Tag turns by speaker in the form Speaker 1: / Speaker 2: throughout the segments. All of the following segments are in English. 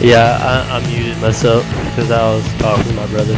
Speaker 1: Yeah, I muted myself because I was talking to my brother.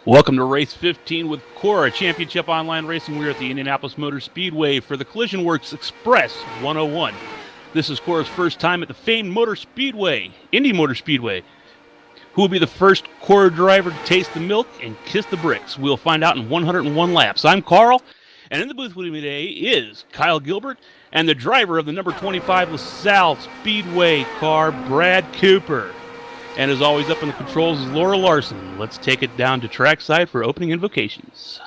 Speaker 2: Welcome to Race 15 with CORA Championship Online Racing. We're at the Indianapolis Motor Speedway for the Collision Works Express 101. This is CORA's first time at the famed Motor Speedway, Indy Motor Speedway. Who will be the first CORA driver to taste the milk and kiss the bricks? We'll find out in 101 laps. I'm Carl, and in the booth with me today is Kyle Gilbert and the driver of the number 25 LaSalle Speedway car, Brad Cooper. And as always, up in the controls is Laura Larson. Let's take it down to trackside for opening invocations.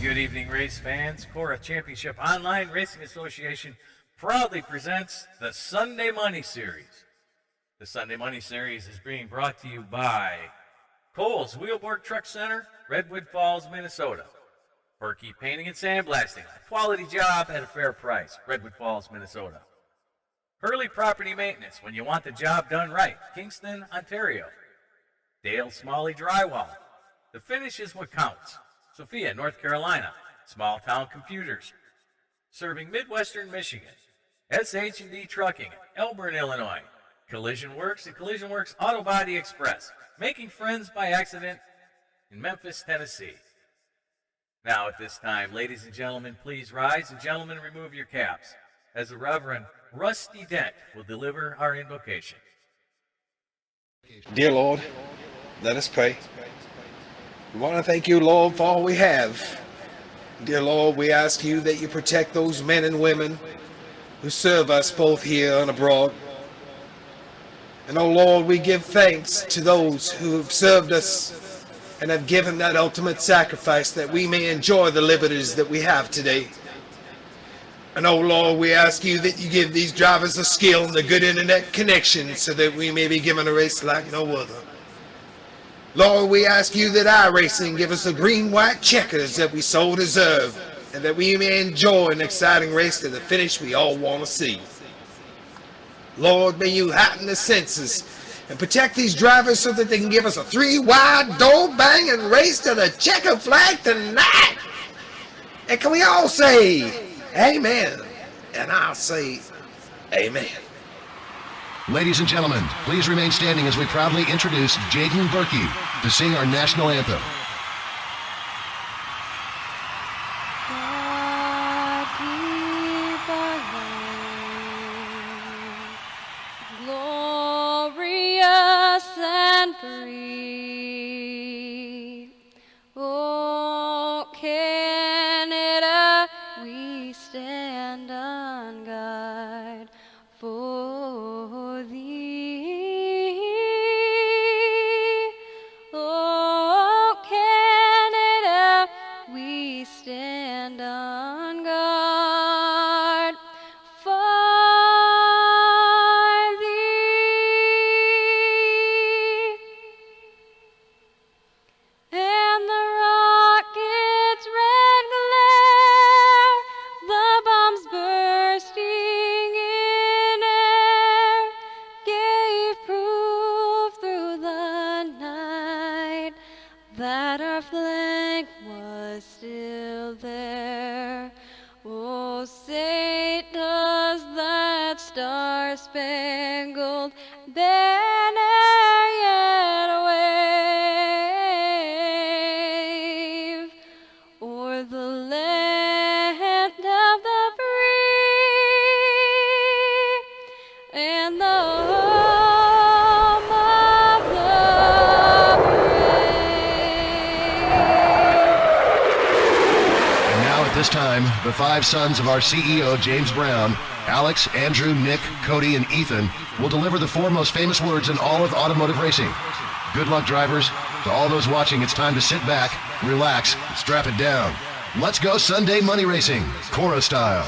Speaker 3: Good evening, race fans. CORA Championship Online Racing Association proudly presents the Sunday Money Series. The Sunday Money Series is being brought to you by Cole's Wheelboard Truck Center, Redwood Falls, Minnesota. Berkey Painting and Sandblasting, a quality job at a fair price, Redwood Falls, Minnesota. Hurley Property Maintenance, when you want the job done right, Kingston, Ontario. Dale Smalley Drywall, the finish is what counts. Sophia, North Carolina, Small Town Computers, serving Midwestern Michigan, SH&D Trucking, Elburn, Illinois, Collision Works and Collision Works AutoBody Express, making friends by accident in Memphis, Tennessee. Now at this time, ladies and gentlemen, please rise, and gentlemen, remove your caps, as the Reverend Rusty Dent will deliver our invocation.
Speaker 4: Dear Lord, let us pray. We want to thank you, Lord, for all we have. Dear Lord, we ask you that you protect those men and women who serve us both here and abroad. And oh Lord, we give thanks to those who have served us and have given that ultimate sacrifice that we may enjoy the liberties that we have today. And oh Lord, we ask you that you give these drivers the skill and the good internet connection so that we may be given a race like no other. Lord, we ask you that our racing give us the green-white checkers that we so deserve, and that we may enjoy an exciting race to the finish we all want to see. Lord, may you heighten the senses and protect these drivers so that they can give us a three-wide, door-banging race to the checker flag tonight. And can we all say amen? And I'll say amen.
Speaker 5: Ladies and gentlemen, please remain standing as we proudly introduce Jaden Berkey to sing our national anthem.
Speaker 6: Glorious and free. Oh, Canada, we stand on guard for thee. Oh, Canada, we stand on guard for thee. And the rocket's red glare, the bombs bursting in air, gave proof through the night that our flag was still there. Oh, say does that star-spangled banner yet wave o'er the land of the free and the home of the brave.
Speaker 5: And now at this time, the five sons of our CEO, James Brown, Alex, Andrew, Nick, Cody, and Ethan, will deliver the four most famous words in all of automotive racing. Good luck, drivers. To all those watching, it's time to sit back, relax, strap it down. Let's go Sunday money racing, CORA style.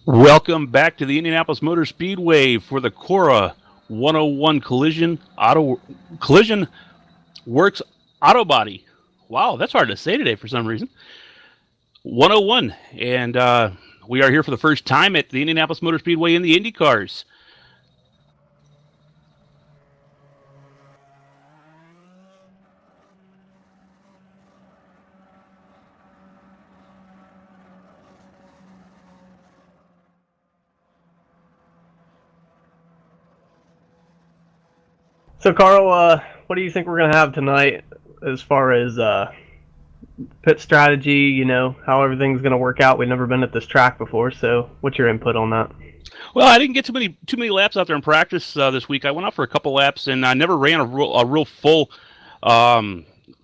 Speaker 2: Welcome back to the Indianapolis Motor Speedway for the CORA 101 Collision Works AutoBody. Wow, that's hard to say today for some reason. 101, and we are here for the first time at the Indianapolis Motor Speedway in the Indy cars.
Speaker 7: So, Carl, what do you think we're going to have tonight as far as pit strategy, you know, how everything's going to work out? We've never been at this track before, so what's your input on that?
Speaker 2: Well, I didn't get too many laps out there in practice this week. I went out for a couple laps, and I never ran a real full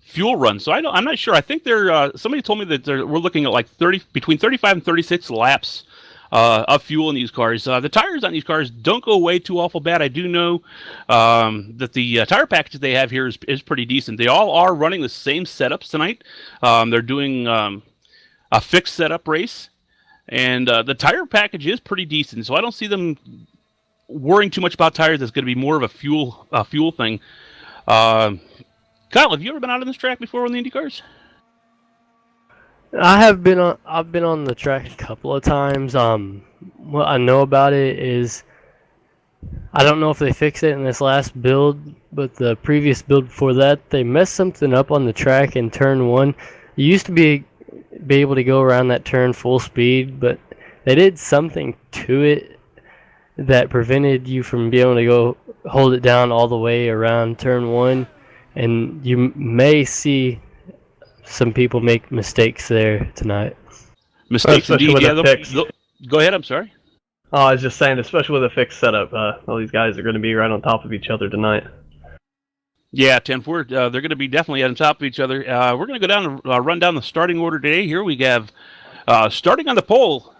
Speaker 2: fuel run, so I'm not sure. I think somebody told me that we're looking at like between 35 and 36 laps of fuel in these cars. The tires on these cars don't go way too awful bad. I do know that the tire package they have here is pretty decent. They all are running the same setups tonight. They're doing a fixed setup race, and the tire package is pretty decent. So I don't see them worrying too much about tires. It's going to be more of a fuel thing. Kyle, have you ever been out on this track before on the Indy cars?
Speaker 1: I've been on the track a couple of times. What I know about it is I don't know if they fixed it in this last build, but the previous build before that, they messed something up on the track in turn 1. You used to be able to go around that turn full speed, but they did something to it that prevented you from being able to go hold it down all the way around turn 1, and you may see some people make mistakes there tonight.
Speaker 2: Mistakes indeed. Yeah, go ahead. I'm sorry.
Speaker 7: Oh, I was just saying, especially with a fixed setup, all these guys are going to be right on top of each other tonight.
Speaker 2: Yeah, 10-4. They're going to be definitely on top of each other. We're going to go down and run down the starting order today. Here we have starting on the pole.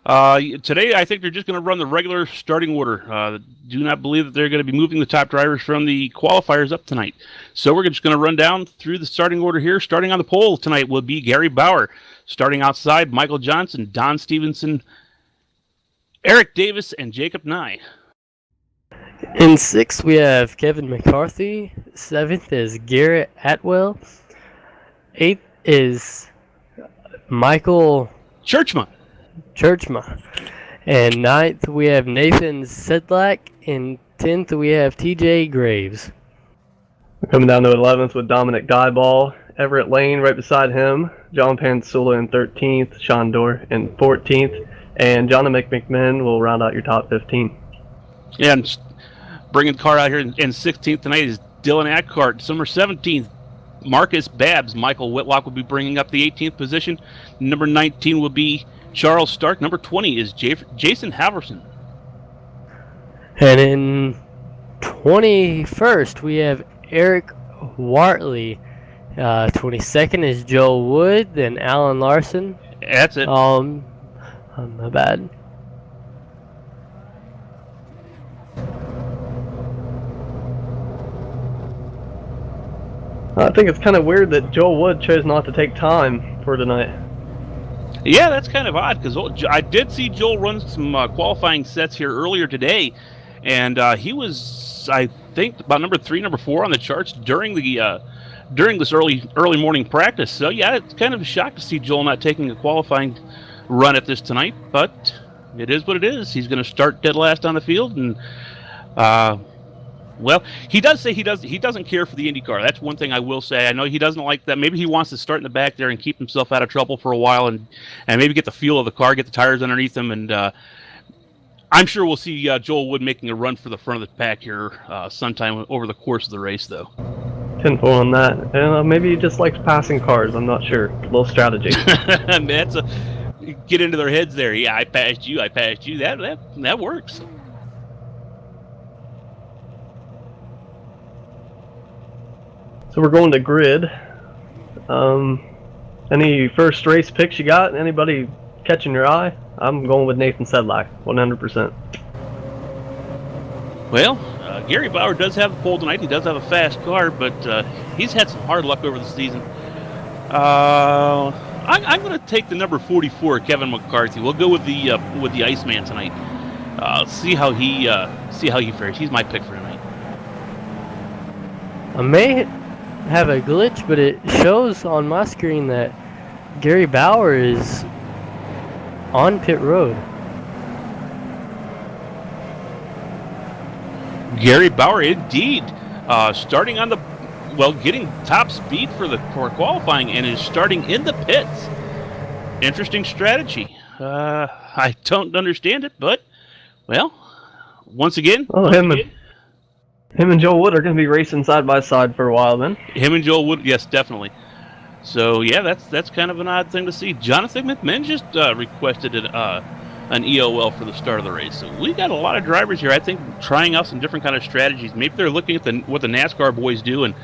Speaker 2: Today, I think they're just going to run the regular starting order. Do not believe that they're going to be moving the top drivers from the qualifiers up tonight. So we're just going to run down through the starting order here. Starting on the pole tonight will be Gary Bauer. Starting outside, Michael Johnson, Don Stevenson, Eric Davis, and Jacob Nye.
Speaker 1: In 6th, we have Kevin McCarthy. 7th is Garrett Atwell. 8th is Michael
Speaker 2: Churchman.
Speaker 1: And 9th, we have Nathan Sedlak. And 10th, we have TJ Graves.
Speaker 7: We're coming down to 11th with Dominic Dieball. Everett Lane right beside him. John Pansula in 13th. Sean Dorr in 14th. And John McMahon will round out your top 15.
Speaker 2: Yeah, and bringing the car out here in 16th tonight is Dylan Adcart. Number 17th, Marcus Babbs. Michael Whitlock will be bringing up the 18th position. Number 19 will be Charles Stark. Number 20 is Jason Halverson.
Speaker 1: And in 21st, we have Eric Wartley. 22nd is Joel Wood, then Alan Larson.
Speaker 2: That's it.
Speaker 1: My bad.
Speaker 7: I think it's kind of weird that Joel Wood chose not to take time for tonight.
Speaker 2: Yeah, that's kind of odd because I did see Joel run some qualifying sets here earlier today, and he was, I think, about number 3, number 4 on the charts during this early morning practice. So yeah, it's kind of a shock to see Joel not taking a qualifying run at this tonight, but it is what it is. He's going to start dead last on the field, and well, he does say he doesn't care for the IndyCar. That's one thing I will say. I know he doesn't like that. Maybe he wants to start in the back there and keep himself out of trouble for a while, and maybe get the feel of the car, get the tires underneath him, and I'm sure we'll see Joel Wood making a run for the front of the pack here sometime over the course of the race, though.
Speaker 7: 10-4 on that. And maybe he just likes passing cars. I'm not sure. A little strategy.
Speaker 2: That's get into their heads there. Yeah, I passed you. That works.
Speaker 7: So we're going to grid. Any first race picks you got? Anybody catching your eye? I'm going with Nathan Sedlak, 100%.
Speaker 2: Well, Gary Bauer does have the pole tonight. He does have a fast car, but he's had some hard luck over the season. I'm going to take the number 44, Kevin McCarthy. We'll go with the Iceman tonight. See how he fares. He's my pick for tonight.
Speaker 1: I may have a glitch, but it shows on my screen that Gary Bauer is on pit road.
Speaker 2: Gary Bauer, indeed, starting on the getting top speed for qualifying and is starting in the pits. Interesting strategy. I don't understand it, but once again,
Speaker 7: him and Joel Wood are going to be racing side by side for a while then.
Speaker 2: Him and Joel Wood, yes, definitely. So yeah, that's kind of an odd thing to see. Jonathan McMahon just requested an EOL for the start of the race. So we got a lot of drivers here, I think, trying out some different kind of strategies. Maybe they're looking at what the NASCAR boys do and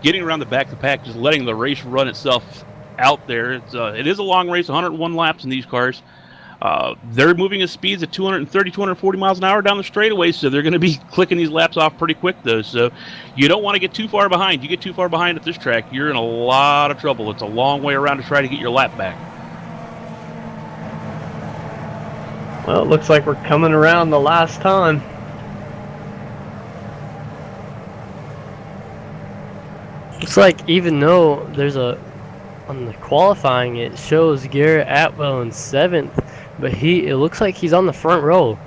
Speaker 2: getting around the back of the pack, just letting the race run itself out there. It is a long race, 101 laps in these cars. They're moving at speeds at 230, 240 miles an hour down the straightaway, so they're going to be clicking these laps off pretty quick, though. So you don't want to get too far behind. You get too far behind at this track, you're in a lot of trouble. It's a long way around to try to get your lap back.
Speaker 7: Well, it looks like we're coming around the last time.
Speaker 1: Looks like even though there's on the qualifying, it shows Garrett Atwell in 7th, but it looks like he's on the front row.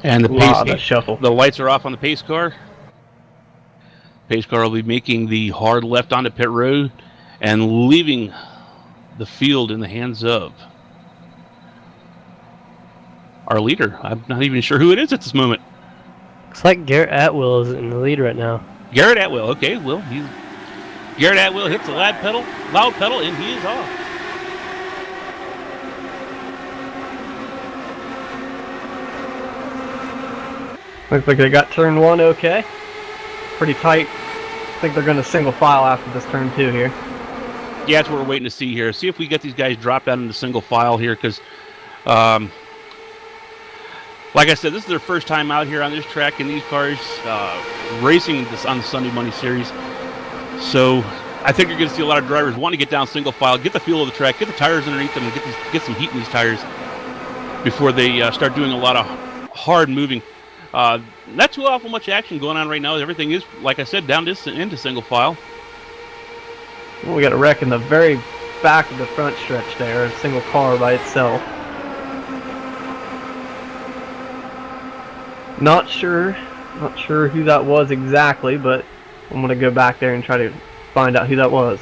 Speaker 2: And the
Speaker 7: shuffle.
Speaker 2: The lights are off on the pace car. Pace car will be making the hard left onto pit road and leaving the field in the hands of our leader. I'm not even sure who it is at this moment.
Speaker 1: Looks like Garrett Atwell is in the lead right now.
Speaker 2: Garrett Atwell, okay. Well, Garrett Atwell hits the loud pedal, and he is off.
Speaker 7: Looks like they got turn 1 okay. Pretty tight. I think they're going to single file after this turn 2 here.
Speaker 2: Yeah, that's what we're waiting to see here. See if we get these guys dropped out into single file here, because, like I said, this is their first time out here on this track in these cars, racing this on the Sunday Money Series. So I think you're going to see a lot of drivers want to get down single file, get the feel of the track, get the tires underneath them, and get some heat in these tires before they start doing a lot of hard moving. Not too awful much action going on right now. Everything is, like I said, down into single file.
Speaker 7: We got a wreck in the very back of the front stretch there, a single car by itself. Not sure who that was exactly, but I'm going to go back there and try to find out who that was.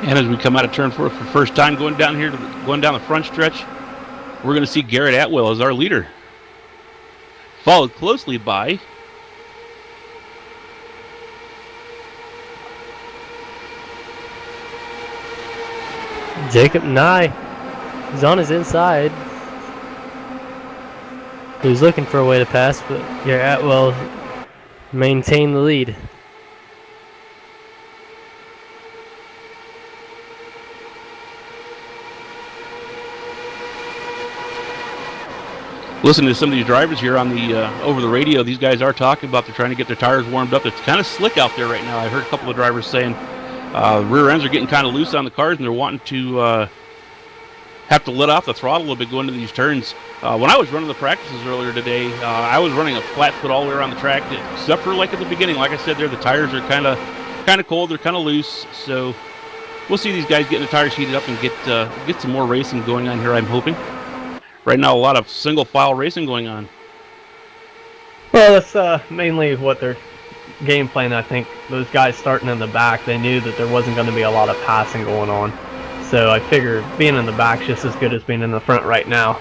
Speaker 2: And as we come out of turn 4 for the first time going down the front stretch, we're going to see Garrett Atwell as our leader, followed closely by
Speaker 1: Jacob Nye. He's on his inside. He was looking for a way to pass, but Garrett Atwell maintained the lead.
Speaker 2: listening to some of these drivers here on the over the radio. These guys are talking about they're trying to get their tires warmed up. It's kind of slick out there right now. I heard a couple of drivers saying rear ends are getting kind of loose on the cars, and they're wanting to have to let off the throttle a little bit going into these turns. When I was running the practices earlier today, I was running a flat foot all the way around the track, except for like at the beginning. Like I said there, the tires are kind of cold. They're kind of loose. So we'll see these guys getting the tires heated up and get some more racing going on here, I'm hoping. Right now, a lot of single file racing going on.
Speaker 7: Well, that's mainly what their game plan. I think those guys starting in the back, they knew that there wasn't going to be a lot of passing going on. So I figure being in the back's just as good as being in the front right now.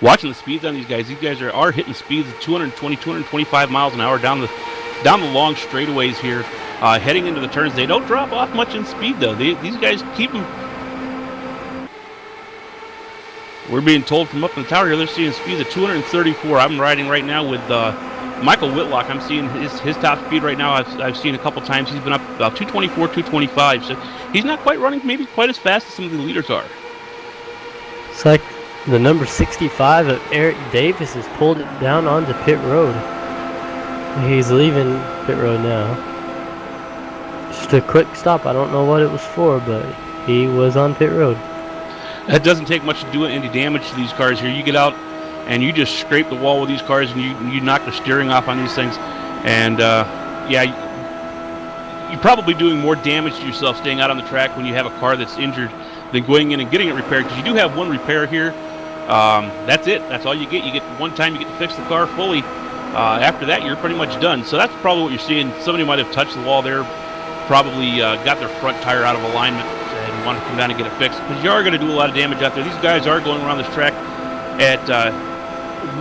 Speaker 2: Watching the speeds on these guys are hitting speeds of 220, 225 miles an hour down the long straightaways here. Heading into the turns, they don't drop off much in speed though. These guys keep them. We're being told from up in the tower here they're seeing speeds of 234. I'm riding right now with Michael Whitlock, I'm seeing his top speed right now. I've seen a couple times. He's been up about 224, 225. So he's not quite running maybe quite as fast as some of the leaders are.
Speaker 1: It's like the number 65 of Eric Davis has pulled it down onto pit road. He's leaving pit road now. Just a quick stop. I don't know what it was for, but he was on pit road.
Speaker 2: It doesn't take much to do any damage to these cars here. You get out and you just scrape the wall with these cars, and you knock the steering off on these things. And you're probably doing more damage to yourself staying out on the track when you have a car that's injured than going in and getting it repaired, because you do have one repair here. That's it. That's all you get. You get one time you get to fix the car fully. After that, you're pretty much done. So that's probably what you're seeing. Somebody might have touched the wall there, probably got their front tire out of alignment and want to come down and get it fixed, because you are going to do a lot of damage out there. These guys are going around this track at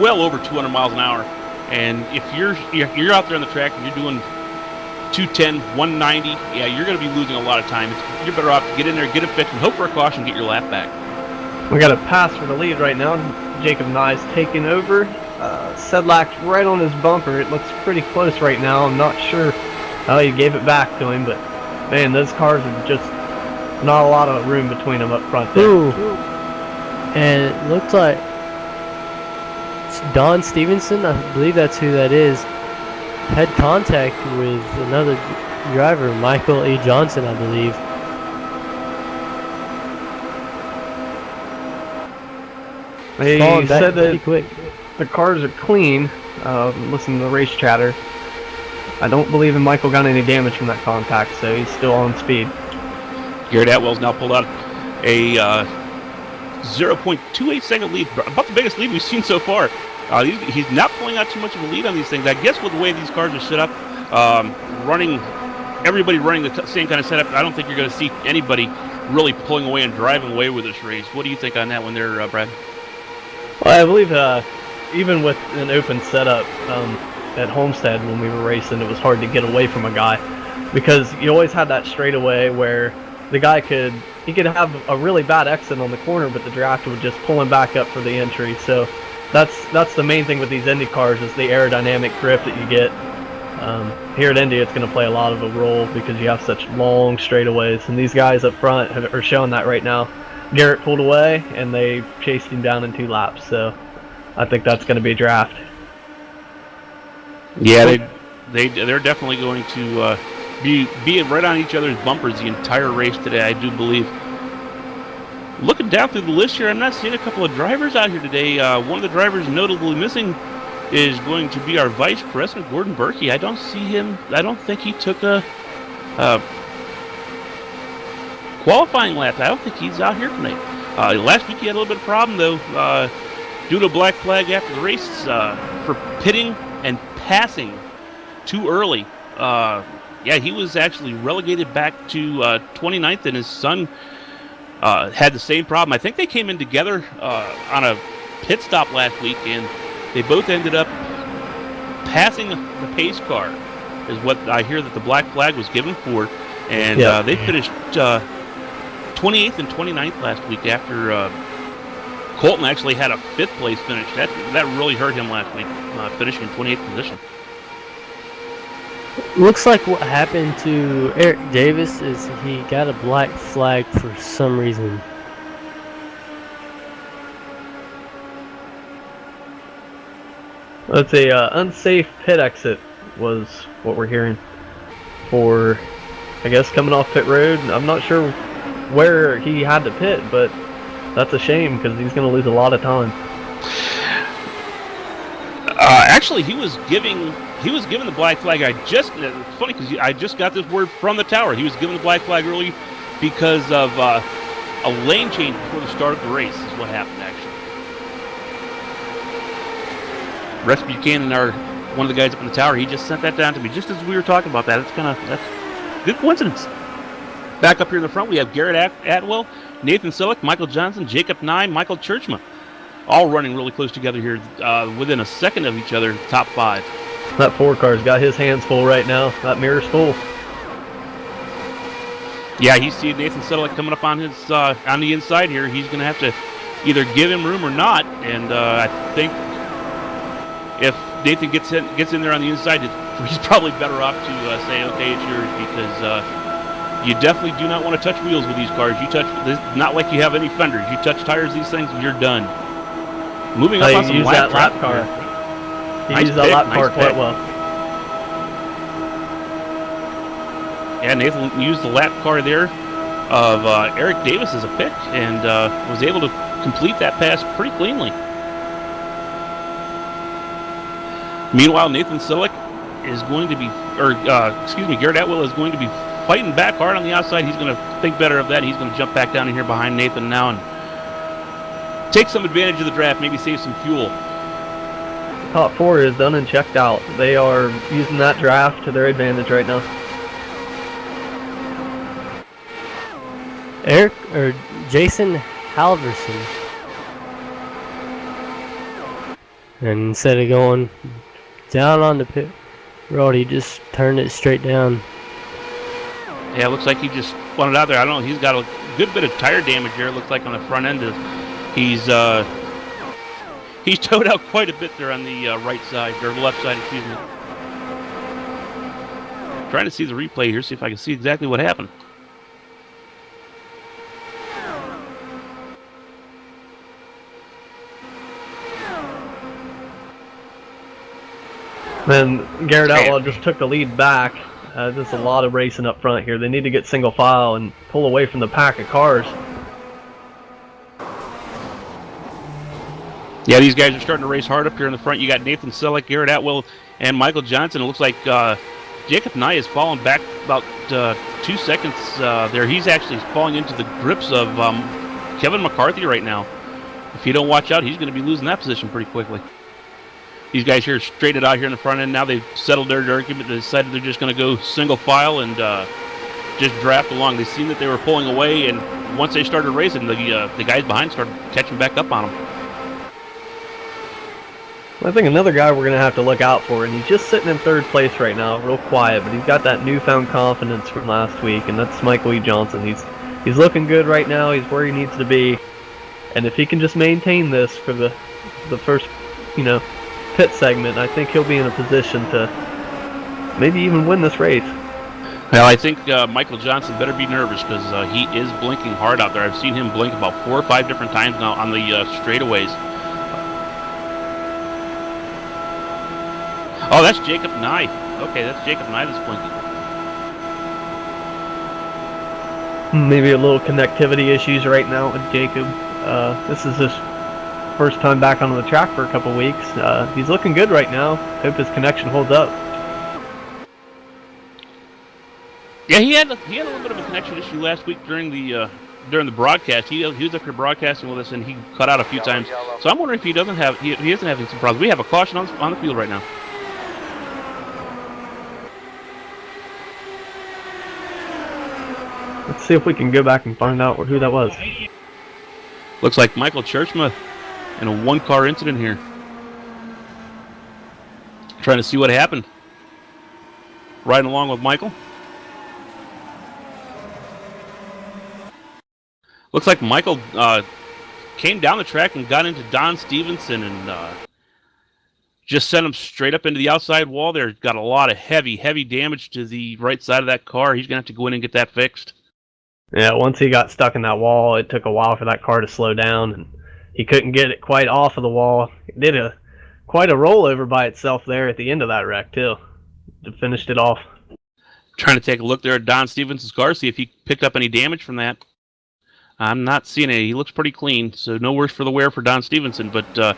Speaker 2: well over 200 miles an hour, and if you're out there on the track and you're doing 210, 190, yeah, you're going to be losing a lot of time. You're better off to get in there, get it fixed, and hope for a caution, get your lap back.
Speaker 7: We got a pass for the lead right now. Jacob Nye's taking over. Sedlak's right on his bumper. It looks pretty close right now. I'm not sure how he gave it back to him, but man, those cars are just not a lot of room between them up front there.
Speaker 1: Ooh. And it looks like it's Don Stevenson, I believe that's who that is, had contact with another driver, Michael E. Johnson, I believe.
Speaker 7: He said that
Speaker 1: quick.
Speaker 7: the cars are clean. Listen to the race chatter. I don't believe in Michael got any damage from that contact, so he's still on speed.
Speaker 2: Garrett Atwell's now pulled out a 0.28 second lead, about the biggest lead we've seen so far. He's not pulling out too much of a lead on these things. I guess with the way these cars are set up, everybody running the same kind of setup, I don't think you're going to see anybody really pulling away and driving away with this race. What do you think on that one there, Brad?
Speaker 7: Well, I believe even with an open setup at Homestead when we were racing, it was hard to get away from a guy, because you always had that straightaway where the guy could have a really bad exit on the corner, but the drafter would just pull him back up for the entry. So that's the main thing with these Indy cars, is the aerodynamic grip that you get. Here at Indy, it's going to play a lot of a role because you have such long straightaways, and these guys up front are showing that right now. Garrett pulled away, and they chased him down in 2 laps, so I think that's going to be a draft.
Speaker 2: Yeah, they're definitely going to be right on each other's bumpers the entire race today, I do believe. Looking down through the list here, I'm not seeing a couple of drivers out here today. One of the drivers notably missing is going to be our vice president, Gordon Berkey. I don't see him. I don't think he took a qualifying lap. I don't think he's out here tonight. Last week he had a little bit of problem, though, due to a black flag after the race for pitting and passing too early. Yeah, he was actually relegated back to 29th, and his son had the same problem. I think they came in together on a pit stop last week, and they both ended up passing the pace car, is what I hear that the black flag was given for. And they finished 28th and 29th last week after Colton actually had a 5th place finish. That really hurt him last week, finishing in 28th position.
Speaker 1: Looks like what happened to Eric Davis is he got a black flag for some reason.
Speaker 7: Let's say unsafe pit exit was what we're hearing for, I guess, coming off pit road. I'm not sure where he had to pit, but that's a shame because he's going to lose a lot of time.
Speaker 2: Actually, he was given the black flag. It's funny because I just got this word from the tower. He was given the black flag early because of a lane change before the start of the race is what happened, actually. Rex Buchanan, one of the guys up in the tower, he just sent that down to me just as we were talking about that. That's good coincidence. Back up here in the front, we have Garrett Atwell, Nathan Sillick, Michael Johnson, Jacob Nye, Michael Churchma, all running really close together here, within a second of each other, top 5.
Speaker 7: That 4 car's got his hands full right now. That mirror's full.
Speaker 2: Yeah, he's seeing Nathan Sillick coming up on his on the inside here. He's going to have to either give him room or not, and I think if Nathan gets in there on the inside, he's probably better off to say, okay, it's yours, because you definitely do not want to touch wheels with these cars. You touch, not like you have any fenders. You touch tires, these things, and you're done. Moving up on some lap
Speaker 7: car. He
Speaker 2: nice
Speaker 7: used that lap car quite
Speaker 2: pick.
Speaker 7: well.
Speaker 2: Yeah, Nathan used the lap car there of Eric Davis as a pick, and was able to complete that pass pretty cleanly. Meanwhile, Nathan Sillick is going to be, Garrett Atwell is going to be fighting back hard on the outside. He's going to think better of that. He's going to jump back down in here behind Nathan now and take some advantage of the draft, maybe save some fuel.
Speaker 7: Top 4 is done and checked out. They are using that draft to their advantage right now.
Speaker 1: Jason Halverson. And instead of going down on the pit road, he just turned it straight down.
Speaker 2: Yeah, it looks like he just spun it out there. I don't know. He's got a good bit of tire damage here. It looks like on the front end. He's towed out quite a bit there on the right side, or left side, excuse me. Trying to see the replay here, see if I can see exactly what happened.
Speaker 7: Then Garrett Outlaw just took the lead back. There's a lot of racing up front here. They need to get single file and pull away from the pack of cars.
Speaker 2: Yeah, these guys are starting to race hard up here in the front. You got Nathan Selleck, Garrett Atwell, and Michael Johnson. It looks like Jacob Nye is falling back about 2 seconds there. He's actually falling into the grips of Kevin McCarthy right now. If you don't watch out, he's going to be losing that position pretty quickly. These guys here straight it out here in the front end. Now they've settled their argument. They decided they're just going to go single file and just draft along. They seen that they were pulling away, and once they started racing, the guys behind started catching back up on them.
Speaker 7: I think another guy we're going to have to look out for, and he's just sitting in third place right now, real quiet, but he's got that newfound confidence from last week, and that's Michael E. Johnson. He's looking good right now. He's where he needs to be, and if he can just maintain this for the first, pit segment, I think he'll be in a position to maybe even win this race.
Speaker 2: Well, I think Michael Johnson better be nervous because he is blinking hard out there. I've seen him blink about 4 or 5 different times now on the straightaways. Oh, that's Jacob Nye. Okay, that's Jacob Nye that's blinking.
Speaker 7: Maybe a little connectivity issues right now with Jacob. This is his first time back on the track for a couple weeks. He's looking good right now. Hope his connection holds up.
Speaker 2: Yeah, he had a little bit of a connection issue last week during the broadcast. He was up here broadcasting with us, and he cut out a few times. So I'm wondering if he doesn't have some problems. We have a caution on the field right now.
Speaker 7: Let's see if we can go back and find out who that was.
Speaker 2: Looks like Michael Churchma in a 1-car incident here. Trying to see what happened. Riding along with Michael. Looks like Michael came down the track and got into Don Stevenson and just sent him straight up into the outside wall there. Got a lot of heavy damage to the right side of that car. He's going to have to go in and get that fixed.
Speaker 7: Yeah, once he got stuck in that wall, it took a while for that car to slow down, and he couldn't get it quite off of the wall. It did quite a rollover by itself there at the end of that wreck, too. It finished it off.
Speaker 2: Trying to take a look there at Don Stevens' car, see if he picked up any damage from that. I'm not seeing it. He looks pretty clean, so no worse for the wear for Don Stevenson. But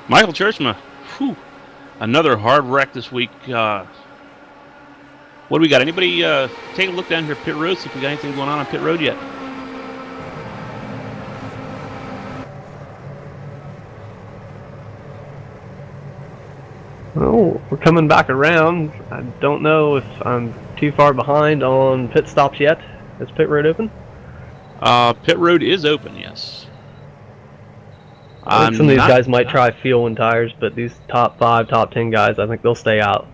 Speaker 2: Michael Churchma, another hard wreck this week. What do we got? Anybody take a look down here at pit road, see if we got anything going on pit road yet?
Speaker 7: Well, we're coming back around. I don't know if I'm too far behind on pit stops yet. Is pit road open?
Speaker 2: Pit road is open, yes.
Speaker 7: I think some of these guys might try fuel and tires, but these top 5, top 10 guys, I think they'll stay out.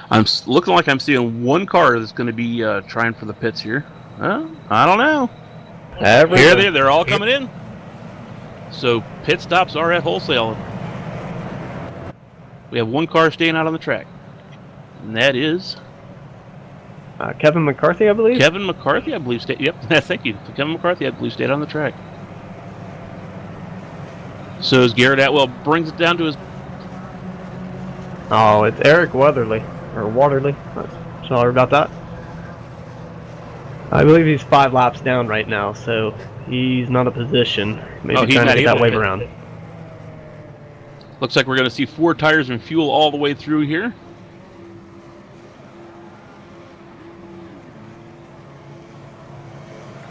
Speaker 2: I'm looking like I'm seeing 1 car that's going to be trying for the pits here. I don't know. Here they're all coming in. So pit stops are at wholesale. We have one car staying out on the track, and that is
Speaker 7: Kevin McCarthy, I believe.
Speaker 2: Kevin McCarthy, I believe. Yep, thank you. Kevin McCarthy, I believe, stayed on the track. So as Garrett Atwell brings it down to his...
Speaker 7: Oh, it's Eric Weatherly, or Waterly. Sorry about that. I believe he's 5 laps down right now, so he's not a position. Maybe
Speaker 2: he's
Speaker 7: trying
Speaker 2: not
Speaker 7: to get
Speaker 2: able
Speaker 7: that wave
Speaker 2: to.
Speaker 7: around.
Speaker 2: Looks like we're going to see 4 tires and fuel all the way through here.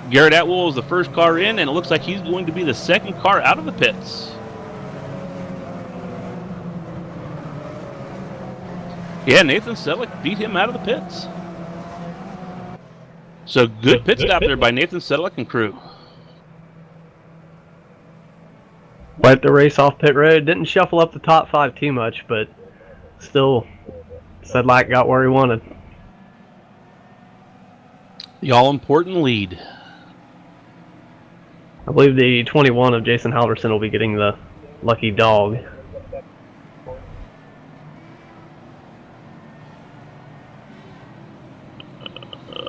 Speaker 2: Garrett Atwell is the first car in, and it looks like he's going to be the second car out of the pits. Yeah, Nathan Sedlick beat him out of the pits. So good pit stop there by Nathan Sedlick and crew.
Speaker 7: Wiped the race off pit road. Didn't shuffle up the top 5 too much, but still, Sedlick got where he wanted.
Speaker 2: The all-important lead.
Speaker 7: I believe the 21 of Jason Halverson will be getting the lucky dog.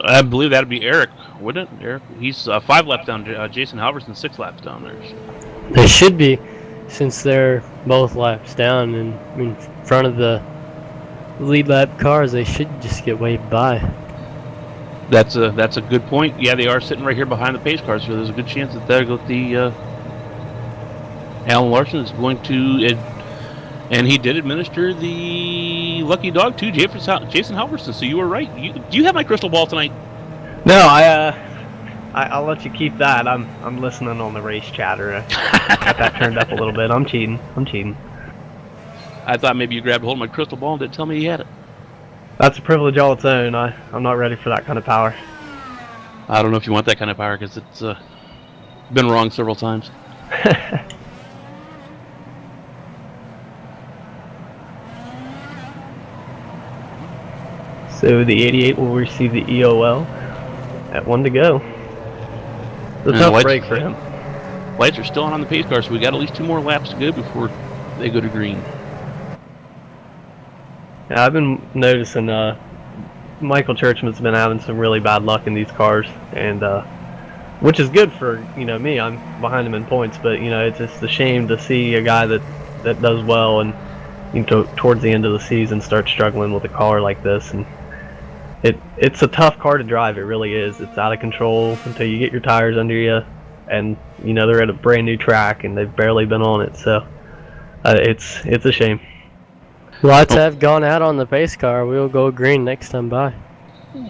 Speaker 2: I believe that would be Eric, wouldn't it? Eric, he's 5 laps down. Jason Halverson 6 laps down there.
Speaker 1: They should be, since they're both laps down and in front of the lead lap cars. They should just get waved by.
Speaker 2: That's a good point. Yeah, they are sitting right here behind the pace car, so there's a good chance that they'll go the Alan Larson is going to, and he did administer the lucky dog to Jason Halverson. So you were right. Do you have my crystal ball tonight?
Speaker 7: No, I'll let you keep that. I'm listening on the race chatter. Got that turned up a little bit. I'm cheating.
Speaker 2: I thought maybe you grabbed a hold of my crystal ball and didn't tell me you had it.
Speaker 7: That's a privilege all its own. I'm not ready for that kind of power.
Speaker 2: I don't know if you want that kind of power because it's been wrong several times.
Speaker 7: So the 88 will receive the EOL at 1 to go. It's a tough break for him.
Speaker 2: Lights are still on the pace car, so we got at least 2 more laps to go before they go to green.
Speaker 7: Yeah, I've been noticing Michael Churchman's been having some really bad luck in these cars, and which is good for me. I'm behind him in points, but it's just a shame to see a guy that does well and towards the end of the season start struggling with a car like this. And it's a tough car to drive. It really is. It's out of control until you get your tires under you, and they're at a brand new track and they've barely been on it. So it's a shame.
Speaker 1: Lights have gone out on the pace car. We'll go green next time by.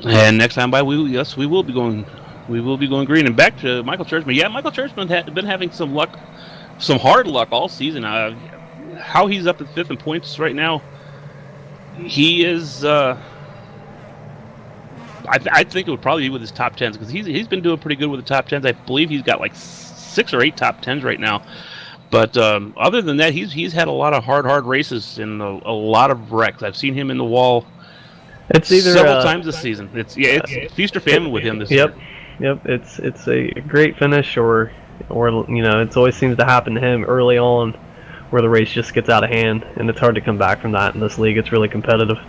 Speaker 2: And next time by, we will be going green. And back to Michael Churchman. Yeah, Michael Churchman has been having some luck, some hard luck all season. How he's up at 5th in points right now, he is. I think it would probably be with his top 10s because he's been doing pretty good with the top 10s. I believe he's got like 6 or 8 top 10s right now. But other than that, he's had a lot of hard races and a lot of wrecks. I've seen him in the wall several times this season. It's feast or famine with him this year.
Speaker 7: Yep. It's a great finish, or it always seems to happen to him early on, where the race just gets out of hand, and it's hard to come back from that in this league. It's really competitive.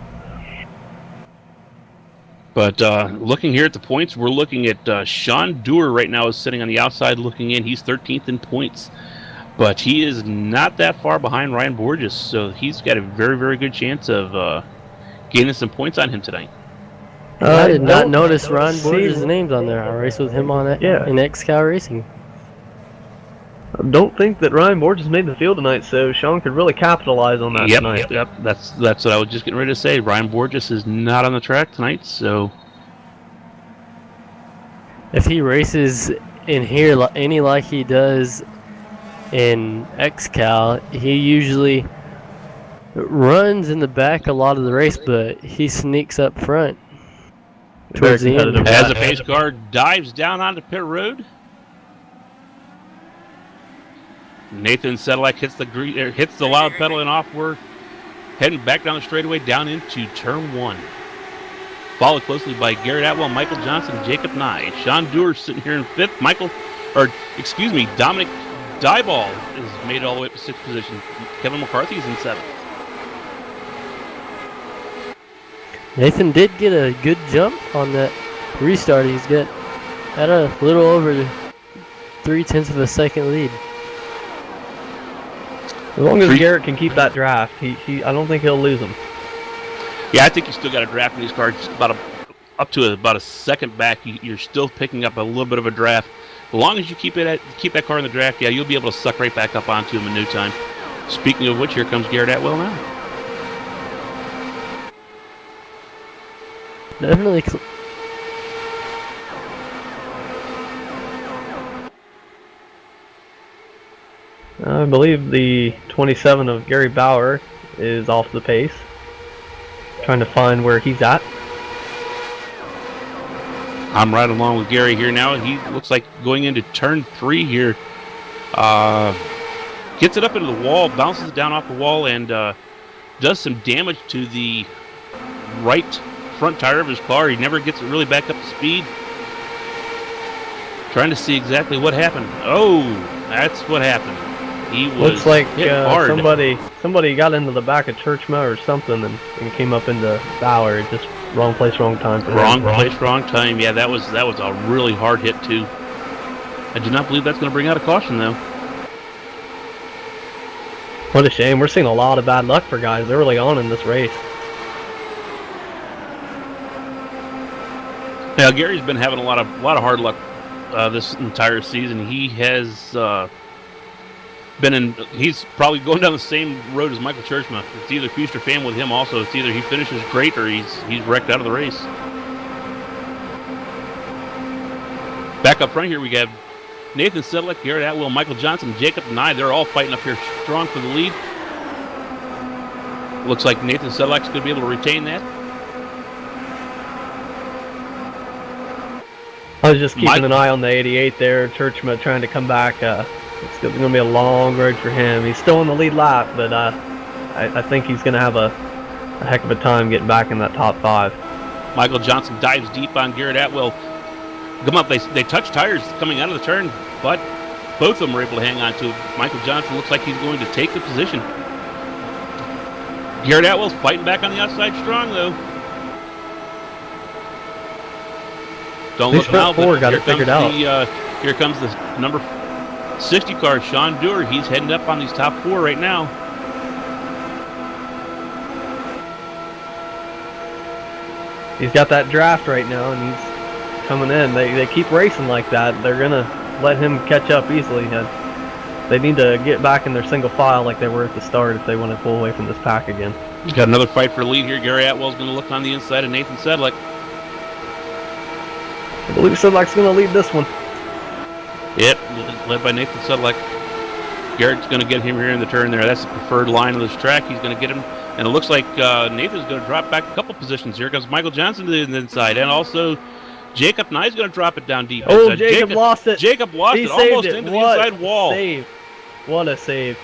Speaker 2: But looking here at the points, we're looking at Sean Dewar right now is sitting on the outside looking in. He's 13th in points. But he is not that far behind Ryan Borges, so he's got a very, very good chance of gaining some points on him tonight.
Speaker 1: I did not notice Ryan Borges' name's on there. I raced with him on it in X-Cow Racing.
Speaker 7: I don't think that Ryan Borges made the field tonight, so Sean could really capitalize on that tonight.
Speaker 2: Yep. That's what I was just getting ready to say. Ryan Borges is not on the track tonight, so
Speaker 1: if he races in here like he does in X-Cal, he usually runs in the back a lot of the race, but he sneaks up front towards the end.
Speaker 2: As the pace car dives down onto pit road, Nathan Sedlick hits the loud pedal and off. We're heading back down the straightaway down into turn 1. Followed closely by Garrett Atwell, Michael Johnson, Jacob Nye. Sean Dewar sitting here in 5th. Dominic Dyball is made all the way up to 6th position. Kevin McCarthy is in 7th.
Speaker 1: Nathan did get a good jump on that restart. He's got at a little over 0.3 of a second lead.
Speaker 7: As long as Garrett can keep that draft, I don't think he'll lose him.
Speaker 2: Yeah, I think you still got a draft in these cars. Just up to about a second back, you're still picking up a little bit of a draft. As long as you keep that car in the draft, yeah, you'll be able to suck right back up onto him in no time. Speaking of which, here comes Garrett Atwell now.
Speaker 1: Definitely.
Speaker 7: I believe the 27 of Gary Bauer is off the pace. Trying to find where he's at.
Speaker 2: I'm right along with Gary here now. He looks like going into turn 3 here. Gets it up into the wall, bounces it down off the wall, and does some damage to the right front tire of his car. He never gets it really back up to speed. Trying to see exactly what happened. Oh, that's what happened. He was
Speaker 7: looks like
Speaker 2: hit hard.
Speaker 7: somebody got into the back of Churchma or something and came up into Bauer. Just wrong place, wrong time.
Speaker 2: Wrong place, wrong time. Yeah, that was a really hard hit too. I do not believe that's going to bring out a caution though.
Speaker 7: What a shame. We're seeing a lot of bad luck for guys early on in this race.
Speaker 2: Now Gary's been having a lot of hard luck this entire season. He has he's probably going down the same road as Michael Churchma. It's either feast or famine with him also. It's either he finishes great or he's wrecked out of the race. Back up front here we have Nathan Sedlick, Garrett Atwell, Michael Johnson, Jacob Nye. They're all fighting up here strong for the lead. Looks like Nathan Sedlick's going to be able to retain that.
Speaker 7: I was just keeping an eye on the 88 there. Churchma trying to come back. It's going to be a long road for him. He's still in the lead lap, but I think he's going to have a heck of a time getting back in that top 5.
Speaker 2: Michael Johnson dives deep on Garrett Atwell. Come up, they touch tires coming out of the turn, but both of them were able to hang on to it. Michael Johnson looks like he's going to take the position. Garrett Atwell's fighting back on the outside strong, though. Don't look now, but here comes the number 60 car, Sean Dewar. He's heading up on these top 4 right now.
Speaker 7: He's got that draft right now, and he's coming in. They keep racing like that. They're going to let him catch up easily. They need to get back in their single file like they were at the start if they want to pull away from this pack again.
Speaker 2: Got another fight for lead here. Gary Atwell's going to look on the inside of Nathan Sedlick.
Speaker 7: I believe Sedlick's going to lead this one.
Speaker 2: Yep, led by Nathan Sedlick. Garrett's going to get him here in the turn there. That's the preferred line of this track. He's going to get him. And it looks like Nathan's going to drop back a couple positions. Here comes Michael Johnson to the inside. And also Jacob Nye's going to drop it down deep.
Speaker 7: Oh, Jacob lost it.
Speaker 2: Jacob lost it almost into the inside wall.
Speaker 7: Save. What a save.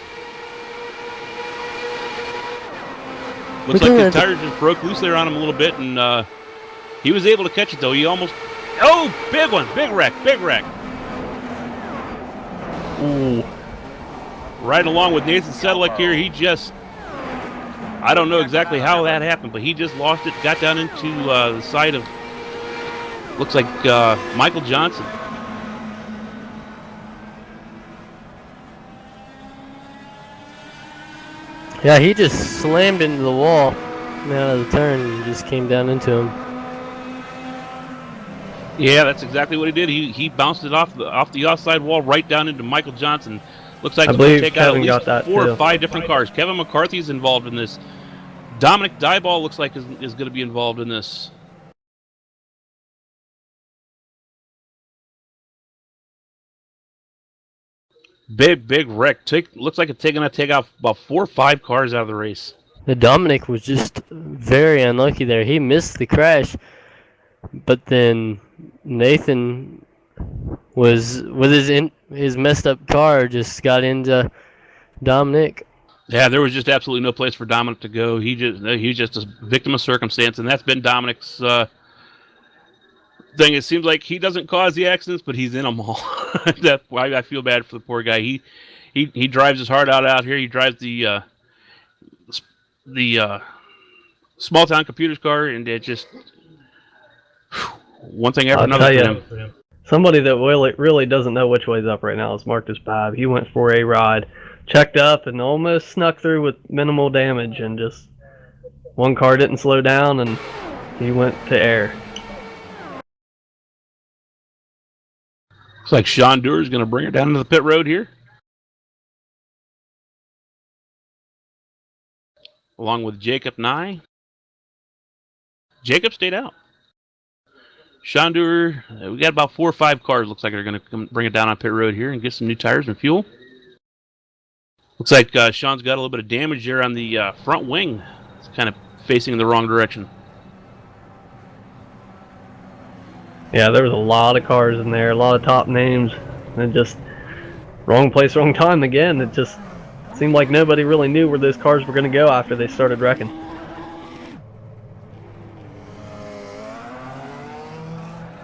Speaker 2: Looks like the tires just broke loose there on him a little bit. And he was able to catch it, though. He almost... Oh, big one. Big wreck. Big wreck.
Speaker 7: Ooh.
Speaker 2: Right along with Nathan Sedlick here, he just, I don't know exactly how that happened, but he just lost it, got down into the side of, looks like Michael Johnson.
Speaker 1: Yeah, he just slammed into the wall out of the turn and just came down into him.
Speaker 2: Yeah, that's exactly what he did. He bounced it off the outside wall right down into Michael Johnson. Looks like
Speaker 7: I
Speaker 2: it's going to
Speaker 7: believe
Speaker 2: take out
Speaker 7: Kevin
Speaker 2: at
Speaker 7: got
Speaker 2: least
Speaker 7: that
Speaker 2: 4
Speaker 7: too.
Speaker 2: or 5 different cars. Kevin McCarthy's involved in this. Dominic Dyball looks like is going to be involved in this. Big wreck. Looks like it's going to take out about 4 or 5 cars out of the race.
Speaker 1: The Dominic was just very unlucky there. He missed the crash, but then Nathan was with his messed up car just got into Dominic.
Speaker 2: Yeah, there was just absolutely no place for Dominic to go. He was just a victim of circumstance, and that's been Dominic's thing. It seems like he doesn't cause the accidents, but he's in them all. That's why I feel bad for the poor guy. He drives his heart out here. He drives the Small town computers car, and it just one thing after
Speaker 7: I'll
Speaker 2: another
Speaker 7: tell
Speaker 2: for him.
Speaker 7: somebody that really doesn't know which way's up right now is Marcus Babb. He went for a ride, checked up, and almost snuck through with minimal damage, and just one car didn't slow down, and he went to air.
Speaker 2: Looks like Sean Doerr is going to bring her down to the pit road here, along with Jacob Nye. Jacob stayed out. Sean Doerr, we got about 4 or 5 cars. Looks like they're going to come bring it down on pit road here and get some new tires and fuel. Looks like Sean's got a little bit of damage there on the front wing. It's kind of facing in the wrong direction.
Speaker 7: Yeah, there was a lot of cars in there, a lot of top names, and just wrong place, wrong time again. It just seemed like nobody really knew where those cars were going to go after they started wrecking.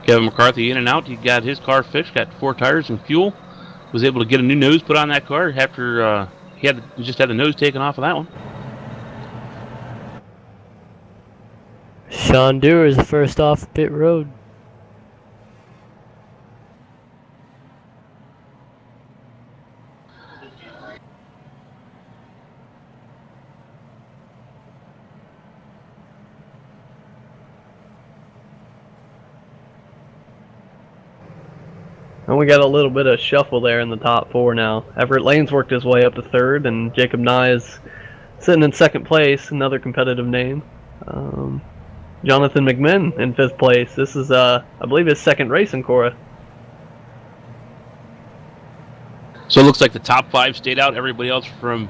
Speaker 2: Kevin McCarthy in and out. He got his car fixed, got 4 tires and fuel. Was able to get a new nose put on that car after he just had the nose taken off of that one.
Speaker 1: Sean Doerr is the first off pit road.
Speaker 7: And we got a little bit of shuffle there in the top 4 now. Everett Lane's worked his way up to 3rd, and Jacob Nye is sitting in 2nd place, another competitive name. Jonathan McMinn in 5th place. This is, I believe, his 2nd race in CORA.
Speaker 2: So it looks like the top 5 stayed out. Everybody else from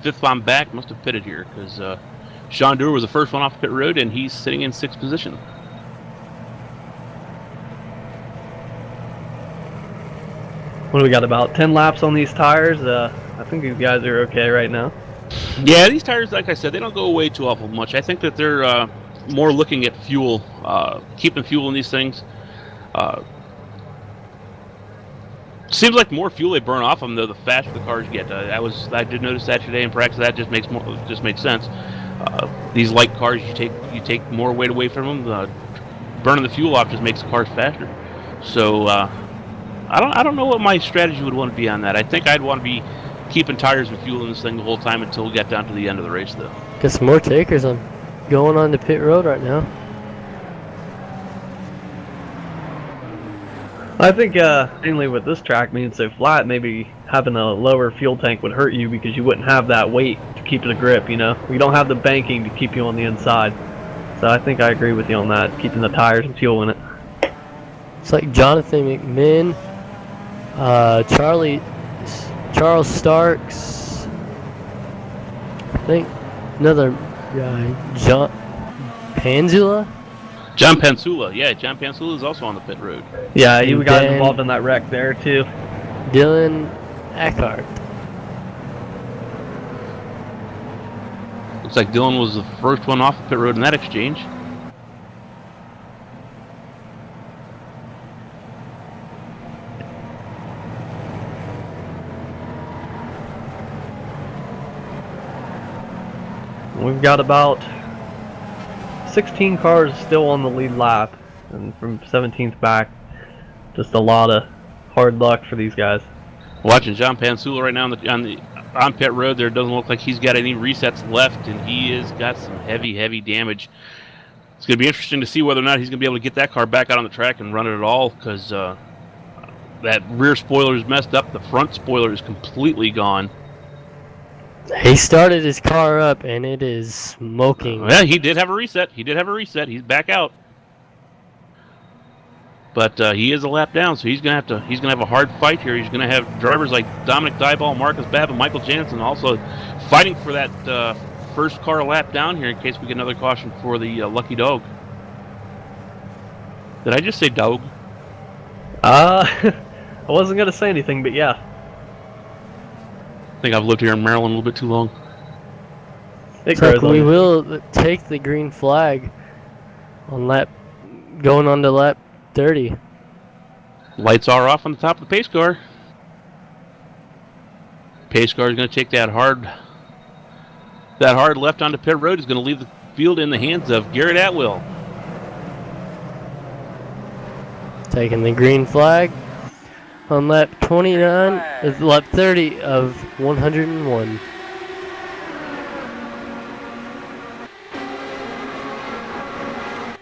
Speaker 2: 5th on back must have pitted here, because Sean Doerr was the first one off pit road, and he's sitting in 6th position.
Speaker 7: What do we got, about 10 laps on these tires? I think these guys are okay right now.
Speaker 2: Yeah, these tires, like I said, they don't go away too awful much. I think that they're more looking at fuel, keeping fuel in these things. Seems like the more fuel they burn off them, though, the faster the cars get. I did notice that today in practice. That just makes sense. These light cars, you take more weight away from them. Burning the fuel off just makes the cars faster. So I don't know what my strategy would want to be on that. I think I'd want to be keeping tires and fuel in this thing the whole time until we get down to the end of the race, though.
Speaker 1: Got some more takers on going on the pit road right now.
Speaker 7: I think mainly with this track being so flat, maybe having a lower fuel tank would hurt you because you wouldn't have that weight to keep the grip, you know? You don't have the banking to keep you on the inside. So I think I agree with you on that, keeping the tires and fuel in it.
Speaker 1: It's like Jonathan McMinn, Charles Starks, I think another guy, John Panzula.
Speaker 2: John Pansula, yeah, John Pansula is also on the pit road.
Speaker 7: Yeah, he
Speaker 1: And
Speaker 7: got
Speaker 1: then
Speaker 7: involved in that wreck there too.
Speaker 1: Dylan Eckhart.
Speaker 2: Looks like Dylan was the first one off the pit road in that exchange.
Speaker 7: We've got about 16 cars still on the lead lap, and from 17th back, just a lot of hard luck for these guys.
Speaker 2: Watching John Pansula right now on pit road there, it doesn't look like he's got any resets left, and he has got some heavy damage. It's going to be interesting to see whether or not he's going to be able to get that car back out on the track and run it at all, because that rear spoiler is messed up. The front spoiler is completely gone.
Speaker 1: He started his car up and it is smoking.
Speaker 2: Yeah, he did have a reset. He's back out. But he is a lap down, so he's gonna have a hard fight here. He's gonna have drivers like Dominic Dyball, Marcus Babb, and Michael Jansen also fighting for that first car lap down here in case we get another caution for the lucky dog. Did I just say dog?
Speaker 7: I wasn't gonna say anything, but yeah.
Speaker 2: I think I've lived here in Maryland a little bit too long.
Speaker 1: So we will take the green flag on going on to lap 30.
Speaker 2: Lights are off on the top of the pace car. Pace car is going to take that hard left onto pit road. Is going to leave the field in the hands of Garrett Atwell.
Speaker 1: Taking the green flag on lap 29, lap 30 of 101.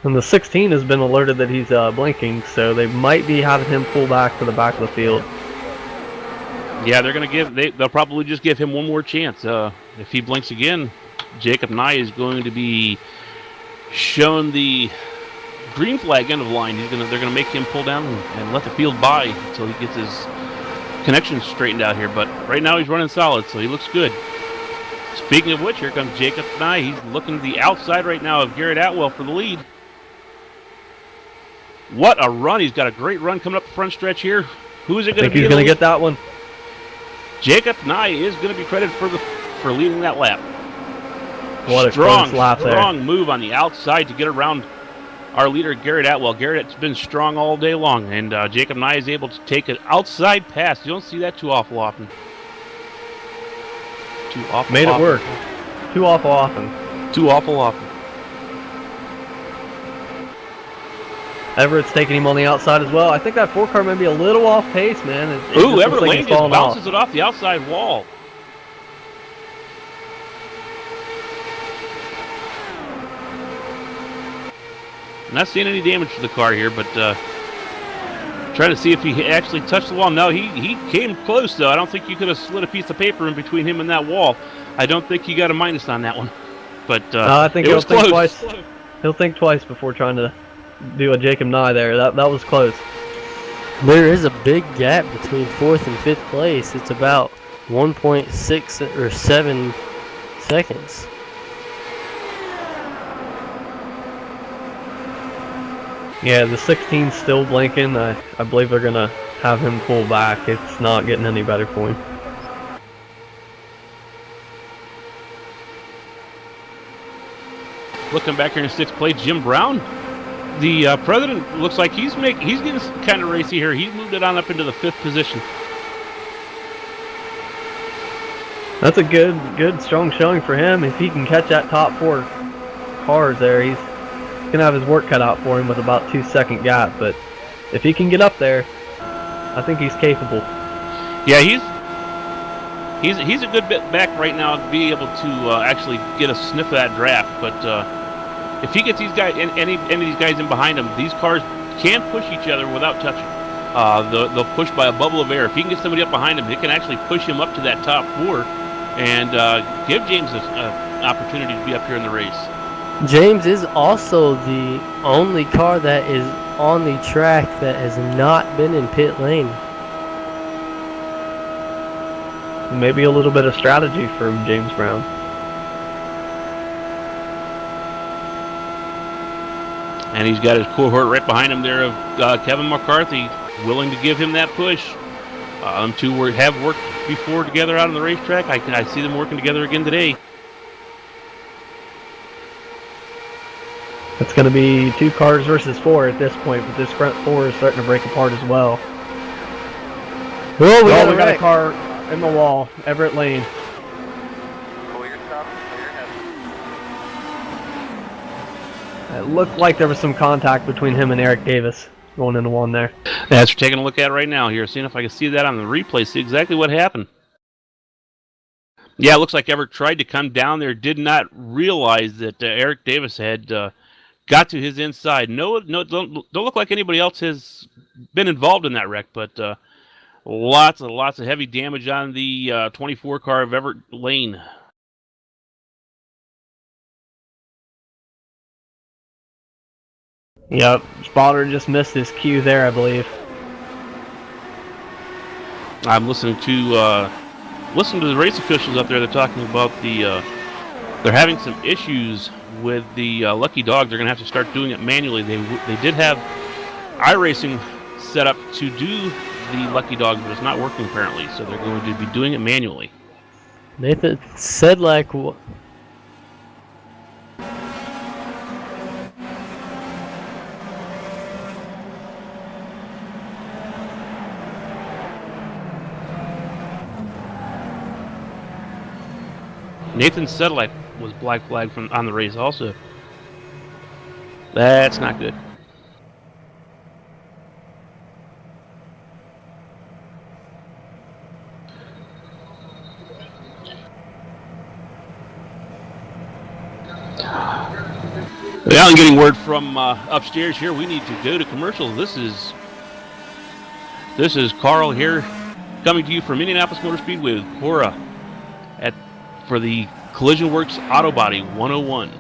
Speaker 7: And the 16 has been alerted that he's blinking, so they might be having him pull back to the back of the field.
Speaker 2: Yeah, they'll probably just give him one more chance. If he blinks again, Jacob Nye is going to be shown the green flag end of line. They're gonna make him pull down and let the field by until he gets his connection straightened out here. But right now he's running solid, so he looks good. Speaking of which, here comes Jacob Nye. He's looking to the outside right now of Garrett Atwell for the lead. What a run! He's got a great run coming up the front stretch here. Who is it going to be?
Speaker 7: He's going to get that one.
Speaker 2: Jacob Nye is going to be credited for leading that lap.
Speaker 7: What a
Speaker 2: strong move on the outside to get around our leader, Garrett Atwell. Garrett's been strong all day long, and Jacob Nye is able to take an outside pass. You don't see that too awful often.
Speaker 7: Made it work. Too awful often.
Speaker 2: Too awful often.
Speaker 7: Everett's taking him on the outside as well. I think that 4-car may be a little off pace, man.
Speaker 2: Everett Lane just bounces it off the outside wall. Not seeing any damage to the car here, but try to see if he actually touched the wall. No, he came close, though. I don't think you could have slid a piece of paper in between him and that wall. I don't think he got a minus on that one. But
Speaker 7: I think
Speaker 2: he'll think
Speaker 7: twice. He'll think twice before trying to do a Jacob Nye there. That was close.
Speaker 1: There is a big gap between 4th and 5th place. It's about 1.6 or 7 seconds.
Speaker 7: Yeah, the 16's still blinking. I believe they're going to have him pull back. It's not getting any better for him.
Speaker 2: Looking back here in 6th place, Jim Brown. The president looks like he's getting kind of racy here. He's moved it on up into the 5th position.
Speaker 7: That's a good, strong showing for him. If he can catch that top 4 cars there, he's going to have his work cut out for him with about 2-second gap. But if he can get up there, I think he's capable.
Speaker 2: Yeah, he's a good bit back right now to be able to actually get a sniff of that draft. But if he gets these guys, any of these guys in behind him, these cars can push each other without touching. They'll push by a bubble of air. If he can get somebody up behind him, it can actually push him up to that top 4 and give James an opportunity to be up here in the race.
Speaker 1: James is also the only car that is on the track that has not been in pit lane.
Speaker 7: Maybe a little bit of strategy from James Brown.
Speaker 2: And he's got his cohort right behind him there of Kevin McCarthy, willing to give him that push. Them two have worked before together out on the racetrack. I see them working together again today.
Speaker 7: It's going to be 2 cars versus 4 at this point, but this front 4 is starting to break apart as well.
Speaker 1: Oh, we
Speaker 7: got a car in the wall, Everett Lane. It looked like there was some contact between him and Eric Davis going into one there.
Speaker 2: That's what we're taking a look at right now here, seeing if I can see that on the replay, see exactly what happened. Yeah, it looks like Everett tried to come down there, did not realize that Eric Davis had got to his inside. No, don't look like anybody else has been involved in that wreck, but lots of heavy damage on the 24 car of Everett Lane.
Speaker 7: Yep, spotter just missed his cue there, I believe.
Speaker 2: I'm listening to the race officials up there. They're talking about they're having some issues with the Lucky Dog. They're going to have to start doing it manually. They did have iRacing set up to do the Lucky Dog, but it's not working apparently. So they're going to be doing it manually.
Speaker 1: Nathan said like.
Speaker 2: Nathan Sedlak was black flag from on the race also. That's not good. Now I'm getting word from upstairs here. We need to go to commercials. This is Carl here, coming to you from Indianapolis Motor Speedway with CORA for the Collision Works AutoBody 101.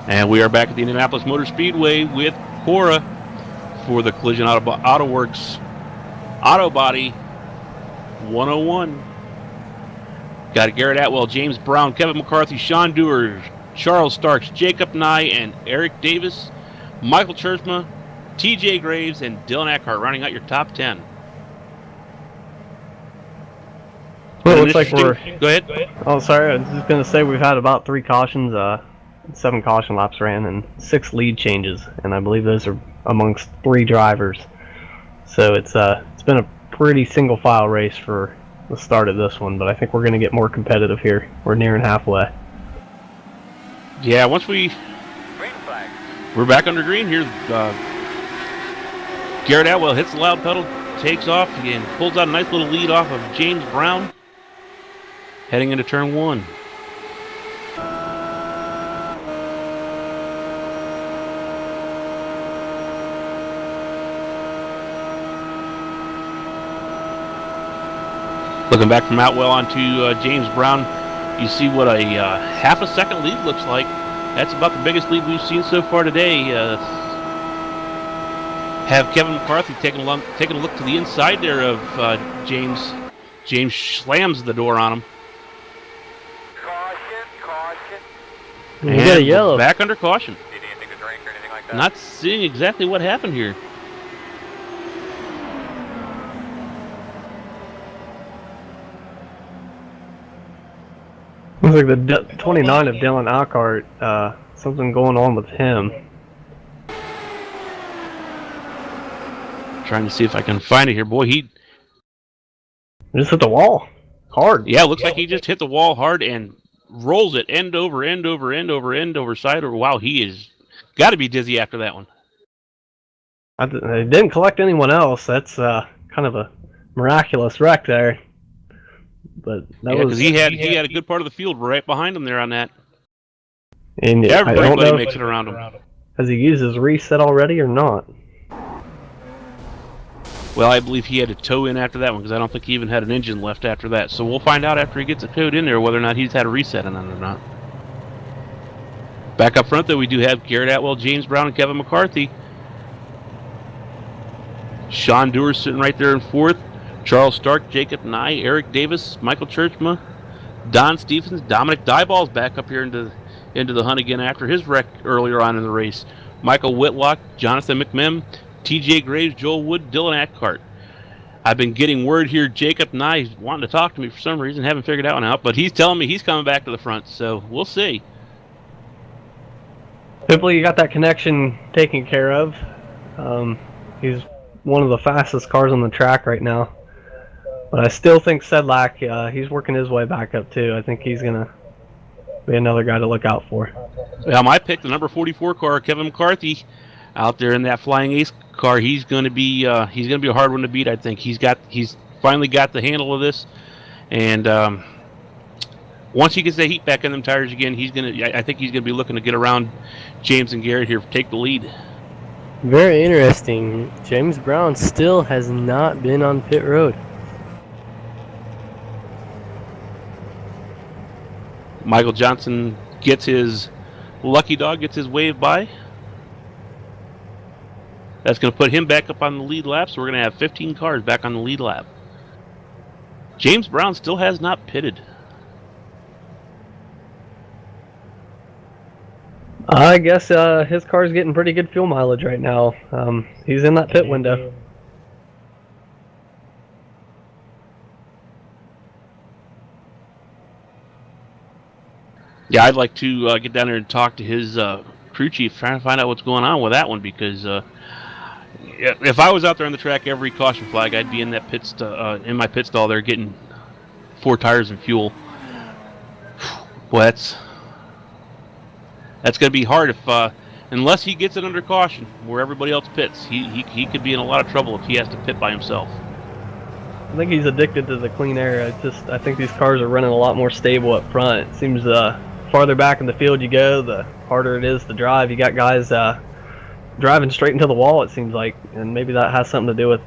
Speaker 2: And we are back at the Indianapolis Motor Speedway with CORA for the Collision Auto Works AutoBody 101. Got Garrett Atwell, James Brown, Kevin McCarthy, Sean Dewar, Charles Starks, Jacob Nye, and Eric Davis. Michael Churchma TJ Graves, and Dylan Eckhart rounding out your top 10.
Speaker 7: Well, it looks like we're.
Speaker 2: Go ahead.
Speaker 7: Oh, sorry. I was just gonna say we've had about 3 cautions, 7 caution laps ran, and 6 lead changes, and I believe those are amongst 3 drivers. So it's been a pretty single file race for the start of this one, but I think we're gonna get more competitive here. We're nearing halfway.
Speaker 2: Yeah, once we're back under green here. Garrett Atwell hits the loud pedal, takes off, and pulls out a nice little lead off of James Brown, heading into turn 1. Looking back from Atwell onto James Brown, you see what a half a second lead looks like. That's about the biggest lead we've seen so far today. Have Kevin McCarthy taking a look to the inside there of James. James slams the door on him.
Speaker 8: Caution.
Speaker 1: We got a yellow.
Speaker 2: Back under caution.
Speaker 8: Need anything to drink or anything like that?
Speaker 2: Not seeing exactly what happened here.
Speaker 7: Looks like the 29 of Dylan Eckhart, something going on with him.
Speaker 2: Trying to see if I can find it here. Boy, he
Speaker 7: Just hit the wall. Hard.
Speaker 2: Yeah, looks like he just hit the wall hard and rolls it end over end over end over end over side. Or wow, he is got to be dizzy after that one.
Speaker 7: They didn't collect anyone else. That's kind of a miraculous wreck there. But that was
Speaker 2: because he had a good part of the field right behind him there on that.
Speaker 7: And
Speaker 2: everybody makes it around him.
Speaker 7: Has he used his reset already or not?
Speaker 2: Well, I believe he had to tow in after that one because I don't think he even had an engine left after that. So we'll find out after he gets it towed in there whether or not he's had a reset on it or not. Back up front, though, we do have Garrett Atwell, James Brown, and Kevin McCarthy. Sean Dewar sitting right there in 4th. Charles Stark, Jacob Nye, Eric Davis, Michael Churchma, Don Stephens, Dominic Dieball's back up here into the hunt again after his wreck earlier on in the race. Michael Whitlock, Jonathan McMim, TJ Graves, Joel Wood, Dylan Eckhart. I've been getting word here Jacob Nye is wanting to talk to me for some reason. Haven't figured that one out, but he's telling me he's coming back to the front, so we'll see.
Speaker 7: Hopefully you got that connection taken care of. He's one of the fastest cars on the track right now. But I still think Sedlak, he's working his way back up too. I think he's going to be another guy to look out for.
Speaker 2: Yeah, my pick, the number 44 car, Kevin McCarthy, out there in that Flying Ace car. He's going to be a hard one to beat. I think he's finally got the handle of this, and once he gets the heat back in them tires again, I think he's gonna be looking to get around James and Garrett here, take the lead.
Speaker 1: Very interesting. James Brown still has not been on pit road.
Speaker 2: Michael Johnson gets his lucky dog, gets his wave by. That's going to put him back up on the lead lap, so we're going to have 15 cars back on the lead lap. James Brown still has not pitted.
Speaker 7: I guess his car's getting pretty good fuel mileage right now. He's in that pit window.
Speaker 2: Yeah, I'd like to get down there and talk to his crew chief, trying to find out what's going on with that one, because if I was out there on the track every caution flag, I'd be in that in my pit stall there getting 4 tires and fuel. Boy, that's going to be hard if unless he gets it under caution where everybody else pits. He could be in a lot of trouble if he has to pit by himself.
Speaker 7: I think he's addicted to the clean air. I think these cars are running a lot more stable up front. It seems farther back in the field you go, the harder it is to drive. You got guys driving straight into the wall, it seems like, and maybe that has something to do with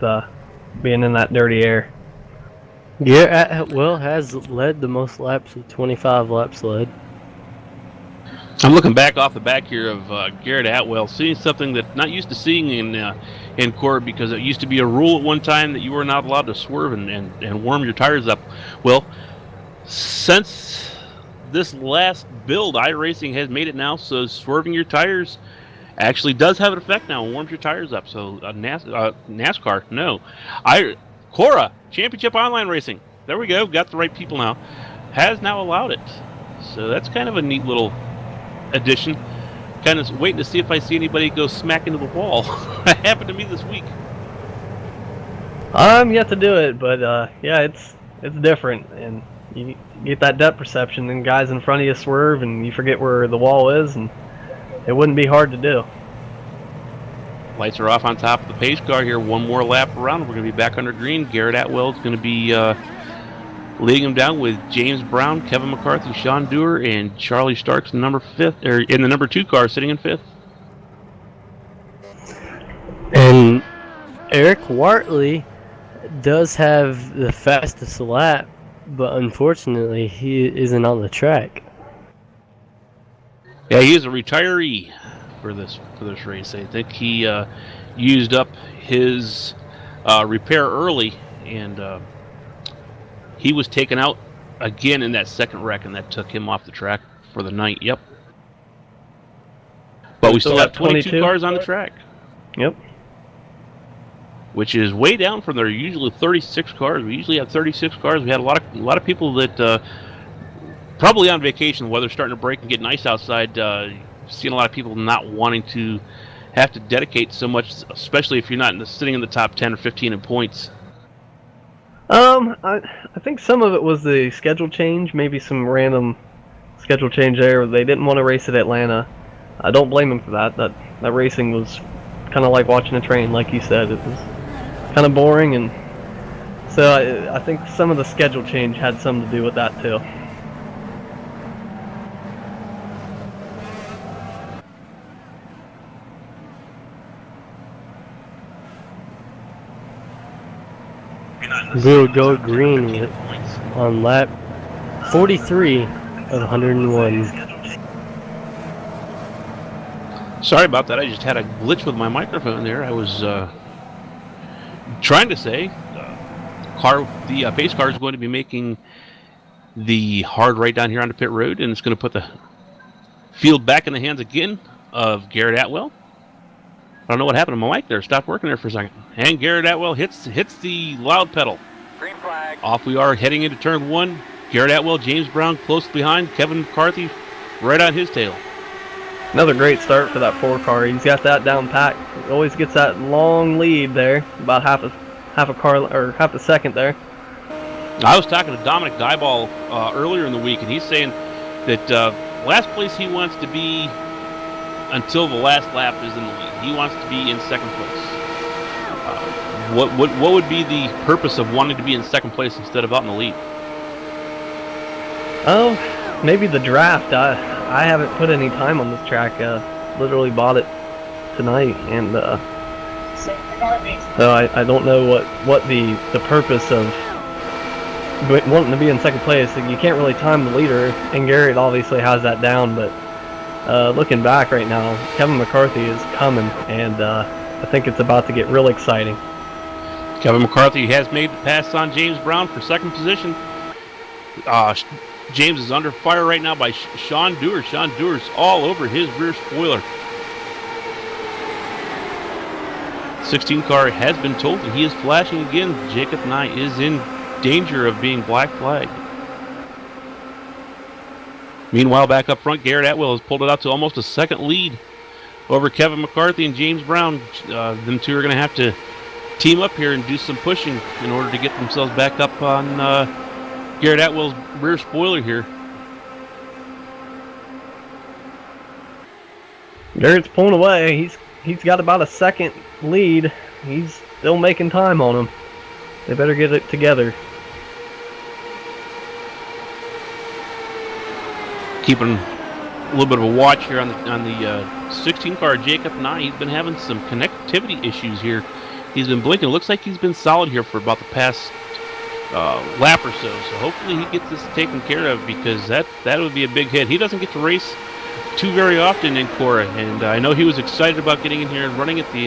Speaker 7: being in that dirty air.
Speaker 1: Garrett Atwell has led the most laps with 25 laps led.
Speaker 2: I'm looking back off the back here of Garrett Atwell, seeing something that not used to seeing in CORA, because it used to be a rule at one time that you were not allowed to swerve and warm your tires up. Well, since this last build, iRacing has made it now so swerving your tires actually does have an effect now and warms your tires up. So NASCAR, no. CORA, Championship Online Racing. There we go. Got the right people now. Has now allowed it. So that's kind of a neat little addition. Kind of waiting to see if I see anybody go smack into the wall. That happened to me this week.
Speaker 7: I'm yet to do it, but yeah, it's different, and you get that depth perception, and guys in front of you swerve, and you forget where the wall is, and it wouldn't be hard to do.
Speaker 2: Lights are off on top of the pace car here. One more lap around. We're going to be back under green. Garrett Atwell is going to be leading him down with James Brown, Kevin McCarthy, Sean Dewar, and Charlie Starks in the number 2 car, sitting in 5th.
Speaker 1: And Eric Wartley does have the fastest lap, but unfortunately he isn't on the track.
Speaker 2: Yeah, he is a retiree for this race. I think he used up his repair early, and he was taken out again in that second wreck, and that took him off the track for the night. Yep. But we still have 22 cars on the track.
Speaker 7: Yep.
Speaker 2: Which is way down from their usually 36 cars. We usually have 36 cars. We had a lot of people that probably on vacation. The weather's starting to break and get nice outside. Seeing a lot of people not wanting to have to dedicate so much, especially if you're not sitting in the top 10 or 15 in points.
Speaker 7: I think some of it was the schedule change. Maybe some random schedule change there. They didn't want to race at Atlanta. I don't blame them for that. That racing was kind of like watching a train, like you said. It was kind of boring, and so I think some of the schedule change had something to do with that too.
Speaker 1: We'll go green on lap 43 of 101.
Speaker 2: Sorry about that. I just had a glitch with my microphone there. I was trying to say the pace car is going to be making the hard right down here on the pit road, and it's going to put the field back in the hands again of Garrett Atwell. I don't know what happened to my mic there. Stopped working there for a second. And Garrett Atwell hits the loud pedal.
Speaker 8: Green flag.
Speaker 2: Off we are heading into turn 1. Garrett Atwell, James Brown close behind. Kevin McCarthy right on his tail.
Speaker 7: Another great start for that 4 car. He's got that down pat. He always gets that long lead there, about half a car or half a second there.
Speaker 2: I was talking to Dominic Dyball earlier in the week, and he's saying that last place he wants to be until the last lap is in the lead. He wants to be in second place. What would be the purpose of wanting to be in second place instead of out in the lead?
Speaker 7: Oh, maybe the draft. I haven't put any time on this track. Literally bought it tonight, and so I don't know what the purpose of wanting to be in second place. You can't really time the leader, and Garrett obviously has that down, but looking back right now, Kevin McCarthy is coming, and I think it's about to get real exciting.
Speaker 2: Kevin McCarthy has made the pass on James Brown for second position. James is under fire right now by Sean Dewar. Sean Dewar's all over his rear spoiler. 16 car has been told, and he is flashing again. Jacob Nye is in danger of being black flagged. Meanwhile, back up front, Garrett Atwell has pulled it out to almost a second lead over Kevin McCarthy and James Brown. Them two are going to have to team up here and do some pushing in order to get themselves back up on Garrett Atwell's rear spoiler here.
Speaker 7: Garrett's pulling away. He's got about a second lead. He's still making time on him. They better get it together.
Speaker 2: Keeping a little bit of a watch here on the 16 car, Jacob Nye. He's been having some connectivity issues here. He's been blinking. It looks like he's been solid here for about the past lap or so. So hopefully he gets this taken care of, because that would be a big hit. He doesn't get to race too very often in CORA, and I know he was excited about getting in here and running at the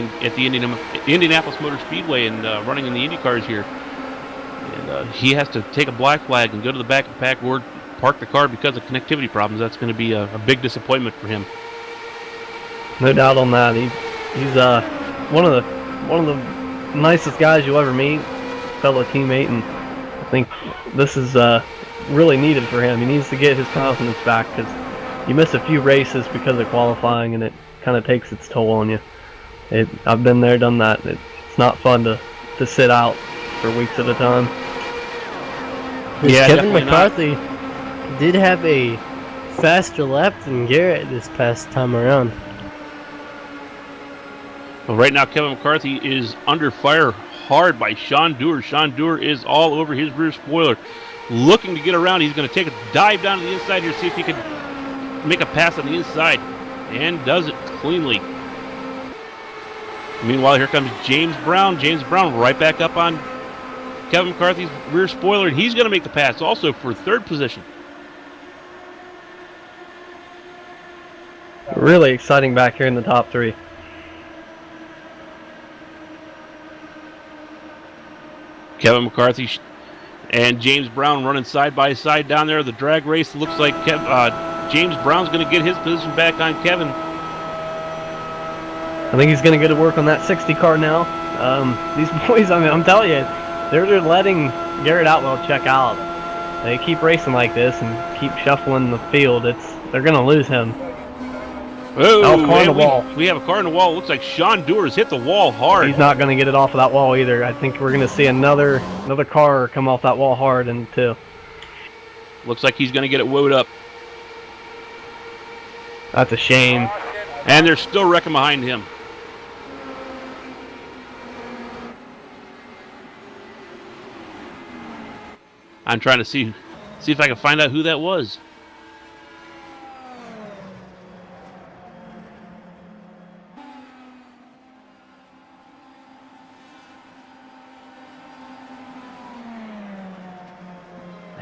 Speaker 2: Indianapolis Motor Speedway and running in the Indy cars here. And he has to take a black flag and go to the back of the pack or park the car because of connectivity problems. That's going to be a big disappointment for him.
Speaker 7: No doubt on that. He's one of the nicest guys you'll ever meet, fellow teammate, and I think this is really needed for him. He needs to get his confidence back because you miss a few races because of qualifying, and it kind of takes its toll on you. I've been there, done that. It's not fun to sit out for weeks at a time.
Speaker 1: Yeah, Kevin McCarthy did have a faster lap than Garrett this past time around.
Speaker 2: Well, right now, Kevin McCarthy is under fire hard by Sean Dewar. Sean Dewar is all over his rear spoiler, looking to get around. He's going to take a dive down to the inside here, see if he can make a pass on the inside, and does it cleanly. Meanwhile, here comes James Brown. James Brown right back up on Kevin McCarthy's rear spoiler, and he's going to make the pass also for third position.
Speaker 7: Really exciting back here in the top three.
Speaker 2: Kevin McCarthy and James Brown running side by side down there. The drag race looks like James Brown's going to get his position back on Kevin.
Speaker 7: I think he's going to get to work on that 60 car now. These boys, I mean, I'm telling you, they're letting Garrett Atwell check out. They keep racing like this and keep shuffling the field. They're going to lose him.
Speaker 2: Oh,
Speaker 7: car on the wall.
Speaker 2: We have a car on the wall. Looks like Sean Dewar has hit the wall hard.
Speaker 7: He's not going to get it off of that wall either. I think we're going to see another car come off that wall hard in two.
Speaker 2: Looks like he's going to get it woed up.
Speaker 7: That's a shame.
Speaker 2: And they're still wrecking behind him. I'm trying to see if I can find out who that was.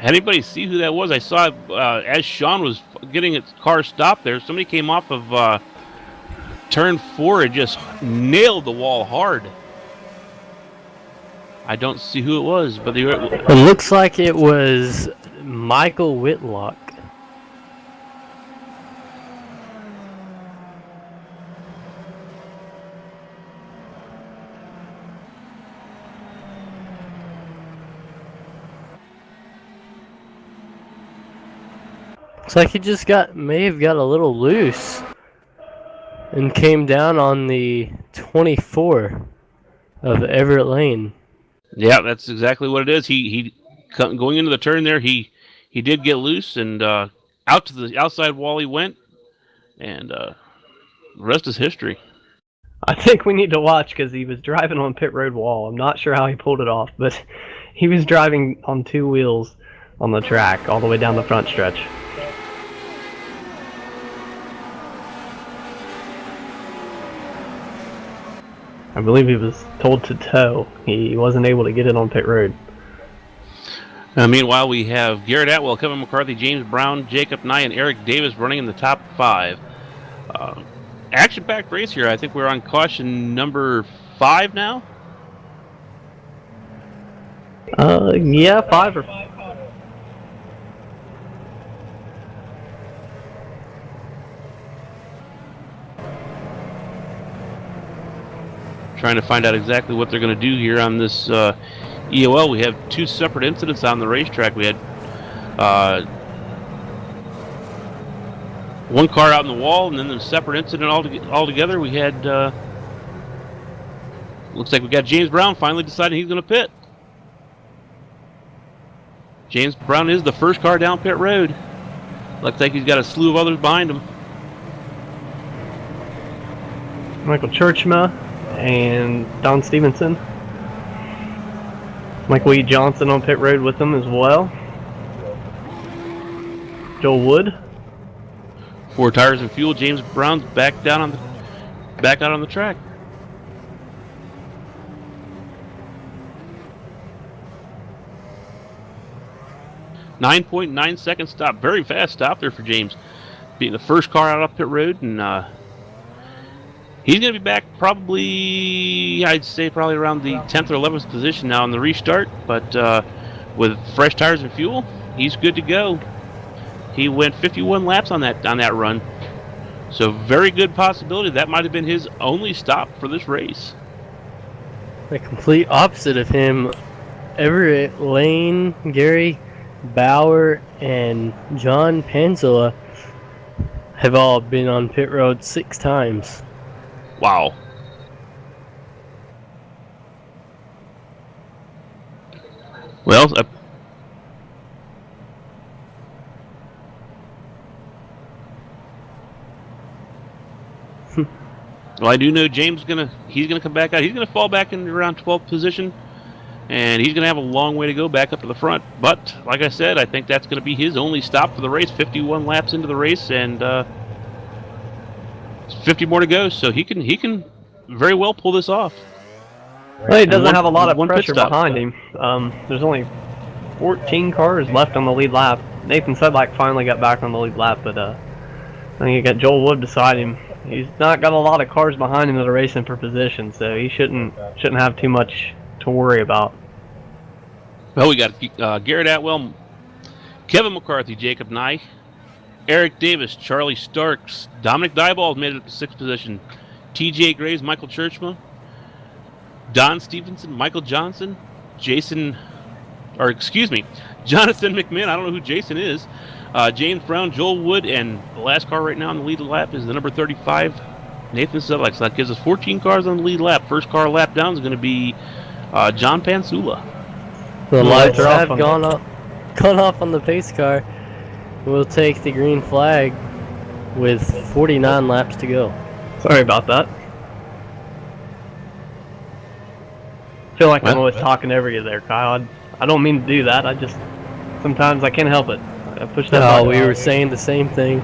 Speaker 2: Anybody see who that was? I saw as Sean was getting his car stopped there, somebody came off of turn 4 and just nailed the wall hard. I don't see who it was, but
Speaker 1: it looks like it was Michael Whitlock. Looks like he just may have got a little loose and came down on the 24 of Everett Lane.
Speaker 2: Yeah, that's exactly what it is. He going into the turn there, he did get loose and out to the outside wall he went, and the rest is history.
Speaker 7: I think we need to watch because he was driving on pit road wall. I'm not sure how he pulled it off, but he was driving on two wheels on the track all the way down the front stretch. I believe he was told to tow. He wasn't able to get it on pit road.
Speaker 2: Meanwhile, we have Garrett Atwell, Kevin McCarthy, James Brown, Jacob Nye, and Eric Davis running in the top 5. Action-packed race here. I think we're on caution number 5 now.
Speaker 7: Yeah, 5 or 5.
Speaker 2: Trying to find out exactly what they're going to do here on this EOL. We have 2 separate incidents on the racetrack. We had one car out in the wall, and then a separate incident altogether. We had looks like we got James Brown finally deciding he's going to pit. James Brown is the first car down pit road. Looks like he's got a slew of others behind him.
Speaker 7: Michael Churchma and Don Stevenson. Michael E. Johnson on pit road with them as well. Joel Wood.
Speaker 2: 4 tires and fuel. James Brown's back out on the track. .9 second stop. Very fast stop there for James. Being the first car out of pit road, and he's going to be back probably, I'd say probably around the 10th or 11th position now in the restart, but with fresh tires and fuel, he's good to go. He went 51 laps on that run. So very good possibility that might have been his only stop for this race.
Speaker 1: The complete opposite of him. Everett, Lane, Gary, Bauer, and John Panzilla have all been on pit road 6 times.
Speaker 2: Wow. Well, well, I do know James he's gonna come back out. He's gonna fall back in around 12th position, and he's gonna have a long way to go back up to the front. But like I said, I think that's gonna be his only stop for the race. 51 laps into the race, and 50 more to go. So he can very well pull this off.
Speaker 7: Well, he doesn't have a lot of
Speaker 2: one pit
Speaker 7: pressure
Speaker 2: stop.
Speaker 7: behind him. There's only 14 cars left on the lead lap. Nathan Sedlak finally got back on the lead lap, but I think you got Joel Wood beside him. He's not got a lot of cars behind him that are racing for position, so he shouldn't have too much to worry about.
Speaker 2: Well, we got Garrett Atwell, Kevin McCarthy, Jacob Nye, Eric Davis, Charlie Starks, Dominic Diebold made it to 6th position, TJ Graves, Michael Churchma, Don Stevenson, Michael Johnson, Jonathan McMahon. I don't know who Jason is. James Brown, Joel Wood, and the last car right now on the lead lap is the number 35, Nathan Sedlak. So that gives us 14 cars on the lead lap. First car lap down is going to be John Pansula.
Speaker 1: The lights have gone off on the pace car. We'll take the green flag with 49 laps to go.
Speaker 7: Sorry about that. I feel like I'm always talking over you there, Kyle. I don't mean to do that. Sometimes I can't help it. I push that button.
Speaker 1: We were saying the same thing.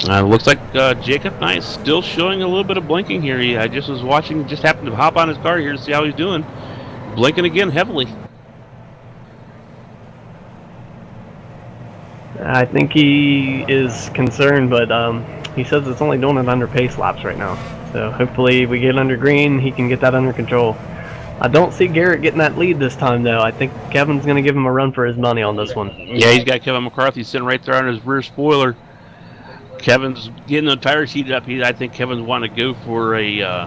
Speaker 2: Looks like Jacob Knight is still showing a little bit of blinking here. I just was watching, just happened to hop on his car here to see how he's doing. Blinking again heavily.
Speaker 7: I think he is concerned, but he says it's only doing it under pace laps right now. So hopefully we get under green, he can get that under control. I don't see Garrett getting that lead this time, though. I think Kevin's going to give him a run for his money on this one.
Speaker 2: Yeah, he's got Kevin McCarthy sitting right there on his rear spoiler. Kevin's getting the tires heated up. I think Kevin's wanting to go for a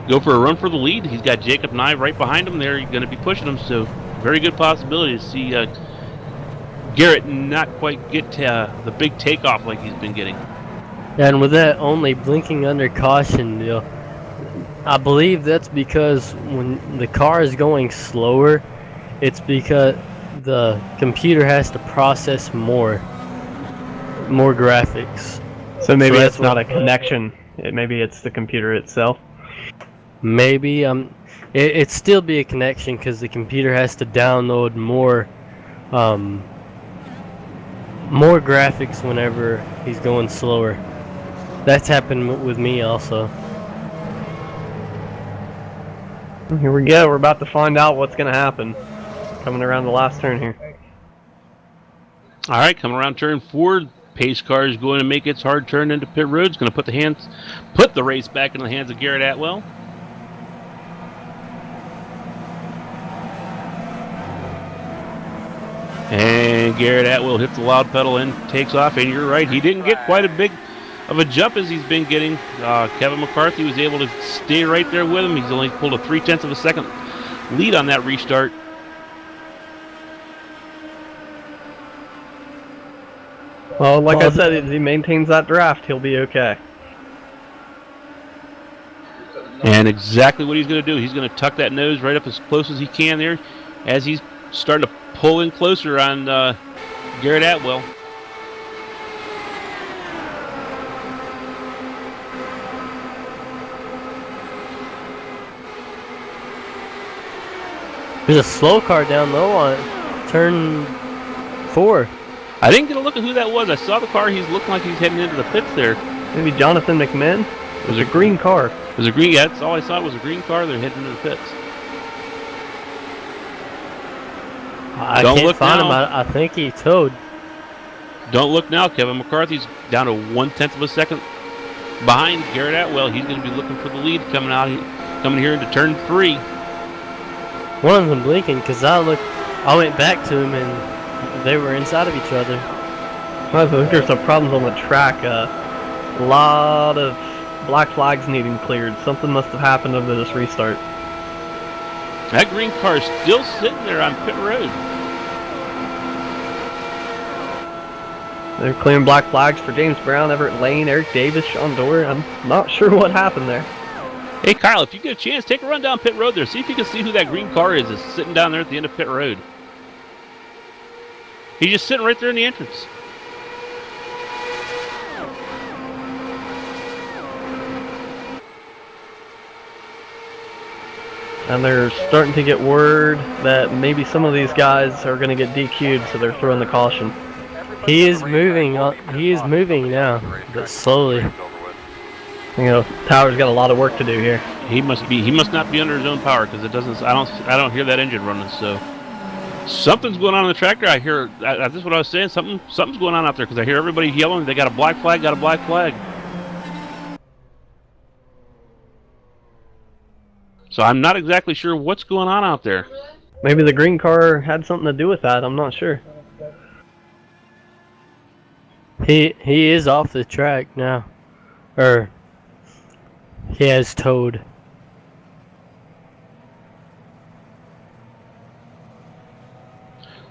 Speaker 2: run for the lead. He's got Jacob Nye right behind him there. He's going to be pushing him, so very good possibility to see Garrett not quite get the big takeoff like he's been getting.
Speaker 1: And with that only blinking under caution, I believe that's because when the car is going slower, it's because the computer has to process more graphics.
Speaker 7: So maybe it's not a connection. Maybe it's the computer itself.
Speaker 1: Maybe it'd still be a connection because the computer has to download more graphics whenever he's going slower. That's happened with me also.
Speaker 7: Here we go. We're about to find out what's going to happen. Coming around the last turn here.
Speaker 2: All right, coming around turn 4. Pace car is going to make its hard turn into pit road. It's going to put the race back in the hands of Garrett Atwell. And Garrett Atwell hits the loud pedal and takes off. And you're right, he didn't get quite a big of a jump as he's been getting. Kevin McCarthy was able to stay right there with him. He's only pulled a 0.3 of a second lead on that restart.
Speaker 7: Well, like I said, if he maintains that draft, he'll be okay.
Speaker 2: And exactly what he's going to do. He's going to tuck that nose right up as close as he can there as he's starting to pull in closer on Garrett Atwell.
Speaker 1: There's a slow car down low on turn 4.
Speaker 2: I didn't get a look at who that was. I saw the car. He's looking like he's heading into the pits there.
Speaker 7: Maybe Jonathan McMahon? It was a green car.
Speaker 2: It was a green. Yeah, that's all I saw was a green car. They're heading into the pits.
Speaker 1: I can't find him. I think he towed.
Speaker 2: Don't look now. Kevin McCarthy's down to 0.1 of a second behind Garrett Atwell. He's going to be looking for the lead coming here into turn 3.
Speaker 1: One of them blinking because I went back to him and they were inside of each other.
Speaker 7: I think there's some problems on the track. A lot of black flags needing cleared. Something must have happened over this restart.
Speaker 2: That green car is still sitting there on pit road.
Speaker 7: They're clearing black flags for James Brown, Everett Lane, Eric Davis, Sean Dorr. I'm not sure what happened there.
Speaker 2: Hey, Kyle, if you get a chance, take a run down pit road there. See if you can see who that green car is that's sitting down there at the end of pit road. He's just sitting right there in the entrance.
Speaker 7: And they're starting to get word that maybe some of these guys are going to get DQ'd, so they're throwing the caution.
Speaker 1: He is moving. He is moving now, but slowly.
Speaker 7: You know, Tower's got a lot of work to do here.
Speaker 2: He must not be under his own power because it doesn't. I don't hear that engine running. So something's going on in the tractor. I hear. That's what I was saying. Something's going on out there because I hear everybody yelling. They got a black flag. Got a black flag. So I'm not exactly sure what's going on out there.
Speaker 7: Maybe the green car had something to do with that. I'm not sure.
Speaker 1: He is off the track now, or he has towed.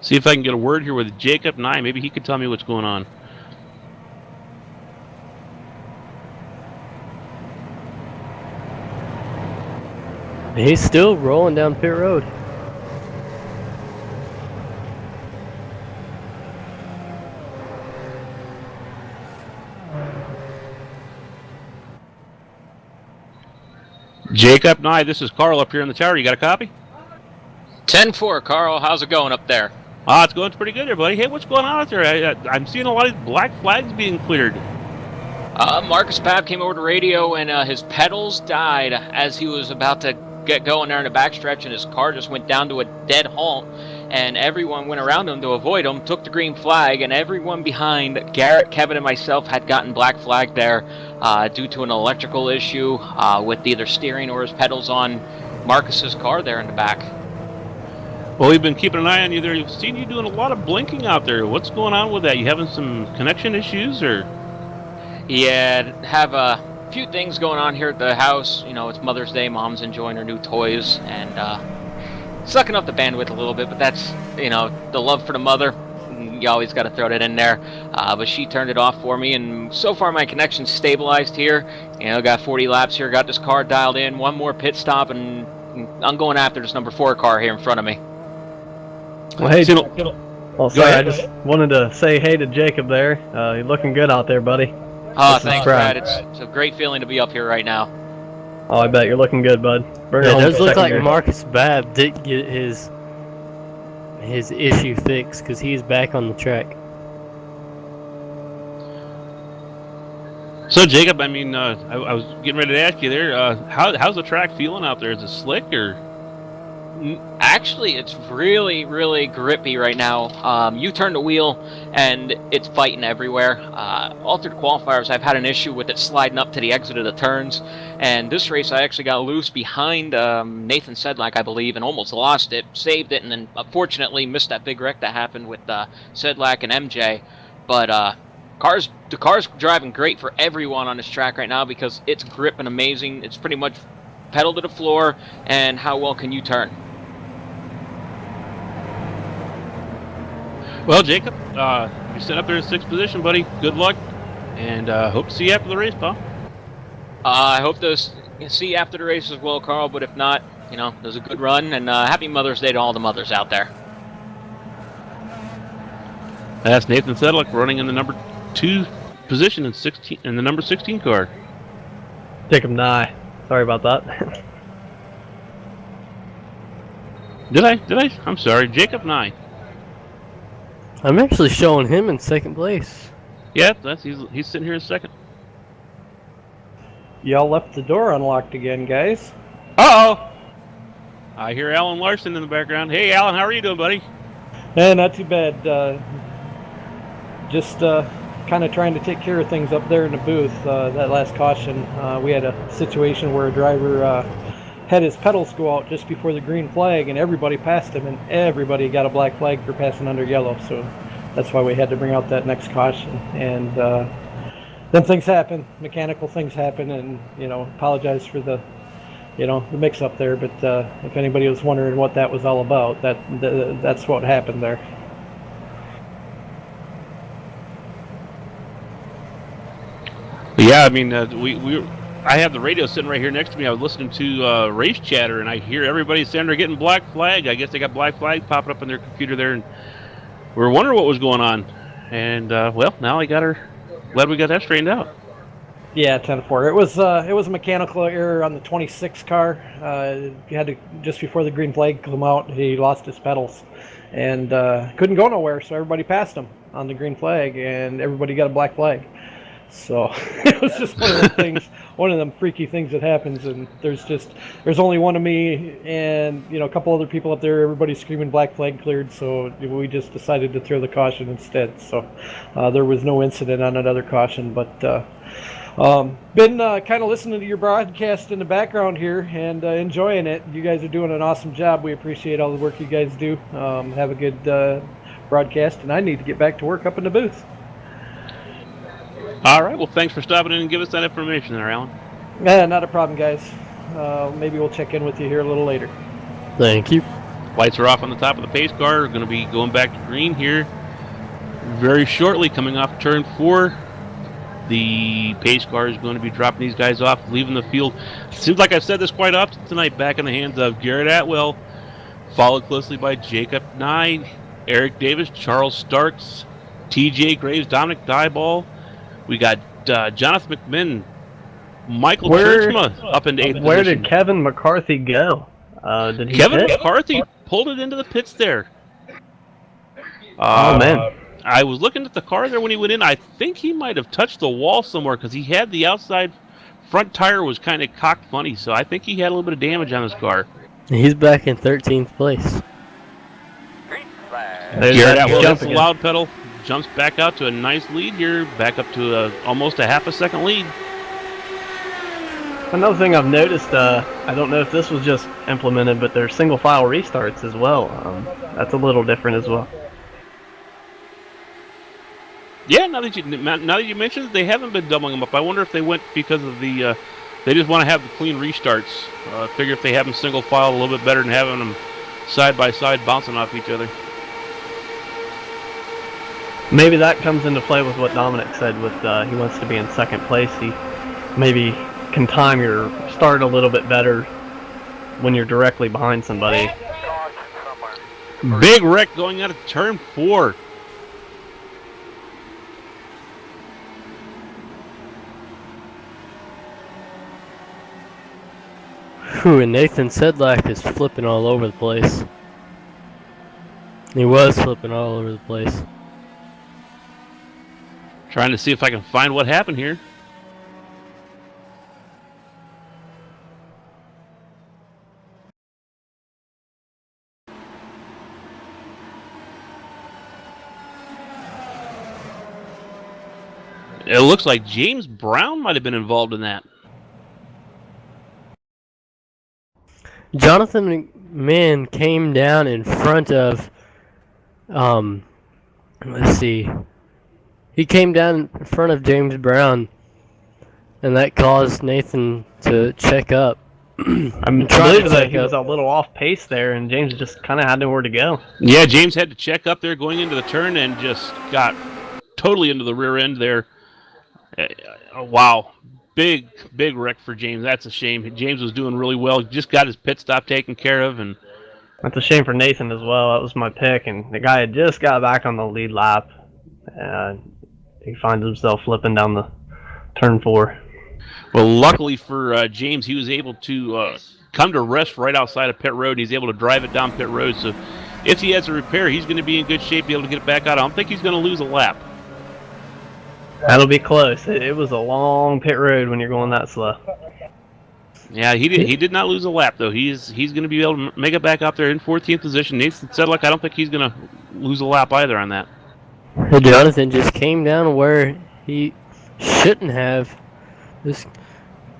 Speaker 2: See if I can get a word here with Jacob Nye. Maybe he could tell me what's going on.
Speaker 1: He's still rolling down pit road.
Speaker 2: Jacob Nye, this is Carl up here in the tower. You got a copy?
Speaker 9: 10-4, Carl. How's it going up there?
Speaker 2: It's going pretty good there, buddy. Hey, what's going on out there? I'm seeing a lot of black flags being cleared.
Speaker 9: Marcus Papp came over to radio and his pedals died as he was about to get going there in the backstretch, and his car just went down to a dead halt, and everyone went around him to avoid him, took the green flag, and everyone behind Garrett, Kevin, and myself had gotten black flag there due to an electrical issue with either steering or his pedals on Marcus's car there in the back.
Speaker 2: Well, we've been keeping an eye on you there. We've seen you doing a lot of blinking out there. What's going on with that? You having some connection issues, or?
Speaker 9: Yeah, have a few things going on here at the house. You know, it's Mother's Day. Mom's enjoying her new toys and sucking up the bandwidth a little bit. But that's, you know, the love for the mother. You always got to throw that in there. But she turned it off for me, and so far my connection's stabilized here. You know, got 40 laps here. Got this car dialed in. One more pit stop, and I'm going after this number 4 car here in front of me.
Speaker 7: Well, hey, sorry, I just wanted to say hey to Jacob there. You're looking good out there, buddy.
Speaker 9: Oh, thanks, Brad. It's a great feeling to be up here right now.
Speaker 7: Oh, I bet you're looking good, bud.
Speaker 1: It does look like Marcus Babb did get his issue fixed because he's back on the track.
Speaker 2: So, Jacob, I mean, I was getting ready to ask you there. How's the track feeling out there? Is it slick or?
Speaker 9: Actually, it's really, really grippy right now. You turn the wheel, and it's fighting everywhere. All through the qualifiers, I've had an issue with it sliding up to the exit of the turns. And this race, I actually got loose behind Nathan Sedlak, I believe, and almost lost it. Saved it, and then unfortunately missed that big wreck that happened with Sedlak and MJ. But the car's driving great for everyone on this track right now because it's gripping amazing. It's pretty much pedal to the floor, and how well can you turn?
Speaker 2: Well, Jacob, you're set up there in 6th position, buddy. Good luck, and hope to see you after the race, pal.
Speaker 9: I hope to see you after the race as well, Carl, but if not, you know, it was a good run, and happy Mother's Day to all the mothers out there.
Speaker 2: That's Nathan Sedlak running in the number 2 position in the number 16 car.
Speaker 7: Jacob Nye. Sorry about that.
Speaker 2: Did I? I'm sorry. Jacob Nye.
Speaker 1: I'm actually showing him in 2nd place.
Speaker 2: Yeah, he's sitting here in 2nd.
Speaker 10: Y'all left the door unlocked again, guys.
Speaker 2: Uh-oh! I hear Alan Larson in the background. Hey, Alan, how are you doing, buddy?
Speaker 10: Not too bad. Just kind of trying to take care of things up there in the booth. That last caution, we had a situation where a driver had his pedals go out just before the green flag, and everybody passed him, and everybody got a black flag for passing under yellow. So that's why we had to bring out that next caution. And Then things happen, mechanical things happen, and apologize for the the mix up there. But if anybody was wondering what that was all about, that's what happened there.
Speaker 2: Yeah, I mean, I have the radio sitting right here next to me. I was listening to race chatter, and I hear everybody saying they're getting black flag. I guess they got black flag popping up on their computer there, and we were wondering what was going on. And well, now glad we got that straightened out.
Speaker 10: Yeah, 10-4. It was a mechanical error on the 26 car. He had to, just before the green flag come out, he lost his pedals and couldn't go nowhere. So everybody passed him on the green flag, and everybody got a black flag. So it was just one of them things, one of them freaky things that happens. And there's only one of me and a couple other people up there. Everybody's screaming black flag cleared. So we just decided to throw the caution instead. So there was no incident on that other caution, but. Been kind of listening to your broadcast in the background here and enjoying it. You guys are doing an awesome job. We appreciate all the work you guys do. Have a good broadcast, and I need to get back to work up in the booth.
Speaker 2: All right. Well, thanks for stopping in and giving us that information there, Alan.
Speaker 10: Yeah, not a problem, guys. Maybe we'll check in with you here a little later.
Speaker 1: Thank you.
Speaker 2: Lights are off on the top of the pace car. We're going to be going back to green here very shortly, coming off turn 4. The pace car is going to be dropping these guys off, leaving the field. Seems like I've said this quite often tonight, back in the hands of Garrett Atwell, followed closely by Jacob Nye, Eric Davis, Charles Starks, TJ Graves, Dominic Dieball. We got Jonathan McMinn, Michael Churchma up into 8th position.
Speaker 7: Where did Kevin McCarthy go? Did he
Speaker 2: Kevin
Speaker 7: pit?
Speaker 2: McCarthy pulled it into the pits there.
Speaker 7: Oh, man.
Speaker 2: I was looking at the car there when he went in. I think he might have touched the wall somewhere because he had the outside front tire was kind of cocked funny. So I think he had a little bit of damage on his car.
Speaker 1: He's back in 13th place.
Speaker 2: Garrett Atwell hits the loud pedal, jumps back out to a nice lead here, back up to almost a half a second lead.
Speaker 7: Another thing I've noticed, I don't know if this was just implemented, but there's single file restarts as well. That's a little different as well.
Speaker 2: Yeah, now that you mentioned it, they haven't been doubling them up. I wonder if they went because of the they just want to have the clean restarts. Figure if they have them single file a little bit better than having them side by side bouncing off each other.
Speaker 7: Maybe that comes into play with what Dominic said with he wants to be in second place. He maybe can time your start a little bit better when you're directly behind somebody.
Speaker 2: Big wreck going out of turn 4.
Speaker 1: Whew, and Nathan Sedlak is flipping all over the place. He was flipping all over the place.
Speaker 2: Trying to see if I can find what happened here. It looks like James Brown might have been involved in that.
Speaker 1: Jonathan McMahon came down in front of, let's see. He came down in front of James Brown, and that caused Nathan to check up.
Speaker 7: I believe that he was a little off pace there, and James just kind of had nowhere to go.
Speaker 2: Yeah, James had to check up there going into the turn and just got totally into the rear end there. Wow. Big wreck for James. That's a shame. James was doing really well. Just got his pit stop taken care of. And
Speaker 7: that's a shame for Nathan as well. That was my pick, and the guy had just got back on the lead lap. He finds himself flipping down the turn 4.
Speaker 2: Well, luckily for James, he was able to come to rest right outside of pit road. He's able to drive it down pit road. So if he has a repair, he's going to be in good shape, be able to get it back out. I don't think he's going to lose a lap.
Speaker 7: That'll be close. It was a long pit road when you're going that slow.
Speaker 2: Yeah, he did not lose a lap, though. He's going to be able to make it back out there in 14th position. Nathan Sedlak, I don't think he's going to lose a lap either on that.
Speaker 1: Jonathan just came down where he shouldn't have. This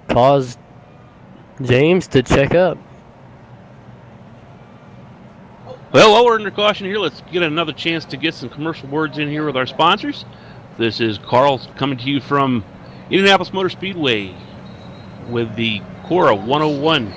Speaker 1: caused James to check up.
Speaker 2: Well, while we're under caution here, let's get another chance to get some commercial words in here with our sponsors. This is Carl coming to you from Indianapolis Motor Speedway with the CORA 101.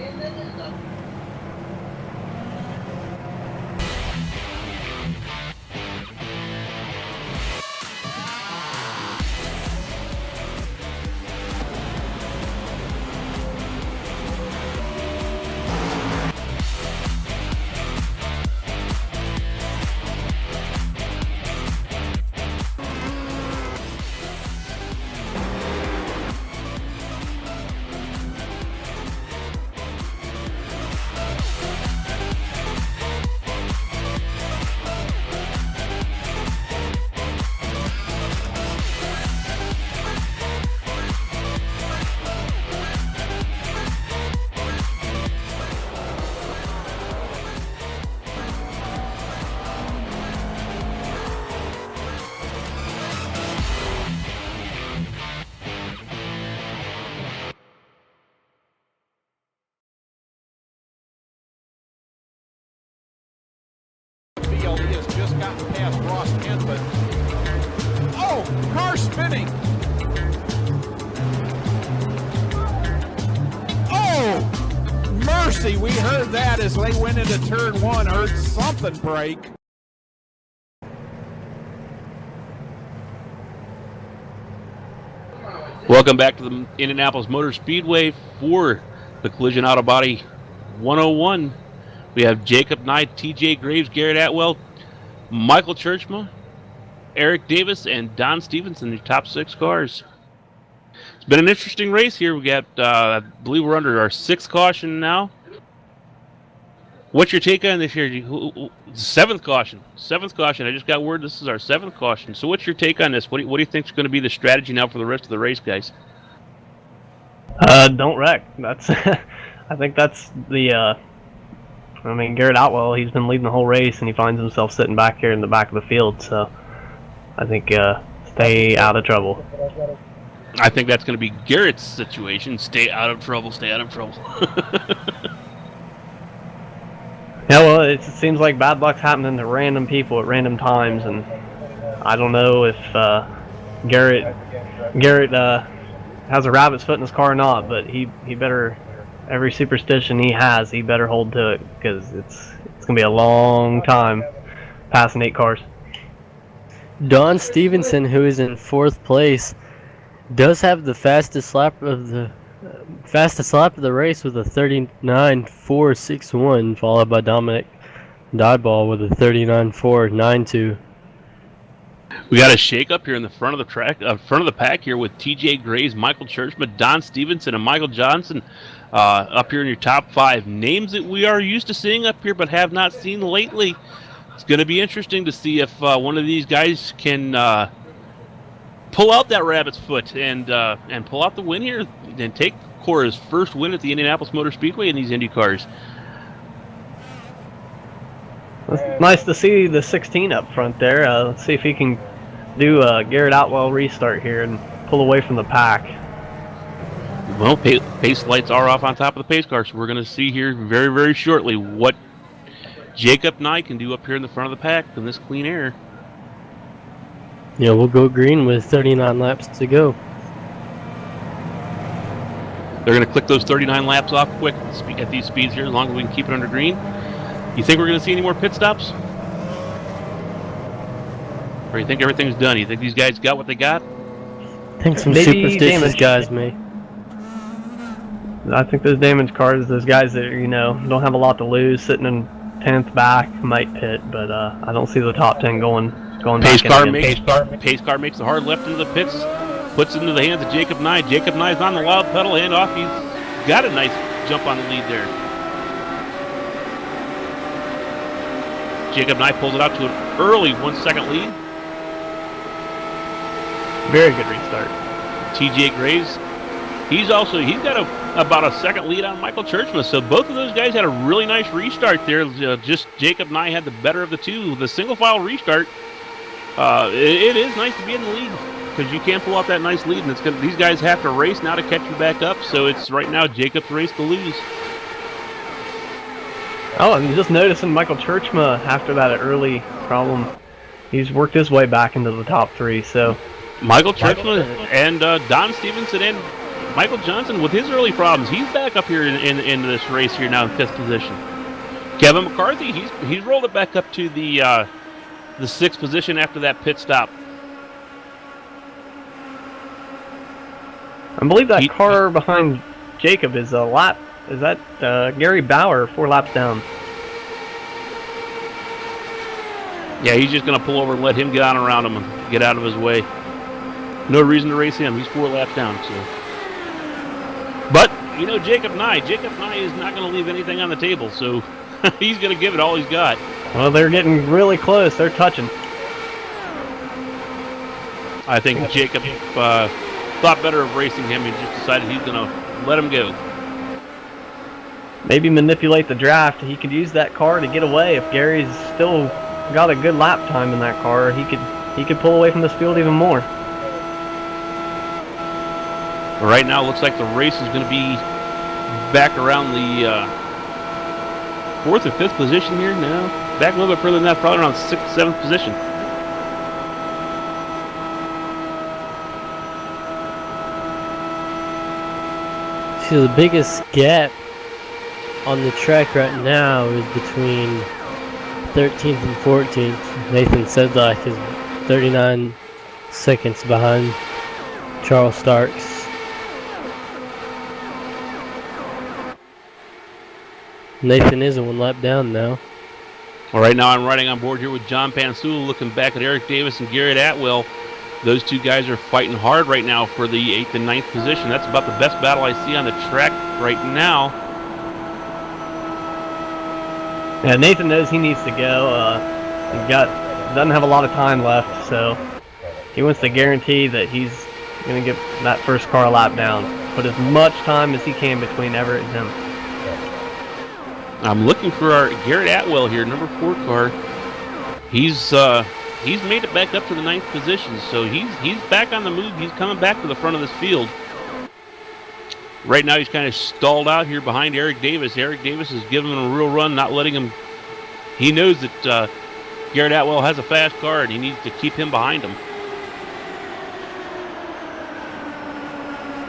Speaker 11: He has just gotten past Ross Kent, but oh, car spinning. Oh, mercy, we heard that as they went into turn one, heard something break.
Speaker 2: Welcome back to the Indianapolis Motor Speedway for the Collision AutoBody 101. We have Jacob Knight, TJ Graves, Garrett Atwell, Michael Churchma, Eric Davis, and Don Stevenson, the top 6 cars. It's been an interesting race here. We got, I believe we're under our 6th caution now. What's your take on this here? 7th caution. 7th caution. I just got word this is our 7th caution. So what's your take on this? What do you think is going to be the strategy now for the rest of the race, guys?
Speaker 7: Don't wreck. That's I think that's the I mean, Garrett Outwell, he's been leading the whole race, and he finds himself sitting back here in the back of the field. So I think stay out of trouble.
Speaker 2: I think that's going to be Garrett's situation. Stay out of trouble, stay out of trouble.
Speaker 7: Yeah, well, it seems like bad luck's happening to random people at random times, and I don't know if Garrett has a rabbit's foot in his car or not, but he better, every superstition he has, he better hold to it, because it's going to be a long time passing 8 cars.
Speaker 1: Don Stevenson, who is in 4th place, does have the fastest lap of the race with a 39.461, followed by Dominic Dodball with a 39.492.
Speaker 2: We got a shake up here in the front of the track, front of the pack here with TJ Graves, Michael Churchman, Don Stevenson, and Michael Johnson up here in your top 5. Names that we are used to seeing up here but have not seen lately. It's going to be interesting to see if one of these guys can pull out that rabbit's foot and pull out the win here and take CORA's first win at the Indianapolis Motor Speedway in these Indy cars.
Speaker 7: It's nice to see the 16 up front there. Let's see if he can do a Garrett Outwell restart here and pull away from the pack.
Speaker 2: Well, pace lights are off on top of the pace car, so we're going to see here very, very shortly what Jacob Knight can do up here in the front of the pack in this clean air.
Speaker 1: Yeah, we'll go green with 39 laps to go.
Speaker 2: They're going to click those 39 laps off quick at these speeds here, as long as we can keep it under green. You think we're going to see any more pit stops? Or you think everything's done? You think these guys got what they got?
Speaker 1: I think some superstitious
Speaker 7: damage.
Speaker 1: guys may.
Speaker 7: I think those damaged cars, those guys that, you know, don't have a lot to lose, sitting in 10th back, might pit, but I don't see the top 10 going
Speaker 2: Pace
Speaker 7: back
Speaker 2: car
Speaker 7: in
Speaker 2: makes pace car makes the hard left into the pits, puts it into the hands of Jacob Knight. Jacob Knight's on the loud pedal, hand off. He's got a nice jump on the lead there. Jacob Knight pulls it out to an early 1 second lead.
Speaker 7: Very good restart.
Speaker 2: TJ Graves, he's got about a second lead on Michael Churchman. So both of those guys had a really nice restart there. Just Jacob Knight had the better of the two. The single file restart. It is nice to be in the lead because you can't pull out that nice lead, and these guys have to race now to catch you back up. So it's right now Jacob's race to lose.
Speaker 7: Oh, and just noticing Michael Churchma after that early problem, he's worked his way back into the top 3. So
Speaker 2: Michael Churchman and Don Stevenson and Michael Johnson with his early problems. He's back up here in this race here now in 5th position. Kevin McCarthy, he's rolled it back up to the 6th position after that pit stop.
Speaker 7: I believe that car behind Jacob is a lap. Is that Gary Bauer 4 laps down?
Speaker 2: Yeah, he's just going to pull over and let him get on around him and get out of his way. No reason to race him. He's 4 laps down. So, but you know, Jacob Nye is not going to leave anything on the table. So he's going to give it all he's got.
Speaker 7: Well, they're getting really close. They're touching.
Speaker 2: I think Jacob thought better of racing him and just decided he's going to let him go.
Speaker 7: Maybe manipulate the draft. He could use that car to get away. If Gary's still got a good lap time in that car, he could pull away from this field even more.
Speaker 2: Right now, it looks like the race is going to be back around the 4th or 5th position here. No, back a little bit further than that, probably around 6th, 7th position.
Speaker 1: See, the biggest gap on the track right now is between 13th and 14th. Nathan Sedlak is 39 seconds behind Charles Starks. Nathan is 1 lap down now.
Speaker 2: Well, right now I'm riding on board here with John Pansula, looking back at Eric Davis and Garrett Atwell. Those 2 guys are fighting hard right now for the 8th and 9th position. That's about the best battle I see on the track right now.
Speaker 7: Yeah, Nathan knows he needs to go. Doesn't have a lot of time left, so he wants to guarantee that he's going to get that first car a lap down. Put as much time as he can between Everett and him.
Speaker 2: I'm looking for our Garrett Atwell here, number 4 car. He's made it back up to the 9th position, so he's back on the move. He's coming back to the front of this field. Right now, he's kind of stalled out here behind Eric Davis. Eric Davis is giving him a real run, not letting him. He knows that Garrett Atwell has a fast car, and he needs to keep him behind him.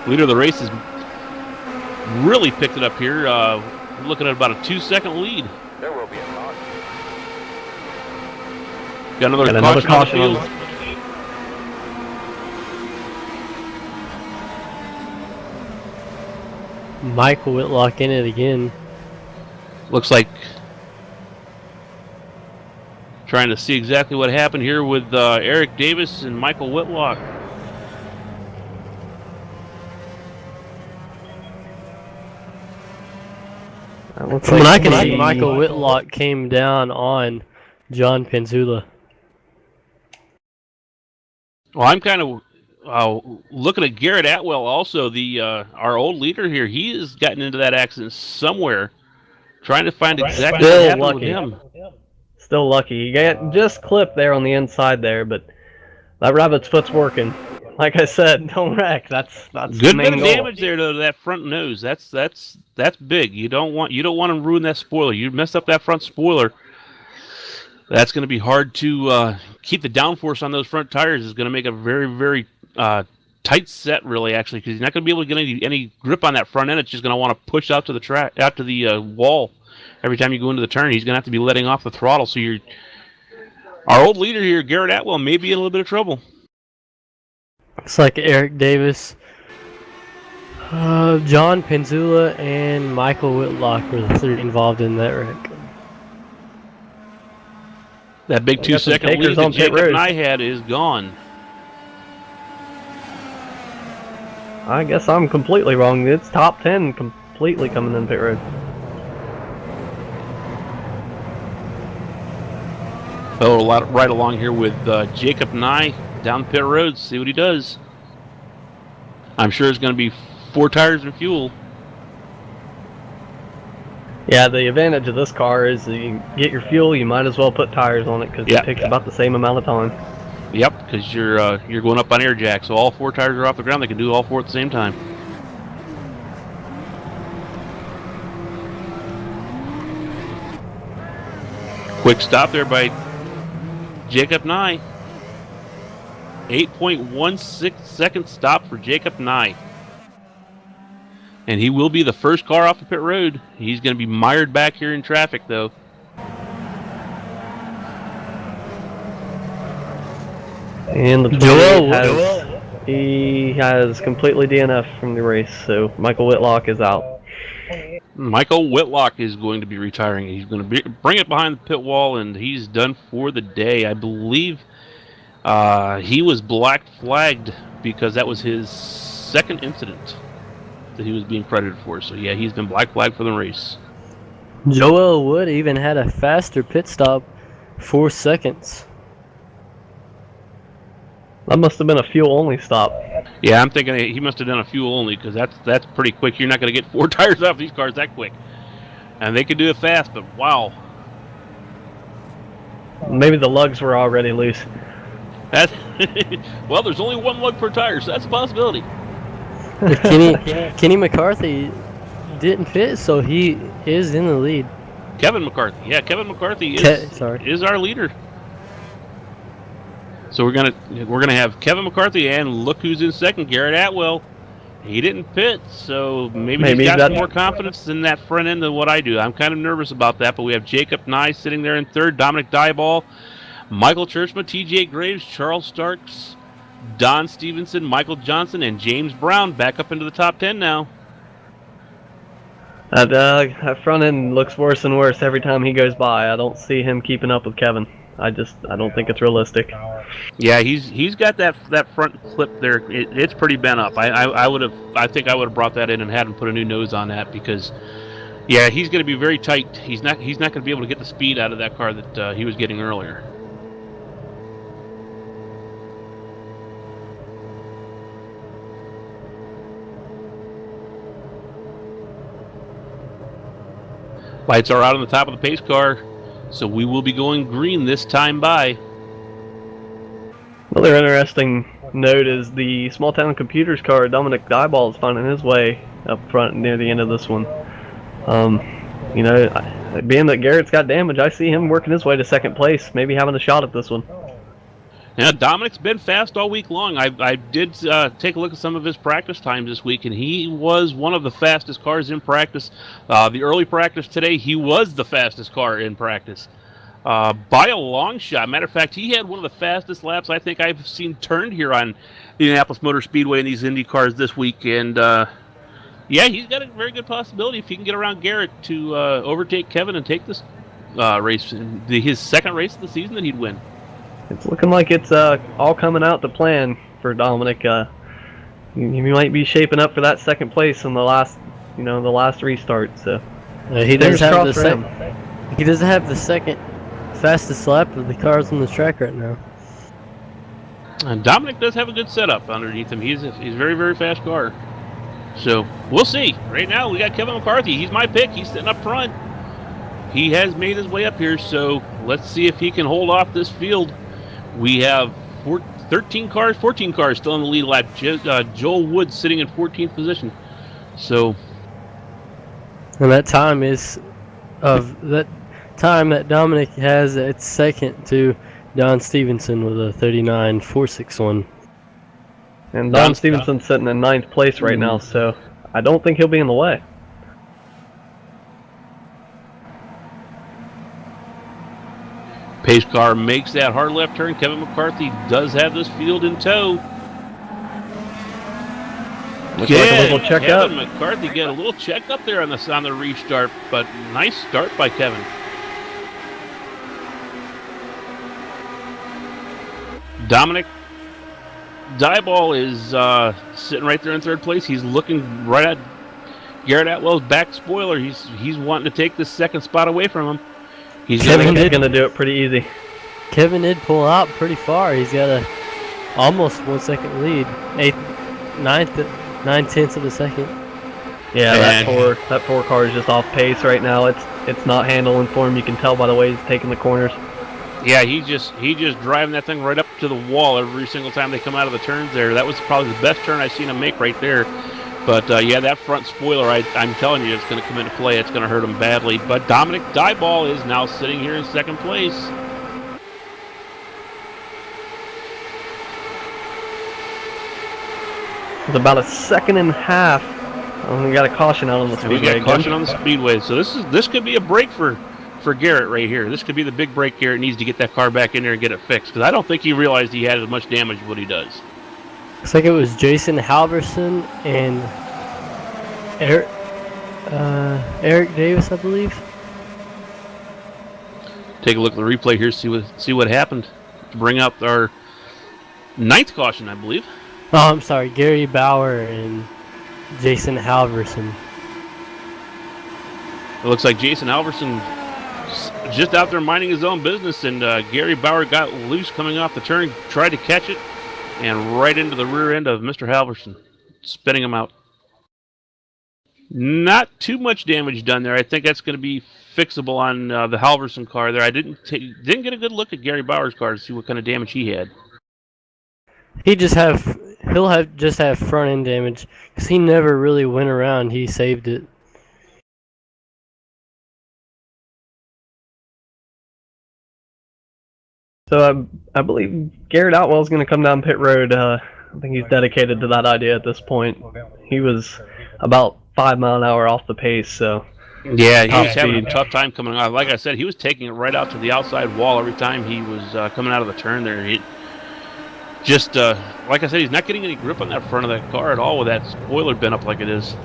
Speaker 2: Leader of the race has really picked it up here. We're looking at about a 2-second lead.
Speaker 8: There will be a caution.
Speaker 2: Got another caution on the field.
Speaker 1: Michael Whitlock in it again.
Speaker 2: Looks like trying to see exactly what happened here with Eric Davis and Michael Whitlock.
Speaker 1: From what I can see, Michael Whitlock came down on John Penzula.
Speaker 2: Well, I'm kind of looking at Garrett Atwell also, our old leader here. He has gotten into that accident somewhere, trying to find exactly what happened with him.
Speaker 7: Still lucky. He got just clipped there on the inside there, but that rabbit's foot's working. Like I said, don't wreck. That's
Speaker 2: good
Speaker 7: the main
Speaker 2: bit of
Speaker 7: goal.
Speaker 2: damage there to that front nose. That's big. You don't want to ruin that spoiler. You messed up that front spoiler. That's going to be hard to keep the downforce on those front tires. Is going to make a very, very tight set, really, actually, because you're not going to be able to get any grip on that front end. It's just going to want to push out to the track, out to the wall every time you go into the turn. He's going to have to be letting off the throttle. So our old leader here, Garrett Atwell, may be in a little bit of trouble.
Speaker 1: Looks like Eric Davis, John Penzula, and Michael Whitlock were the 3 involved in that wreck.
Speaker 2: That big 2-second lead that Jacob and I had is gone.
Speaker 7: I guess I'm completely wrong. It's top 10 completely coming in pit road.
Speaker 2: Oh, right along here with Jacob Nye down pit road. See what he does. I'm sure it's going to be 4 tires and fuel.
Speaker 7: Yeah, the advantage of this car is you get your fuel, you might as well put tires on it because it takes about the same amount of time.
Speaker 2: Yep, because you're going up on air jack, so all 4 tires are off the ground. They can do all 4 at the same time. Quick stop there by Jacob Nye. 8.16 second stop for Jacob Nye. And he will be the first car off the pit road. He's going to be mired back here in traffic, though.
Speaker 7: And the 28 he has completely DNF from the race, so Michael Whitlock is out.
Speaker 2: Michael Whitlock is going to be retiring. He's going to bring it behind the pit wall, and he's done for the day. I believe he was black flagged because that was his second incident that he was being credited for. So, yeah, he's been black flagged for the race.
Speaker 1: Joel Wood even had a faster pit stop, 4 seconds.
Speaker 7: That must have been a fuel-only stop.
Speaker 2: Yeah, I'm thinking he must have done a fuel only because that's pretty quick. You're not going to get 4 tires off these cars that quick. And they could do it fast, but wow.
Speaker 7: Maybe the lugs were already loose.
Speaker 2: That's well, there's only 1 lug per tire, so that's a possibility.
Speaker 1: Kenny McCarthy didn't fit, so he is in the lead.
Speaker 2: Kevin McCarthy. Yeah, Kevin McCarthy is our leader. So we're gonna have Kevin McCarthy, and look who's in second, Garrett Atwell. He didn't pit, so maybe he's got more confidence in that front end than what I do. I'm kind of nervous about that, but we have Jacob Nye sitting there in third, Dominic Dieball, Michael Churchman, TJ Graves, Charles Starks, Don Stevenson, Michael Johnson, and James Brown back up into the top 10 now.
Speaker 7: That front end looks worse and worse every time he goes by. I don't see him keeping up with Kevin. I don't think it's realistic.
Speaker 2: Yeah, he's got that front clip there. It's pretty bent up. I think I would have brought that in and had him put a new nose on that because, yeah, he's going to be very tight. He's not going to be able to get the speed out of that car that he was getting earlier. Lights are out on the top of the pace car, so we will be going green this time by.
Speaker 7: Another interesting note is the small town computers car. Dominic Dieball is finding his way up front near the end of this one. Being that Garrett's got damage, I see him working his way to second place, maybe having a shot at this one.
Speaker 2: Yeah, Dominic's been fast all week long. I did take a look at some of his practice times this week, and he was one of the fastest cars in practice. The early practice today, he was the fastest car in practice. By a long shot. Matter of fact, he had one of the fastest laps I think I've seen turned here on Indianapolis Motor Speedway in these Indy cars this week. And, yeah, he's got a very good possibility if he can get around Garrett to overtake Kevin and take this race, his second race of the season that he'd win.
Speaker 7: It's looking like it's all coming out to plan for Dominic. He might be shaping up for that second place in the last restart. So
Speaker 1: he does have the second fastest lap of the cars on the track right now.
Speaker 2: And Dominic does have a good setup underneath him. He's a very, very fast car. So we'll see. Right now we got Kevin McCarthy. He's my pick. He's sitting up front. He has made his way up here. So let's see if he can hold off this field. We have 14 cars still in the lead lap. Joel Wood sitting in 14th position. So,
Speaker 1: and that time that Dominic has, it's second to Don Stevenson with a 39.461.
Speaker 7: And Don Stevenson's sitting in 9th place right now, so I don't think he'll be in the way.
Speaker 2: Pace car makes that hard left turn. Kevin McCarthy does have this field in tow.
Speaker 7: Looks like a little check up.
Speaker 2: Kevin McCarthy get a little check up there on the restart, but nice start by Kevin. Dominic Dieball is sitting right there in third place. He's looking right at Garrett Atwell's back spoiler. He's wanting to take this second spot away from him.
Speaker 7: Kevin is going to do it pretty easy.
Speaker 1: Kevin did pull out pretty far. He's got a almost 1 second lead. 9/10 of a second.
Speaker 7: Yeah, that four car is just off pace right now. It's not handling for him. You can tell by the way he's taking the corners.
Speaker 2: Yeah, he just driving that thing right up to the wall every single time they come out of the turns there. That was probably the best turn I've seen him make right there. But, yeah, that front spoiler, I'm telling you, it's going to come into play. It's going to hurt him badly. But Dominic Dieball is now sitting here in second place.
Speaker 7: With about a second and a half. Oh, we got a caution out on the
Speaker 2: And
Speaker 7: speedway
Speaker 2: we got
Speaker 7: again.
Speaker 2: caution on the speedway. So this could be a break for Garrett right here. This could be the big break. Garrett needs to get that car back in there and get it fixed, because I don't think he realized he had as much damage as what he does.
Speaker 1: Looks like it was Jason Halverson and Eric Davis, I believe.
Speaker 2: Take a look at the replay here, see what happened. To bring up our 9th caution, I believe.
Speaker 1: Oh, I'm sorry, Gary Bauer and Jason Halverson.
Speaker 2: It looks like Jason Halverson just out there minding his own business, and Gary Bauer got loose coming off the turn, tried to catch it, and right into the rear end of Mr. Halverson, spinning him out. Not too much damage done there. I think that's going to be fixable on the Halverson car there. I didn't get a good look at Gary Bauer's car to see what kind of damage he had.
Speaker 1: He'll just have front end damage because he never really went around. He saved it.
Speaker 7: So I believe Garrett Outwell is going to come down pit road. I think he's dedicated to that idea at this point. He was about 5 miles an hour off the pace, so
Speaker 2: yeah, he was having a tough time coming out. Like I said, he was taking it right out to the outside wall every time he was coming out of the turn there. He just, like I said, he's not getting any grip on that front of that car at all with that spoiler bent up like it is.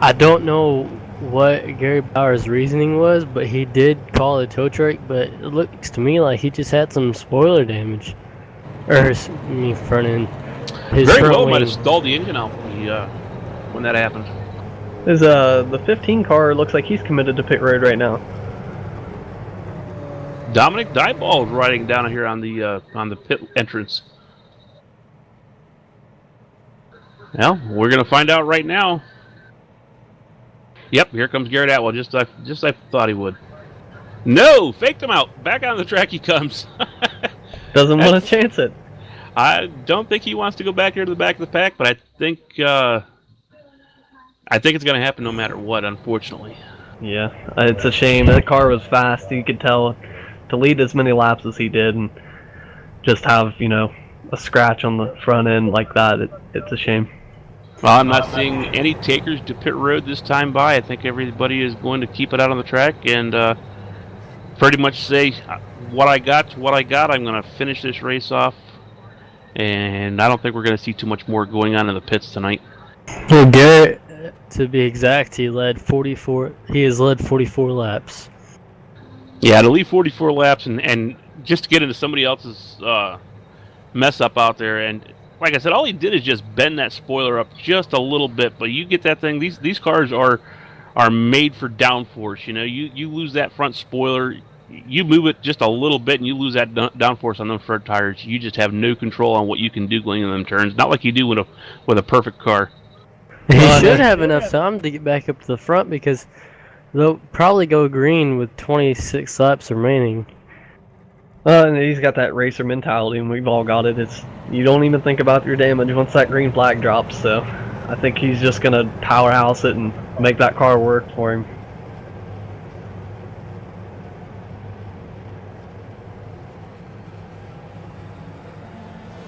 Speaker 1: I don't know what Gary Bauer's reasoning was, but he did call a tow truck, but it looks to me like he just had some spoiler damage. Or, front end. His
Speaker 2: Very
Speaker 1: front
Speaker 2: well
Speaker 1: wing.
Speaker 2: might have stalled the engine out when that happened.
Speaker 7: The 15 car looks like he's committed to pit road right now.
Speaker 2: Dominic Dieball is riding down here on the pit entrance. Well, we're gonna find out right now. Yep, here comes Garrett Atwell. Just I thought he would. No, faked him out. Back on the track he comes.
Speaker 7: Doesn't want to chance it.
Speaker 2: I don't think he wants to go back here to the back of the pack, but I think it's going to happen no matter what, unfortunately.
Speaker 7: Yeah, it's a shame. That car was fast. You could tell to lead as many laps as he did and just have, a scratch on the front end like that. It's a shame.
Speaker 2: Well, I'm not seeing any takers to pit road this time by. I think everybody is going to keep it out on the track and pretty much say what I got. I'm going to finish this race off, and I don't think we're going to see too much more going on in the pits tonight.
Speaker 1: Well, Garrett, to be exact, he has led 44 laps.
Speaker 2: Yeah, to lead 44 laps and just to get into somebody else's mess up out there. And like I said, all he did is just bend that spoiler up just a little bit. But you get that thing. These cars are made for downforce. You lose that front spoiler, you move it just a little bit, and you lose that downforce on them front tires. You just have no control on what you can do going in them turns. Not like you do with a perfect car.
Speaker 1: He should have enough time to get back up to the front because they'll probably go green with 26 laps remaining.
Speaker 7: And he's got that racer mentality, and we've all got it. You don't even think about your damage once that green flag drops. So I think he's just gonna powerhouse it and make that car work for him.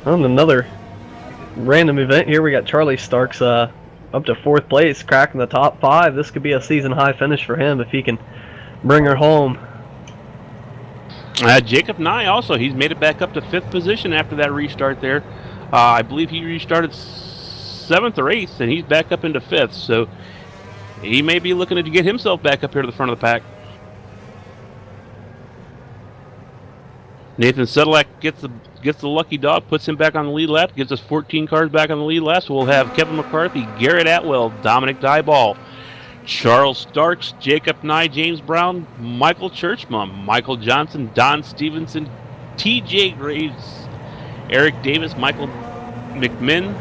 Speaker 7: On another random event here, we got Charlie Starks up to 4th place, cracking the top 5. This could be a season high finish for him if he can bring her home.
Speaker 2: Jacob Nye also, he's made it back up to 5th position after that restart there. I believe he restarted 7th or 8th, and he's back up into 5th. So he may be looking to get himself back up here to the front of the pack. Nathan Sedlak gets the lucky dog, puts him back on the lead lap, gives us 14 cars back on the lead lap. So we'll have Kevin McCarthy, Garrett Atwell, Dominic Dieball, Charles Starks, Jacob Nye, James Brown, Michael Churchman, Michael Johnson, Don Stevenson, TJ Graves, Eric Davis, Michael McMinn,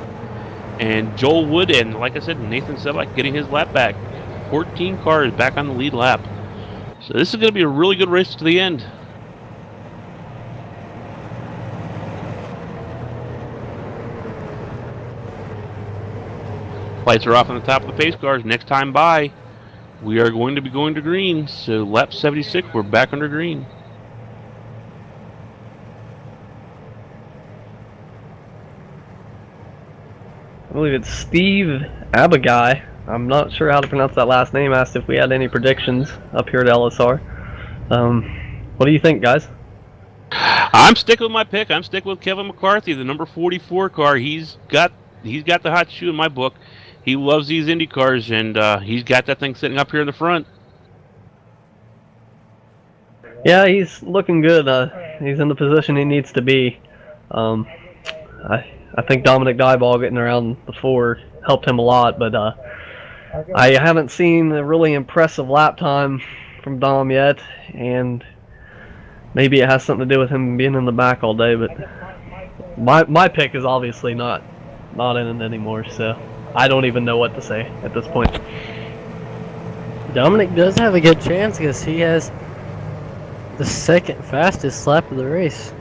Speaker 2: and Joel Wood, and like I said, Nathan Sedlak getting his lap back. 14 cars back on the lead lap. So this is going to be a really good race to the end. Lights are off on the top of the pace cars. Next time by, we are going to be going to green. So lap 76, we're back under green.
Speaker 7: believe it's Steve Abagai. I'm not sure how to pronounce that last name. Asked if we had any predictions up here at LSR. What do you think, guys?
Speaker 2: I'm sticking with my pick. I'm sticking with Kevin McCarthy, the number 44 car. He's got the hot shoe in my book. He loves these Indy cars, and he's got that thing sitting up here in the front.
Speaker 7: Yeah, he's looking good. He's in the position he needs to be. I think Dominic Dieball getting around before helped him a lot, but I haven't seen a really impressive lap time from Dom yet, and maybe it has something to do with him being in the back all day. But my pick is obviously not in it anymore, so I don't even know what to say at this point.
Speaker 1: Dominic does have a good chance because he has the second fastest lap of the race.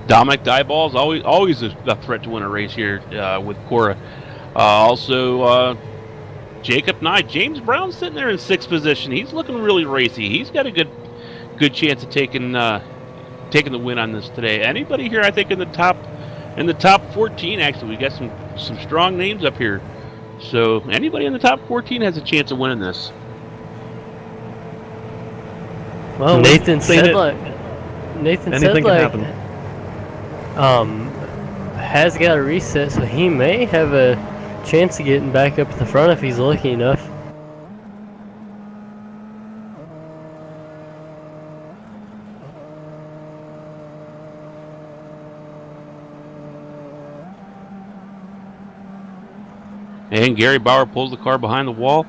Speaker 2: Dominic Dieball is always a threat to win a race here with CORA. Also, Jacob Nye, James Brown sitting there in 6th position. He's looking really racy. He's got a good chance of taking the win on this today. Anybody here? I think in the top 14. Actually, we got some strong names up here. So anybody in the top 14 has a chance of winning this.
Speaker 1: Well, Nathan said has got a reset, so he may have a chance of getting back up at the front if he's lucky enough.
Speaker 2: And Gary Bauer pulls the car behind the wall.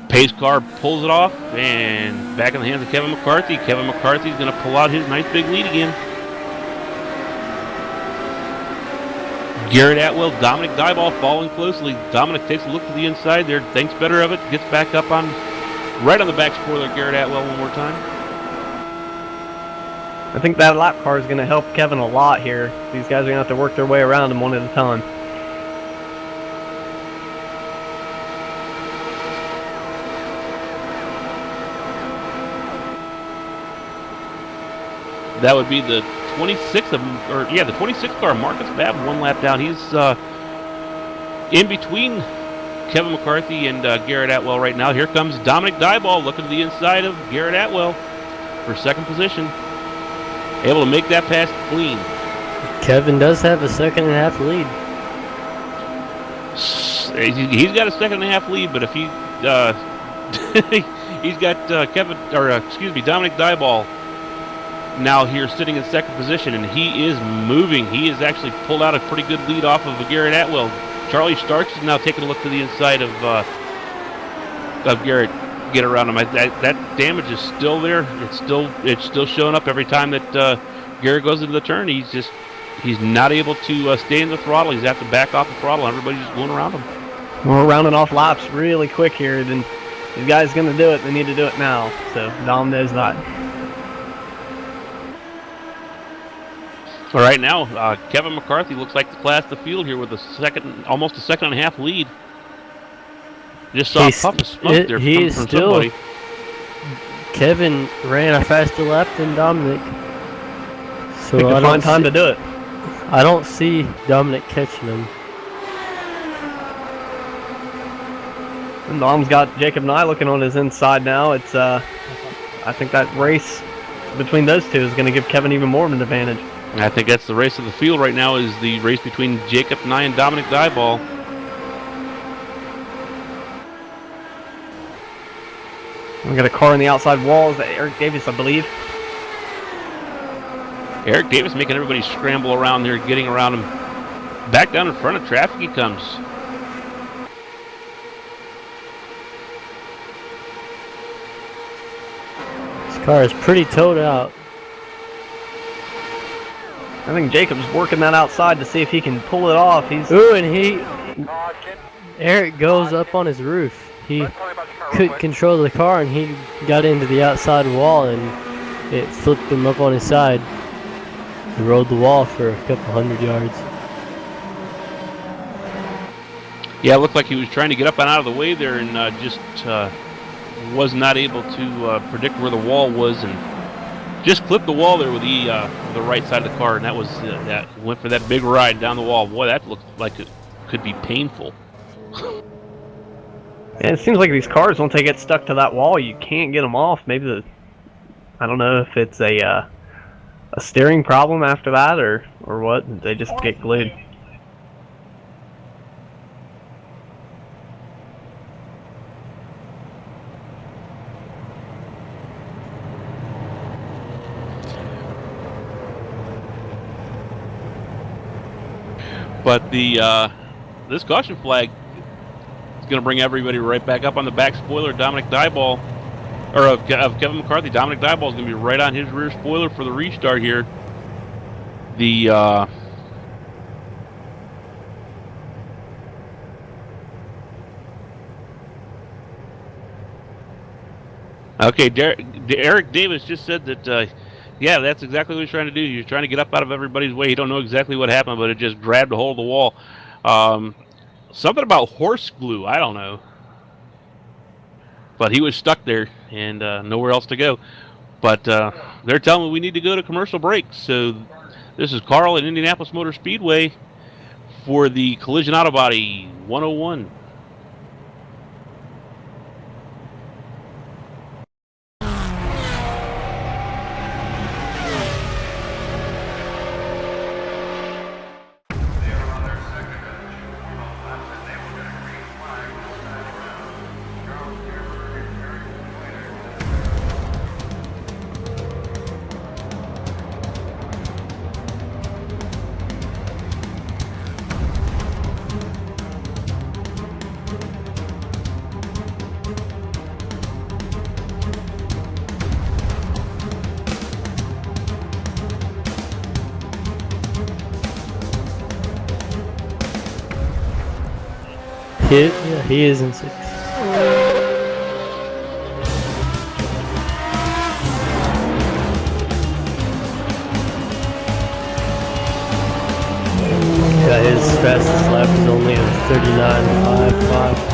Speaker 2: Pace car pulls it off, and back in the hands of Kevin McCarthy. Kevin McCarthy's going to pull out his nice big lead again. Garrett Atwell, Dominic Dieball following closely. Dominic takes a look to the inside there, thinks better of it, gets back up right on the back spoiler. Garrett Atwell one more time.
Speaker 7: I think that lap car is going to help Kevin a lot here. These guys are going to have to work their way around him one at a time.
Speaker 2: That would be the 26th the 26th car. Marcus Babb one lap down. He's in between Kevin McCarthy and Garrett Atwell right now. Here comes Dominic Dieball looking to the inside of Garrett Atwell for 2nd position. Able to make that pass clean.
Speaker 1: Kevin does have a 2.5 lead.
Speaker 2: He's got a 2.5 lead, but if he he's got Dominic Dieball now here sitting in 2nd position, and he is moving. He has actually pulled out a pretty good lead off of Garrett Atwell. Charlie Starks is now taking a look to the inside of Garrett. Get around him. That damage is still there. It's still showing up every time that Garrett goes into the turn. He's not able to stay in the throttle. He's have to back off the throttle. Everybody's just going around him.
Speaker 7: We're rounding off laps really quick here. Then these guys going to do it. They need to do it now. So Dom knows that.
Speaker 2: All right, now Kevin McCarthy looks like the class of the field here with almost a 2.5 lead. Just saw a puff of smoke there from somebody.
Speaker 1: Kevin ran a faster lap than Dominic, so
Speaker 7: he can find time to do it.
Speaker 1: I don't see Dominic catching him.
Speaker 7: And Dom's got Jacob Nye looking on his inside now. It's I think that race between those two is going to give Kevin even more of an advantage.
Speaker 2: I think that's the race of the field right now, is the race between Jacob Nye and Dominic Dieball.
Speaker 7: We got a car on the outside wall. Is that Eric Davis, I believe?
Speaker 2: Eric Davis making everybody scramble around there, getting around him. Back down in front of traffic he comes.
Speaker 1: This car is pretty towed out.
Speaker 7: I think Jacob's working that outside to see if he can pull it off.
Speaker 1: Eric goes up on his roof. He couldn't control the car, and he got into the outside wall, and it flipped him up on his side. He rode the wall for a couple 100 yards.
Speaker 2: Yeah, it looked like he was trying to get up and out of the way there, and just was not able to predict where the wall was, and just clipped the wall there with the right side of the car, and that was that went for that big ride down the wall. Boy, that looked like could be painful.
Speaker 7: And it seems like these cars, once they get stuck to that wall, you can't get them off. Maybe I don't know if it's a steering problem after that or what. They just get glued.
Speaker 2: But this caution flag is going to bring everybody right back up on the back spoiler. Dominic Dyball, or of Kevin McCarthy. Dominic Dyball is going to be right on his rear spoiler for the restart here. Okay, Eric Davis just said that, yeah, that's exactly what he's trying to do. He's trying to get up out of everybody's way. He don't know exactly what happened, but it just grabbed a hold of the wall. Something about horse glue, I don't know. But he was stuck there and nowhere else to go. But they're telling me we need to go to commercial break. So this is Carl at Indianapolis Motor Speedway for the Collision AutoBody 101.
Speaker 1: Yeah, he is in 6. Yeah, his fastest lap is only a 39.55.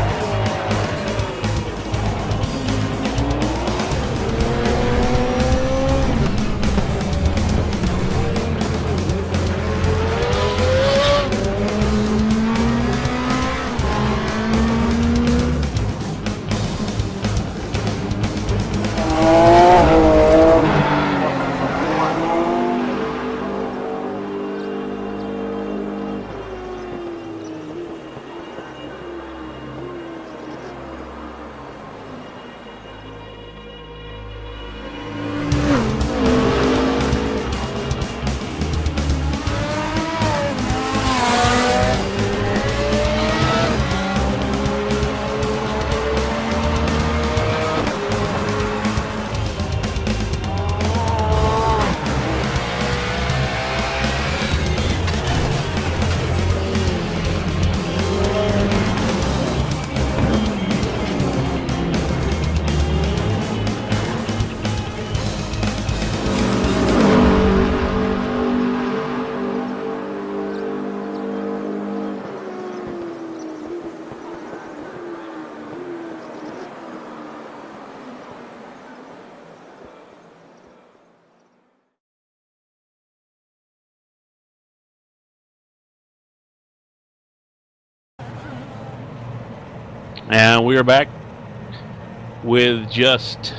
Speaker 2: And we are back with just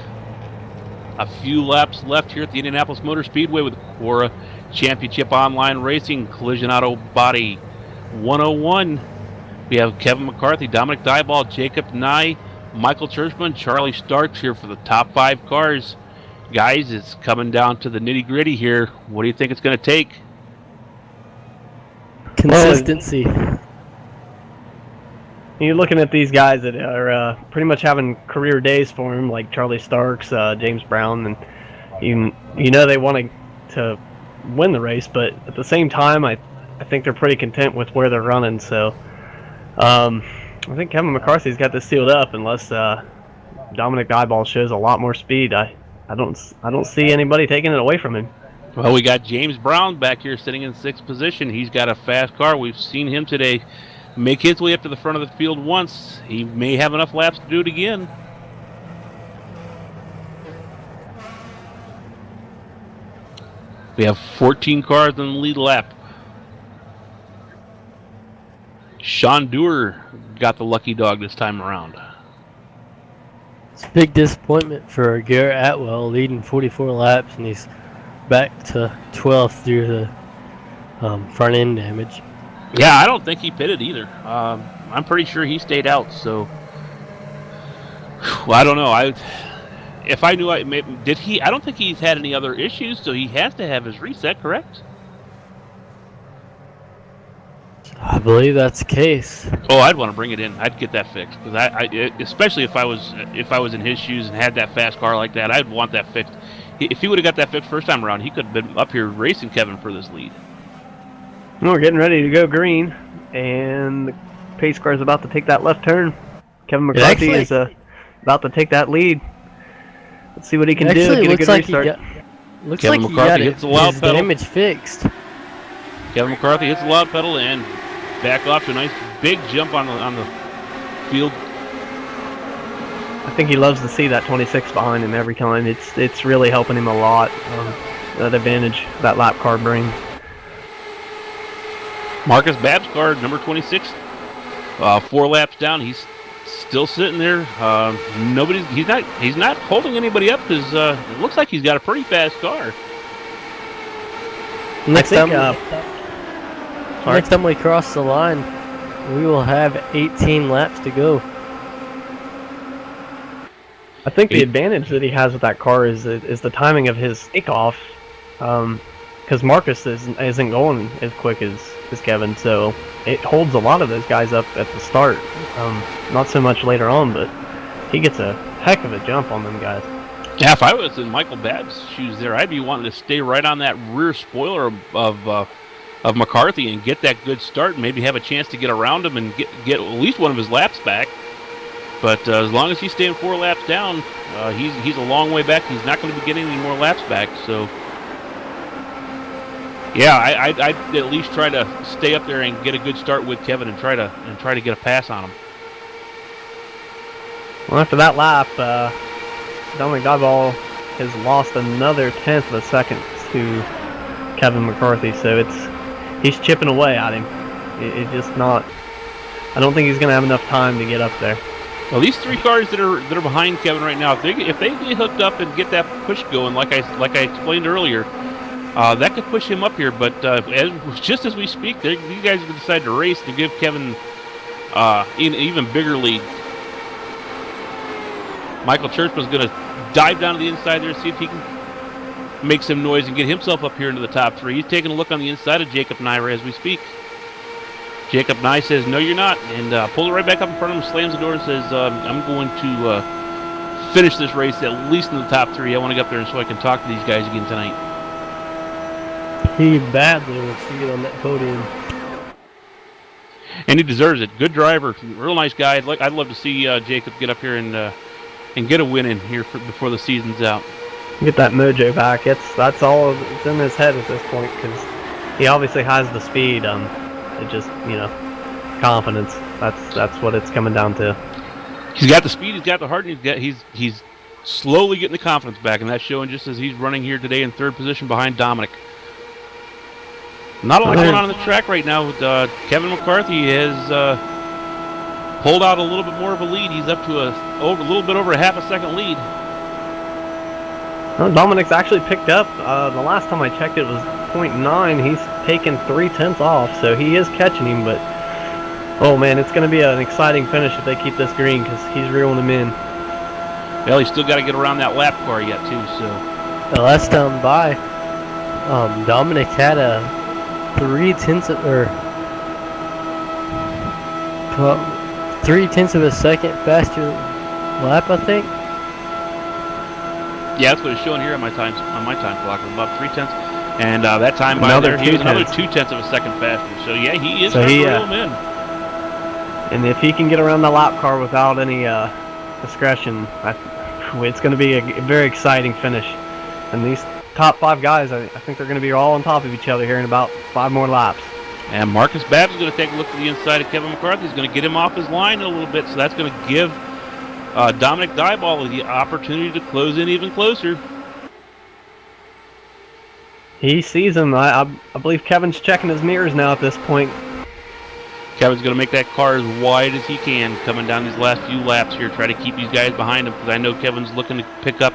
Speaker 2: a few laps left here at the Indianapolis Motor Speedway with CORA Championship Online Racing Collision Auto Body 101. We have Kevin McCarthy, Dominic Dyball, Jacob Nye, Michael Churchman, Charlie Starks here for the top 5 cars. Guys, it's coming down to the nitty-gritty here. What do you think it's going to take?
Speaker 1: Consistency.
Speaker 7: You're looking at these guys that are pretty much having career days for them, like Charlie Starks, James Brown, and you know they want to win the race, but at the same time, I think they're pretty content with where they're running. So I think Kevin McCarthy's got this sealed up, unless Dominic Dyball shows a lot more speed. I don't see anybody taking it away from him.
Speaker 2: Well, we got James Brown back here sitting in 6th position. He's got a fast car. We've seen him today make his way up to the front of the field once. He may have enough laps to do it again. We have 14 cars in the lead lap. Sean Dewar got the lucky dog this time around.
Speaker 1: It's a big disappointment for Garrett Atwell, leading 44 laps, and he's back to 12th due to front end damage.
Speaker 2: Yeah, I don't think he pitted either. I'm pretty sure he stayed out. So, well, I don't know. If I knew, did he? I don't think he's had any other issues, so he has to have his reset, correct?
Speaker 1: I believe that's the case.
Speaker 2: Oh, I'd want to bring it in. I'd get that fixed because especially if I was in his shoes and had that fast car like that, I'd want that fixed. If he would have got that fixed first time around, he could have been up here racing Kevin for this lead.
Speaker 7: We're getting ready to go green, and the pace car is about to take that left turn. Kevin McCarthy is about to take that lead. Let's see what he can do. Get a good restart.
Speaker 1: Looks like he got his damage fixed.
Speaker 2: Kevin McCarthy hits the loud pedal and back off to a nice big jump on the field.
Speaker 7: I think he loves to see that 26 behind him every time. It's really helping him a lot. That advantage that lap car brings.
Speaker 2: Marcus Babb's car, number 26, 4 laps down. He's still sitting there. He's not holding anybody up because it looks like he's got a pretty fast car.
Speaker 1: Next time we cross the line, we will have 18 laps to go.
Speaker 7: I think the advantage that he has with that car is the timing of his takeoff, because Marcus isn't going as quick as Kevin, so it holds a lot of those guys up at the start. Not so much later on, but he gets a heck of a jump on them guys.
Speaker 2: Yeah, if I was in Michael Babb's shoes there, I'd be wanting to stay right on that rear spoiler of McCarthy and get that good start and maybe have a chance to get around him and get at least one of his laps back. But as long as he's staying 4 laps down, he's a long way back. He's not going to be getting any more laps back. So, yeah, I'd at least try to stay up there and get a good start with Kevin and try to get a pass on him.
Speaker 7: Well, after that lap, Dominic Dieball has lost another 1/10 of a second to Kevin McCarthy, so he's chipping away at him. It's just not. I don't think he's going to have enough time to get up there.
Speaker 2: Well, these 3 cars that are behind Kevin right now, if they get hooked up and get that push going, like I explained earlier, that could push him up here. But just as we speak, these guys have decided to race to give Kevin an even bigger lead. Michael Churchman's going to dive down to the inside there, see if he can make some noise and get himself up here into the top 3. He's taking a look on the inside of Jacob Nyra as we speak. Jacob Nye says, "No, you're not," and pulls it right back up in front of him, slams the door, and says, "I'm going to finish this race at least in the top 3. I want to get up there so I can talk to these guys again tonight."
Speaker 1: He badly wants to get on that podium.
Speaker 2: And he deserves it. Good driver, real nice guy. I'd love to see Jacob get up here and get a win in here before the season's out.
Speaker 7: Get that mojo back. That's all that's in his head at this point, because he obviously has the speed. It just, confidence. That's what it's coming down to.
Speaker 2: He's got the speed, he's got the heart, and he's slowly getting the confidence back, and that's showing just as he's running here today in 3rd position behind Dominic. Not a lot going on the track right now. Kevin McCarthy has pulled out a little bit more of a lead. He's up to a little bit over a half a second lead.
Speaker 7: Well, Dominic's actually picked up. The last time I checked, it was 0.9. He's taken 3/10 off, so he is catching him. But oh man, it's going to be an exciting finish if they keep this green, because he's reeling him in.
Speaker 2: Well, he's still got to get around that lap car yet too. So
Speaker 1: the last time by, Dominic had a 3/10 of a second faster lap, I think.
Speaker 2: Yeah, that's what it's showing here on my time clock. It was about 3/10, and that time by there, he was another 2/10 of a second faster. So yeah, he is trying to reel him in.
Speaker 7: And if he can get around the lap car without any discretion, it's going to be a very exciting finish. And these top 5 guys, I think they're going to be all on top of each other here in about 5 more laps.
Speaker 2: And Marcus Babbs is going to take a look at the inside of Kevin McCarthy. He's going to get him off his line a little bit, so that's going to give Dominic Dieball the opportunity to close in even closer.
Speaker 7: He sees him. I believe Kevin's checking his mirrors now at this point.
Speaker 2: Kevin's going to make that car as wide as he can coming down these last few laps here. Try to keep these guys behind him because I know Kevin's looking to pick up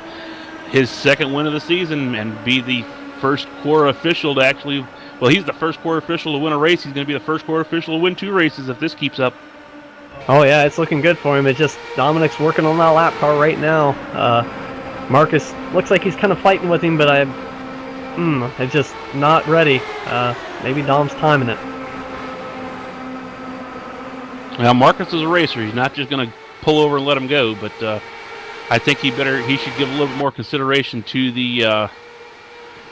Speaker 2: his second win of the season and be the first CORA official to actually, well, he's the first CORA official to win a race. He's going to be the first CORA official to win 2 races if this keeps up.
Speaker 7: Oh yeah, it's looking good for him. It's just Dominic's working on that lap car right now. Marcus looks like he's kind of fighting with him, but it's just not ready. Maybe Dom's timing it.
Speaker 2: Now Marcus is a racer. He's not just going to pull over and let him go, but I think he should give a little bit more consideration to the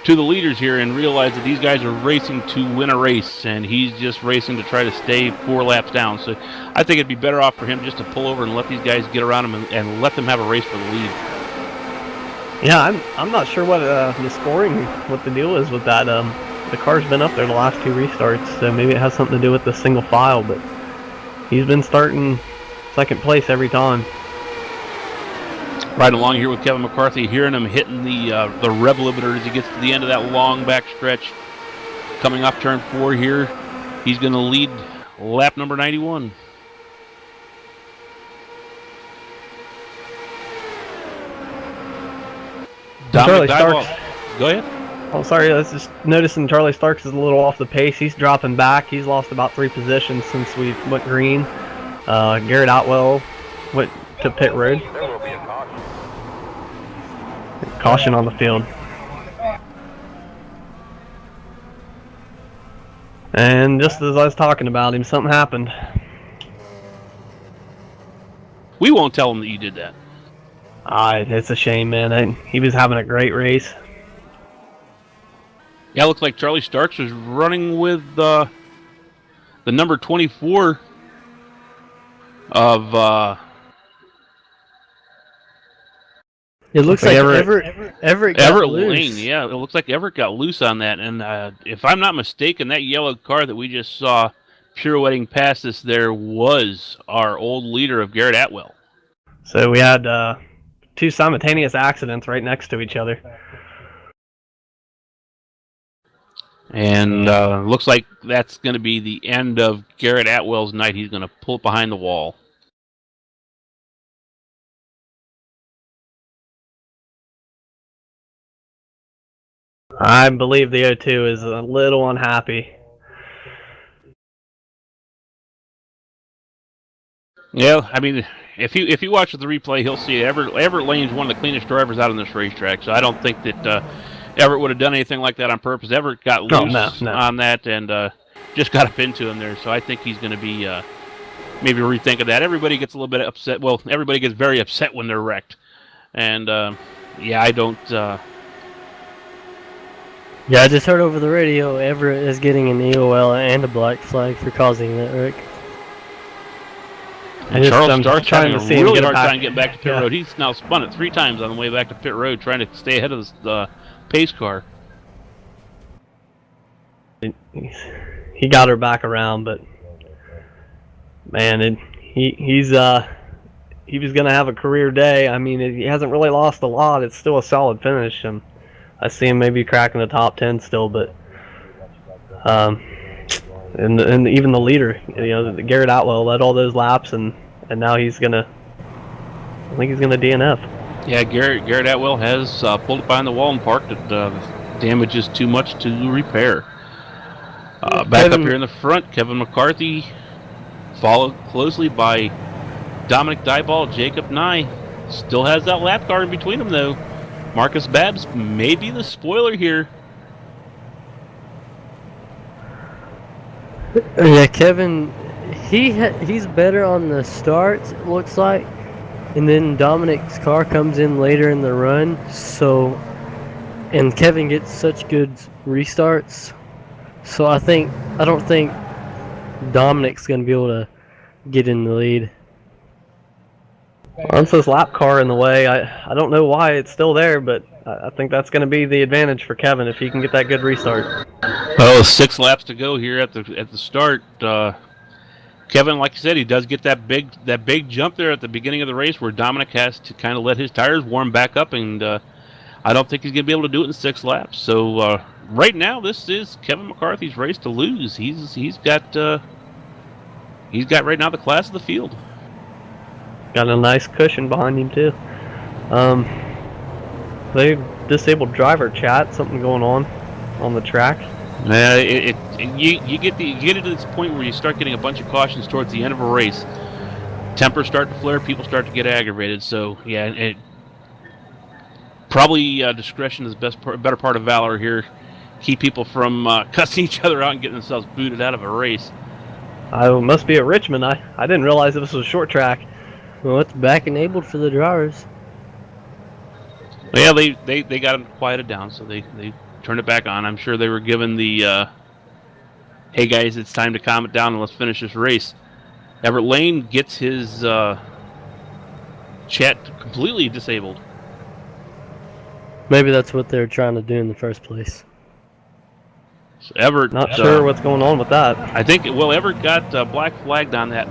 Speaker 2: leaders here and realize that these guys are racing to win a race, and he's just racing to try to stay 4 laps down. So I think it'd be better off for him just to pull over and let these guys get around him and let them have a race for the lead.
Speaker 7: Yeah, I'm not sure what the scoring, what the deal is with that. The car's been up there the last 2 restarts, so maybe it has something to do with the single file, but he's been starting second place every time.
Speaker 2: Riding along here with Kevin McCarthy, hearing him hitting the rev limiter as he gets to the end of that long back stretch. Coming off turn 4 here, he's going to lead lap number 91.
Speaker 7: Charlie Starks.
Speaker 2: Go ahead.
Speaker 7: Oh, sorry, I was just noticing Charlie Starks is a little off the pace. He's dropping back. He's lost about 3 positions since we went green. Garrett Otwell went to pit road.
Speaker 8: There will be a caution.
Speaker 7: Caution on the field. And just as I was talking about him, something happened.
Speaker 2: We won't tell him that you did that.
Speaker 7: It's a shame, man. He was having a great race.
Speaker 2: Yeah, it looks like Charlie Starks was running with the number 24 of...
Speaker 1: It looks like Everett got loose.
Speaker 2: Lane, yeah. It looks like Everett got loose on that. And if I'm not mistaken, that yellow car that we just saw pirouetting past us there was our old leader of Garrett Atwell.
Speaker 7: So we had 2 simultaneous accidents right next to each other.
Speaker 2: And looks like that's going to be the end of Garrett Atwell's night. He's going to pull it behind the wall.
Speaker 7: I believe the O2 is a little unhappy.
Speaker 2: Yeah, I mean, if you watch the replay, he'll see Everett Lane's one of the cleanest drivers out on this racetrack. So I don't think that Everett would have done anything like that on purpose. Everett got loose on that and just got up into him there. So I think he's going to be maybe rethinking that. Everybody gets a little bit upset. Well, everybody gets very upset when they're wrecked. And yeah, I don't...
Speaker 1: Yeah, I just heard over the radio Everett is getting an EOL and a black flag for causing that wreck.
Speaker 2: And Charles Stark's having a really hard time getting back to pit road. He's now spun it 3 times on the way back to pit road, trying to stay ahead of the pace car.
Speaker 7: He got her back around, but man, he was going to have a career day. I mean, he hasn't really lost a lot. It's still a solid finish, and I see him maybe cracking the top 10 still, but and even the leader, Garrett Atwell led all those laps, and now I think he's gonna DNF.
Speaker 2: Yeah, Garrett Atwell has pulled it behind the wall and parked it. Damage is too much to repair. Back up here in the front, Kevin McCarthy, followed closely by Dominic Dyball, Jacob Nye. Still has that lap car in between them, though. Marcus Babbs may be the spoiler here.
Speaker 1: Yeah, Kevin, he's better on the starts, it looks like. And then Dominic's car comes in later in the run. And Kevin gets such good restarts. So I don't think Dominic's going to be able to get in the lead.
Speaker 7: Once this lap car in the way, I don't know why it's still there, but I think that's going to be the advantage for Kevin if he can get that good restart.
Speaker 2: Well, 6 laps to go here at the start. Kevin, like you said, he does get that big jump there at the beginning of the race where Dominic has to kind of let his tires warm back up, and I don't think he's going to be able to do it in 6 laps. So right now, this is Kevin McCarthy's race to lose. He's got he's got right now the class of the field.
Speaker 7: Got a nice cushion behind him too. They disabled driver chat. Something going on the track.
Speaker 2: You get into this point where you start getting a bunch of cautions towards the end of a race. Tempers start to flare, people start to get aggravated. So yeah, probably discretion is better part of valor here. Keep people from cussing each other out and getting themselves booted out of a race.
Speaker 7: I must be at Richmond. I didn't realize this was a short track.
Speaker 1: Well, it's back enabled for the drivers.
Speaker 2: Yeah, they got them quieted down, so they turned it back on. I'm sure they were given the, hey guys, it's time to calm it down and let's finish this race. Everett Lane gets his chat completely disabled.
Speaker 1: Maybe that's what they were trying to do in the first place.
Speaker 2: So Everett,
Speaker 7: Not sure what's going on with that.
Speaker 2: I think Everett got black flagged on that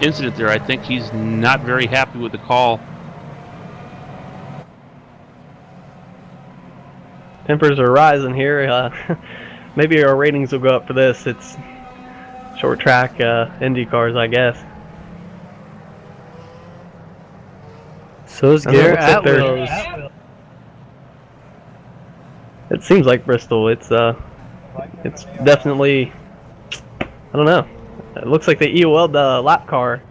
Speaker 2: incident there. I think he's not very happy with the call.
Speaker 7: Tempers are rising here. Maybe our ratings will go up for this. It's short track Indy cars, I guess.
Speaker 1: So is Garrett Atwell's.
Speaker 7: It seems like Bristol. It's definitely, I don't know. It looks like they EOL'd the lap car.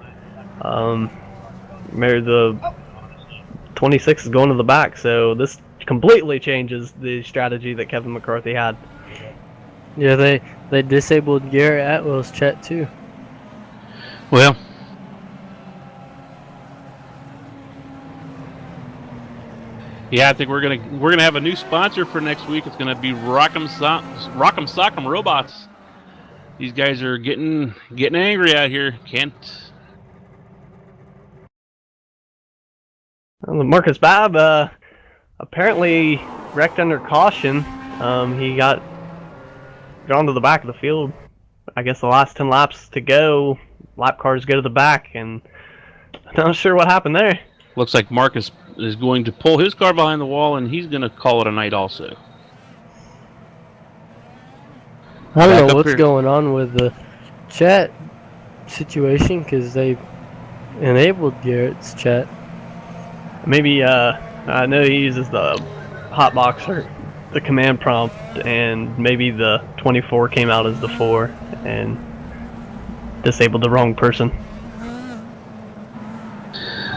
Speaker 7: Maybe the 26 is going to the back, so this completely changes the strategy that Kevin McCarthy had.
Speaker 1: Yeah, they disabled Garrett Atwell's chat too.
Speaker 2: Well, yeah, I think we're gonna have a new sponsor for next week. It's gonna be Rock'em Sock'em Robots. These guys are getting angry out here.
Speaker 7: Marcus Babb apparently wrecked under caution. He got drawn to the back of the field. I guess the last 10 laps to go, lap cars go to the back, and I'm not sure what happened there.
Speaker 2: Looks like Marcus is going to pull his car behind the wall, and he's going to call it a night also.
Speaker 1: I don't know what's going on with the chat situation because they enabled Garrett's chat.
Speaker 7: Maybe I know he uses the hotbox or the command prompt, and maybe the 24 came out as the 4 and disabled the wrong person.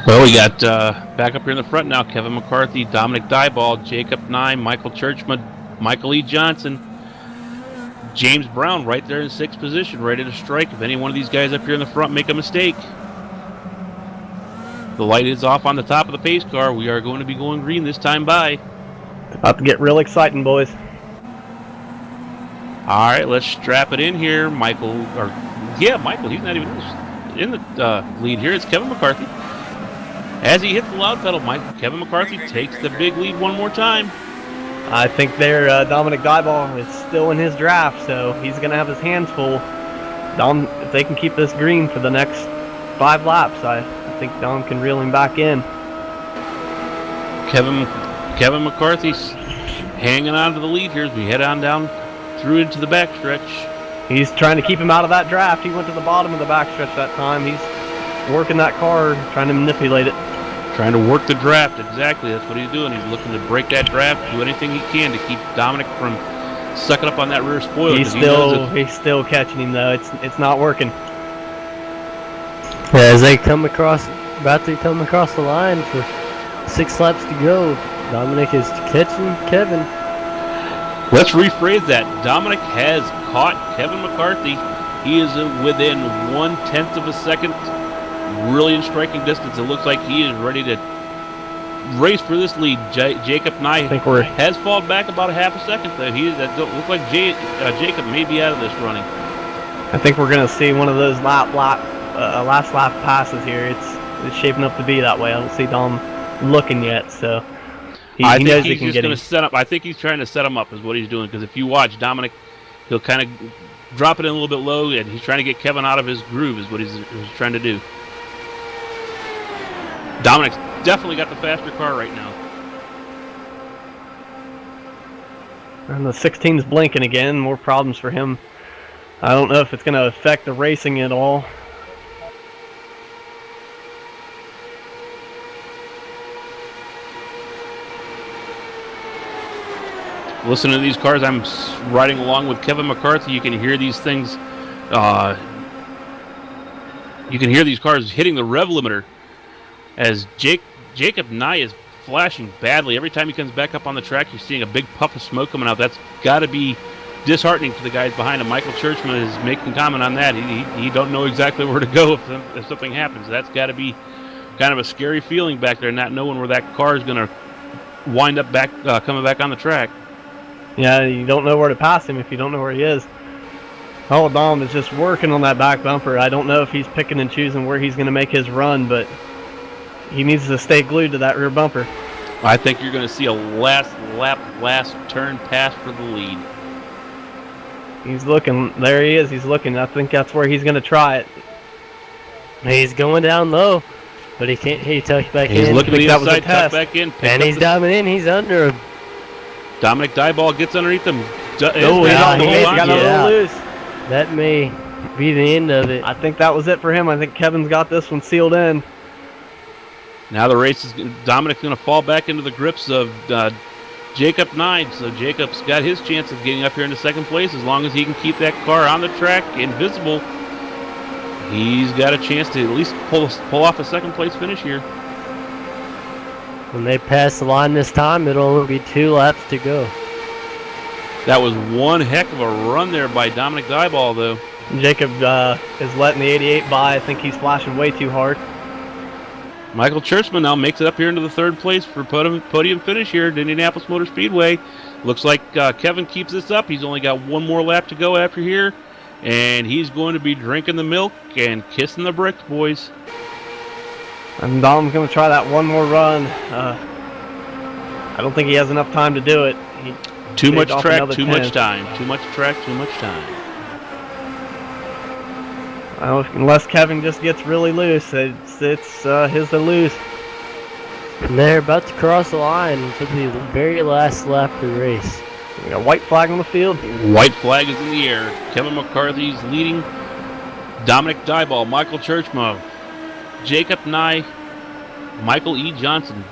Speaker 2: Well, we got back up here in the front now, Kevin McCarthy, Dominic Dieball, Jacob Nye, Michael Churchman, Michael E. Johnson, James Brown right there in 6th position, ready to strike if any one of these guys up here in the front make a mistake. The light is off on the top of the pace car. We are going to be going green this time by.
Speaker 7: About to get real exciting, boys.
Speaker 2: All right, let's strap it in here. Michael, he's not even in the lead here. It's Kevin McCarthy. As he hits the loud pedal, Kevin McCarthy takes the big lead one more time.
Speaker 7: I think Dominic Dieball is still in his draft, so he's going to have his hands full. If they can keep this green for the next 5 laps, I think Dom can reel him back in.
Speaker 2: Kevin McCarthy's hanging on to the lead here as we head on down through into the backstretch.
Speaker 7: He's trying to keep him out of that draft. He went to the bottom of the backstretch that time. He's working that car, trying to manipulate it.
Speaker 2: Trying to work the draft, exactly. That's what he's doing. He's looking to break that draft, do anything he can to keep Dominic from sucking up on that rear spoiler.
Speaker 7: He's still catching him though. It's not working.
Speaker 1: Yeah, as they about to come across the line for 6 laps to go, Dominic is catching Kevin.
Speaker 2: Let's rephrase that. Dominic has caught Kevin McCarthy. He is within 1/10 of a second, really in striking distance. It looks like he is ready to race for this lead. Jacob Nye has fallen back about a half a second, though. That looks like Jacob may be out of this running.
Speaker 7: I think we're going to see one of those last lap passes here. It's shaping up to be that way. I don't see Dom looking yet, so he knows he can get him.
Speaker 2: I think he's trying to set him up is what he's doing, because if you watch Dominic, he'll kind of drop it in a little bit low, and he's trying to get Kevin out of his groove is what he's trying to do. Dominic's definitely got the faster car right now.
Speaker 7: And the 16's blinking again. More problems for him. I don't know if it's going to affect the racing at all.
Speaker 2: Listening to these cars, I'm riding along with Kevin McCarthy. You can hear these things. You can hear these cars hitting the rev limiter as Jacob Nye is flashing badly. Every time he comes back up on the track, you're seeing a big puff of smoke coming out. That's got to be disheartening to the guys behind him. Michael Churchman is making comment on that. He don't know exactly where to go if something happens. That's got to be kind of a scary feeling back there, not knowing where that car is going to wind up coming back on the track.
Speaker 7: Yeah, you don't know where to pass him if you don't know where he is. Oh, Dom is just working on that back bumper. I don't know if he's picking and choosing where he's going to make his run, but he needs to stay glued to that rear bumper.
Speaker 2: I think you're going to see a last lap, last turn pass for the lead.
Speaker 7: He's looking. There he is. He's looking. I think that's where he's going to try it.
Speaker 1: He's going down low, but he can't. He tucked back in.
Speaker 2: He's looking to the inside, tucked back in.
Speaker 1: And he's diving in. He's under him.
Speaker 2: Dominic Dyball gets underneath him.
Speaker 7: He's got a little loose.
Speaker 1: That may be the end of it.
Speaker 7: I think that was it for him. I think Kevin's got this one sealed in.
Speaker 2: Now the race is Dominic's going to fall back into the grips of Jacob Nye. So Jacob's got his chance of getting up here into second place as long as he can keep that car on the track invisible. He's got a chance to at least pull off a second place finish here.
Speaker 1: When they pass the line this time, it'll only be 2 laps to go.
Speaker 2: That was one heck of a run there by Dominic Dyball, though.
Speaker 7: Jacob is letting the 88 by. I think he's flashing way too hard.
Speaker 2: Michael Churchman now makes it up here into the third place for podium finish here at Indianapolis Motor Speedway. Looks like Kevin keeps this up. He's only got one more lap to go after here, and he's going to be drinking the milk and kissing the bricks, boys.
Speaker 7: And Dom's going to try that one more run. I don't think he has enough time to do it.
Speaker 2: Too much track, too much time. Too much track, too much time.
Speaker 7: Unless Kevin just gets really loose, it's his to lose.
Speaker 1: And they're about to cross the line for the very last lap of the race.
Speaker 7: We got a white flag on the field.
Speaker 2: White flag is in the air. Kevin McCarthy's leading. Dominic Dyball, Michael Churchman, Jacob Nye, Michael E. Johnson.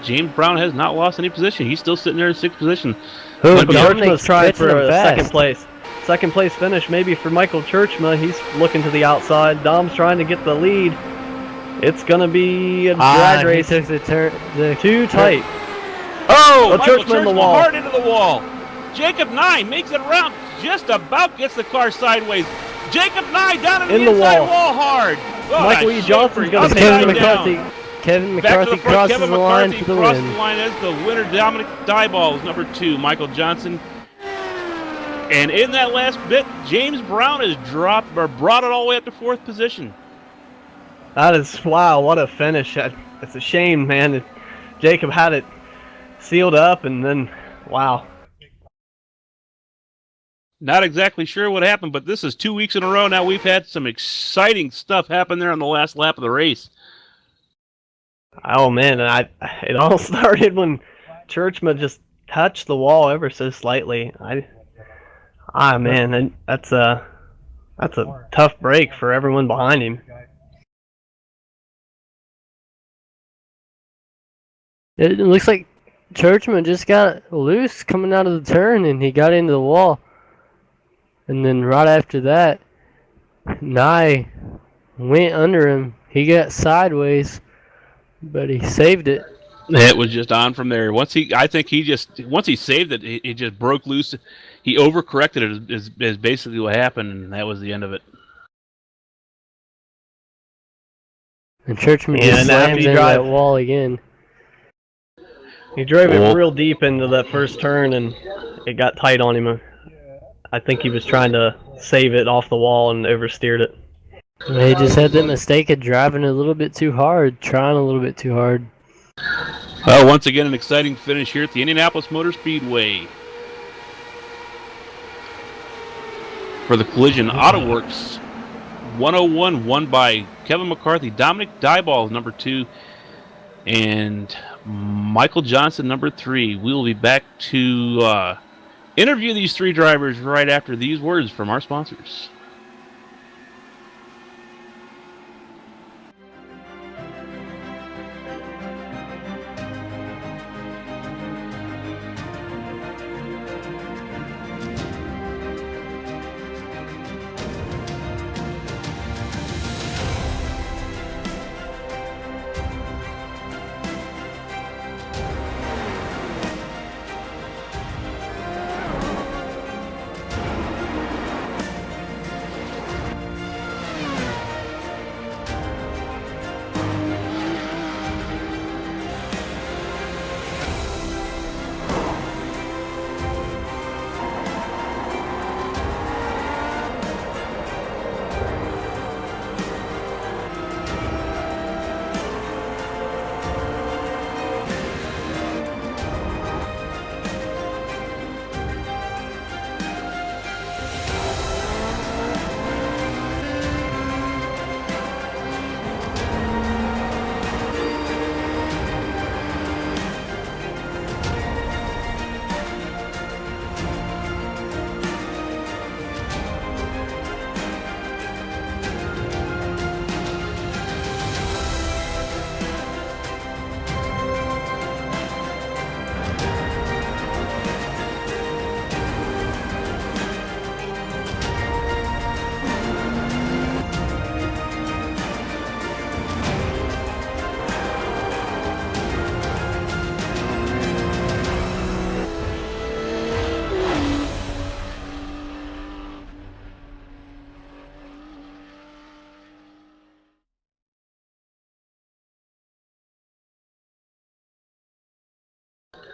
Speaker 2: James Brown has not lost any position. He's still sitting there in 6th position.
Speaker 7: Churchman's trying for a second place. Second place finish maybe for Michael Churchman. He's looking to the outside. Dom's trying to get the lead. It's going to be a drag race.
Speaker 1: He took the turn.
Speaker 7: Too tight.
Speaker 2: Oh, Michael
Speaker 7: Churchman the wall.
Speaker 2: Hard into the wall. Jacob Nye makes it around. Just about gets the car sideways. Jacob Nye down in the inside wall hard. Oh,
Speaker 7: Michael E. Johnson's going to
Speaker 1: Kevin McCarthy. Kevin McCarthy crosses the line for the win.
Speaker 2: Crosses the line as the winner. Dominic Dyball is number 2. Michael Johnson. And in that last bit, James Brown has brought it all the way up to 4th position.
Speaker 7: That is, wow, what a finish. It's a shame, man. Jacob had it sealed up, and then, wow.
Speaker 2: Not exactly sure what happened, but this is 2 weeks in a row now. We've had some exciting stuff happen there on the last lap of the race.
Speaker 7: Oh, man, it all started when Churchman just touched the wall ever so slightly. Man, that's a tough break for everyone behind him.
Speaker 1: It looks like Churchman just got loose coming out of the turn, and he got into the wall. And then right after that, Nye went under him. He got sideways, but he saved it.
Speaker 2: It was just on from there. Once he saved it, it just broke loose. He overcorrected it is basically what happened, and that was the end of it.
Speaker 1: And Churchman just slammed into that wall again.
Speaker 7: He drove it real deep into that first turn, and it got tight on him. I think he was trying to save it off the wall and oversteered it.
Speaker 1: He just had that mistake of driving a little bit too hard, trying a little bit too hard.
Speaker 2: Well, once again, an exciting finish here at the Indianapolis Motor Speedway. For the collision, AutoWorks 101 won by Kevin McCarthy. Dominic Dyball is number 2. And Michael Johnson, number 3. We will be back to interview these 3 drivers right after these words from our sponsors.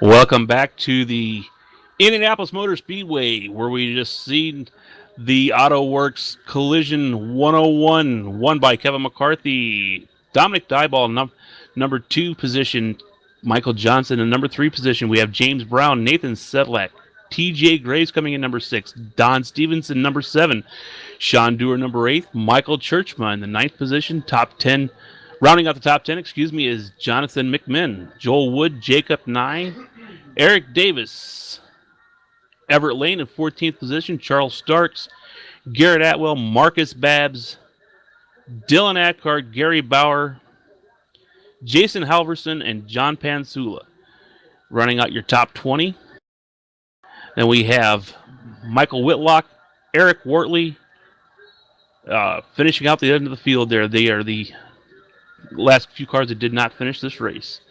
Speaker 2: Welcome back to the Indianapolis Motor Speedway, where we just seen the AutoWorks Collision 101, won by Kevin McCarthy. Dominic Dyball, number 2 position. Michael Johnson in number 3 position. We have James Brown, Nathan Sedlak, TJ Graves coming in number 6, Don Stevenson number 7, Sean Dewar number 8, Michael Churchma in the 9th position. Top 10, rounding out the top 10, is Jonathan McMinn, Joel Wood, Jacob 9, Eric Davis, Everett Lane in 14th position, Charles Starks, Garrett Atwell, Marcus Babbs, Dylan Adcard, Gary Bauer, Jason Halverson, and John Pansula. Running out your top 20. Then we have Michael Whitlock, Eric Wortley, finishing out the end of the field there. They are the last few cars that did not finish this race.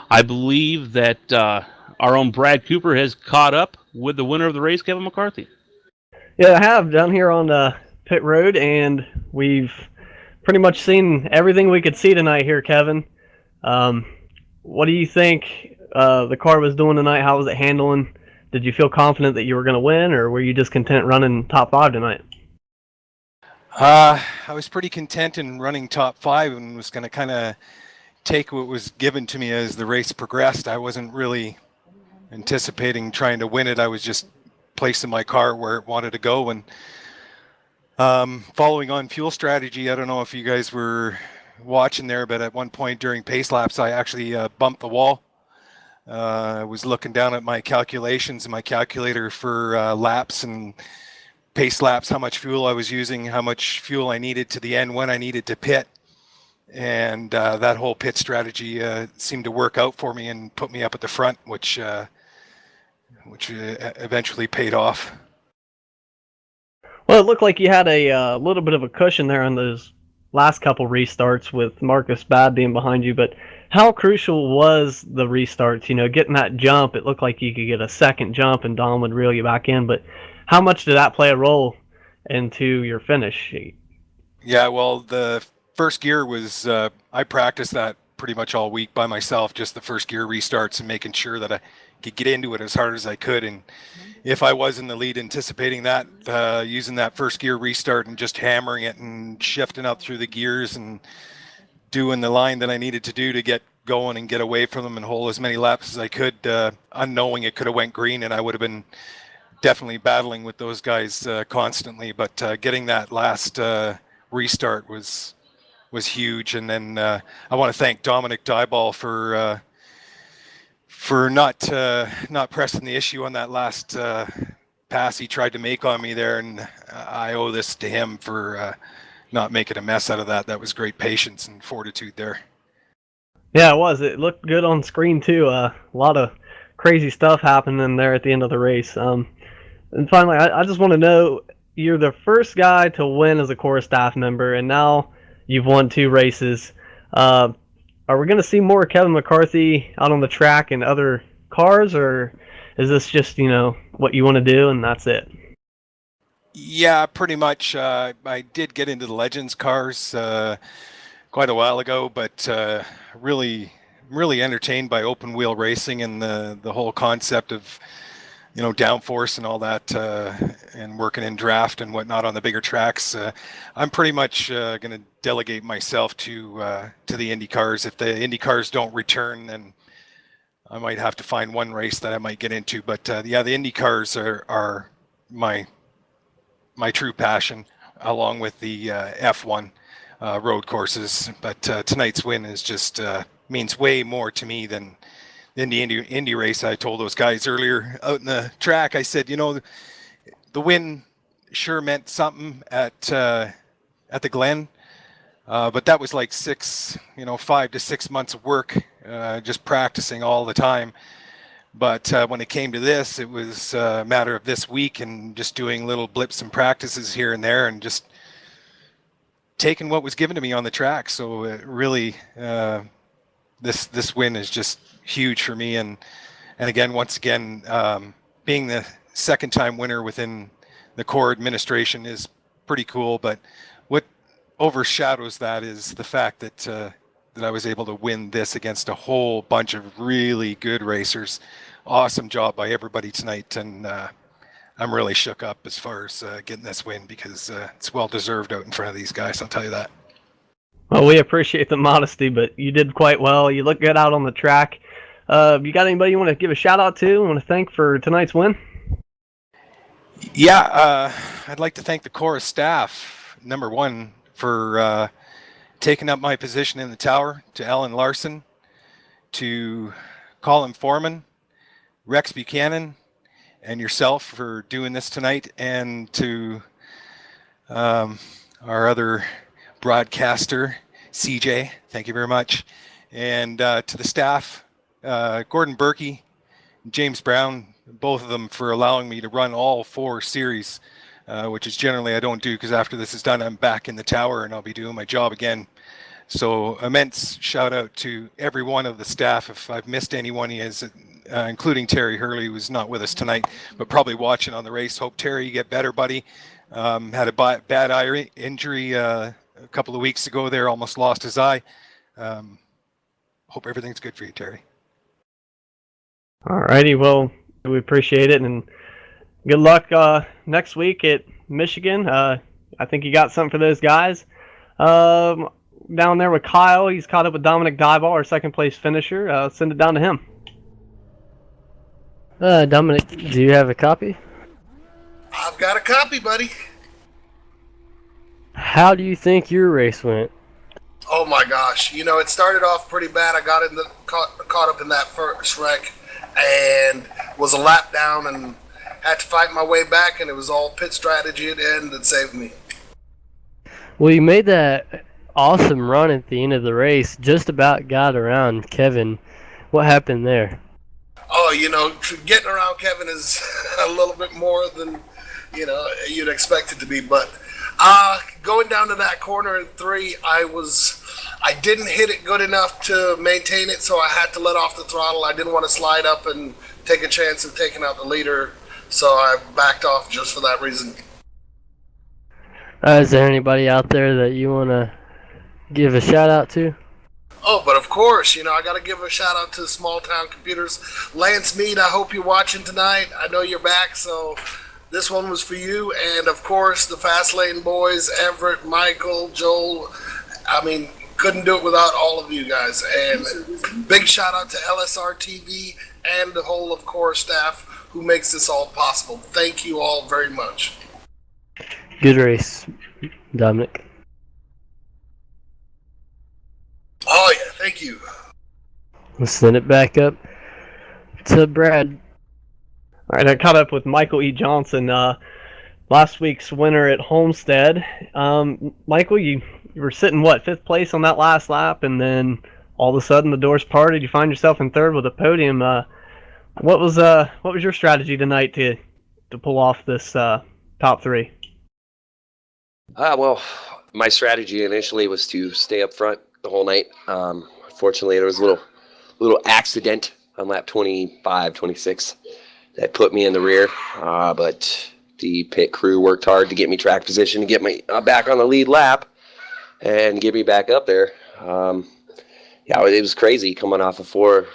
Speaker 2: I believe that our own Brad Cooper has caught up with the winner of the race, Kevin McCarthy.
Speaker 7: Yeah, I have, down here on pit road, and we've pretty much seen everything we could see tonight here, Kevin. What do you think the car was doing tonight? How was it handling? Did you feel confident that you were going to win, or were you just content running top 5 tonight?
Speaker 12: I was pretty content in running top 5 and was going to kind of take what was given to me as the race progressed. I wasn't really anticipating trying to win it. I was just placing my car where it wanted to go. And following on fuel strategy, I don't know if you guys were watching there, but at one point during pace laps, I actually bumped the wall. I was looking down at my calculations and my calculator for laps and pace laps, how much fuel I was using, how much fuel I needed to the end when I needed to pit. And that whole pit strategy seemed to work out for me and put me up at the front, which eventually paid off.
Speaker 7: Well, it looked like you had a little bit of a cushion there on those last couple restarts with Marcus Babb being behind you, but how crucial was the restarts? You know, getting that jump, it looked like you could get a second jump and Dom would reel you back in, but how much did that play a role into your finish?
Speaker 12: Yeah, well, the first gear was, I practiced that pretty much all week by myself, just the first gear restarts and making sure that I could get into it as hard as I could. And if I was in the lead, anticipating that, using that first gear restart and just hammering it and shifting up through the gears and doing the line that I needed to do to get going and get away from them and hold as many laps as I could, unknowing it could have went green and I would have been definitely battling with those guys constantly. But getting that last restart was huge. And then I want to thank Dominic Dyball for not pressing the issue on that last pass he tried to make on me there, and I owe this to him for not making a mess out of that. That was great patience and fortitude there.
Speaker 7: Yeah, it was. It looked good on screen too. A lot of crazy stuff happening there at the end of the race. And finally, I just want to know, you're the first guy to win as a CORA staff member, and now you've won 2 races. Are we going to see more Kevin McCarthy out on the track in other cars, or is this just, you know, what you want to do and that's it?
Speaker 12: Yeah, pretty much. I did get into the Legends cars quite a while ago, but really entertained by open wheel racing and the whole concept of, you know, downforce and all that, and working in draft and whatnot on the bigger tracks. I'm pretty much going to delegate myself to the Indy cars. If the Indy cars don't return, then I might have to find one race that I might get into. But yeah, the Indy cars are my true passion, along with the F1 road courses. But tonight's win is just means way more to me than the Indy race. I told those guys earlier out in the track, I said, you know, the win sure meant something at the Glen, but that was like 5 to 6 months of work, just practicing all the time. But when it came to this, it was a matter of this week and just doing little blips and practices here and there and just taking what was given to me on the track. So really, this win is just huge for me. And again, once again, being the second time winner within the CORA administration is pretty cool. But what overshadows that is the fact that I was able to win this against a whole bunch of really good racers. awesome job by everybody tonight, and I'm really shook up as far as getting this win, because it's well deserved out in front of these guys, I'll tell you that.
Speaker 7: Well, we appreciate the modesty, but you did quite well. You look good out on the track. You got anybody you want to give a shout out to? Want to thank for tonight's win?
Speaker 12: Yeah, I'd like to thank the CORA staff, number one, for taking up my position in the tower, to Alan Larson, to Colin Foreman, Rex Buchanan, and yourself for doing this tonight, and to our other broadcaster, CJ, thank you very much, and to the staff, Gordon Berkey, James Brown, both of them, for allowing me to run all 4 series, which is generally I don't do, because after this is done, I'm back in the tower and I'll be doing my job again. So immense shout out to every one of the staff. If I've missed anyone, he is, including Terry Hurley, who's not with us tonight, but probably watching on the race. Hope, Terry, you get better, buddy. Had a bad eye injury a couple of weeks ago there, almost lost his eye. Hope everything's good for you, Terry.
Speaker 7: Alrighty, well, we appreciate it, and good luck next week at Michigan. I think you got something for those guys. Down there with Kyle, he's caught up with Dominic Dyball, our second place finisher. Send it down to him.
Speaker 1: Dominic, do you have a copy?
Speaker 13: I've got a copy, buddy.
Speaker 1: How do you think your race went?
Speaker 13: Oh my gosh, it started off pretty bad. I got caught up in that first wreck and was a lap down and had to fight my way back, and it was all pit strategy at the end that saved me.
Speaker 1: Well, you made that awesome run at the end of the race, just about got around Kevin. What happened there?
Speaker 13: Oh, getting around Kevin is a little bit more than, you'd expect it to be. But going down to that corner in 3, I didn't hit it good enough to maintain it, so I had to let off the throttle. I didn't want to slide up and take a chance of taking out the leader, so I backed off just for that reason.
Speaker 1: Is there anybody out there that you want to give a shout out to?
Speaker 13: Oh, but of course, I got to give a shout out to Small Town Computers. Lance Mead, I hope you're watching tonight. I know you're back, so this one was for you. And of course, the Fast Lane boys, Everett, Michael, Joel. Couldn't do it without all of you guys. And big shout out to LSRTV and the whole of CORA staff who makes this all possible. Thank you all very much.
Speaker 1: Good race, Dominic.
Speaker 13: Oh, yeah, thank you.
Speaker 1: Let's send it back up to Brad.
Speaker 7: All right, I caught up with Michael E. Johnson, last week's winner at Homestead. Michael, you were sitting, 5th place on that last lap, and then all of a sudden the doors parted. You find yourself in 3rd with a podium. What was your strategy tonight to pull off this top 3?
Speaker 14: Well, my strategy initially was to stay up front the whole night. Fortunately, there was a little accident on lap 25, 26 that put me in the rear. But the pit crew worked hard to get me track position, to get me back on the lead lap and get me back up there. It was crazy coming off of 4,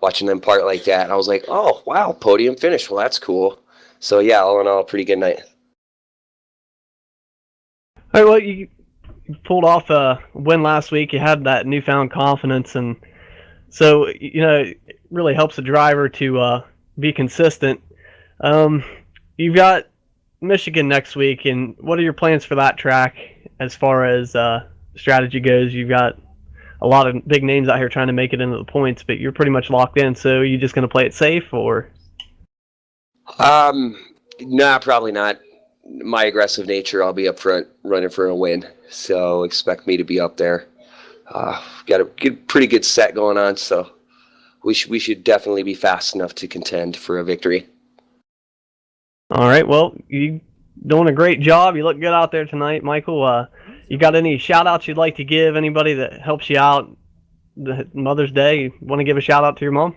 Speaker 14: watching them part like that. And I was like, oh, wow, podium finish. Well, that's cool. So, yeah, all in all, pretty good night.
Speaker 7: All right, well, you pulled off a win last week. You had that newfound confidence, and so it really helps a driver to be consistent. You've got Michigan next week, and what are your plans for that track as far as strategy goes? You've got a lot of big names out here trying to make it into the points, but you're pretty much locked in. So are you just going to play it safe, or?
Speaker 14: Nah, probably not. My aggressive nature, I'll be up front running for a win. So expect me to be up there. Got a pretty good set going on, so we should definitely be fast enough to contend for a victory.
Speaker 7: All right, well, you doing a great job. You look good out there tonight, Michael. You got any shout-outs you'd like to give? Anybody that helps you out Mother's Day? You want to give a shout-out to your mom?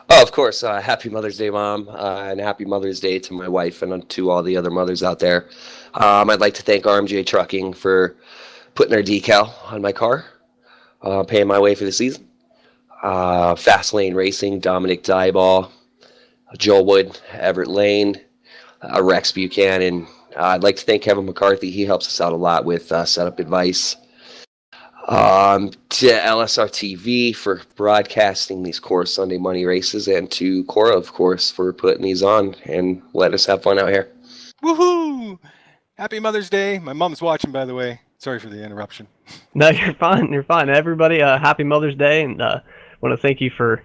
Speaker 14: Oh, of course. Happy Mother's Day, Mom, and happy Mother's Day to my wife and to all the other mothers out there. I'd like to thank RMJ Trucking for putting their decal on my car, paying my way for the season. Fast Lane Racing, Dominic Dyball, Joel Wood, Everett Lane, Rex Buchanan. I'd like to thank Kevin McCarthy. He helps us out a lot with setup advice. To LSRTV for broadcasting these CORA Sunday Money races, and to CORA, of course, for putting these on and let us have fun out here.
Speaker 12: Woohoo! Happy Mother's Day. My mom's watching, by the way. Sorry for the interruption.
Speaker 7: No, you're fine. You're fine. Everybody, happy Mother's Day, and want to thank you for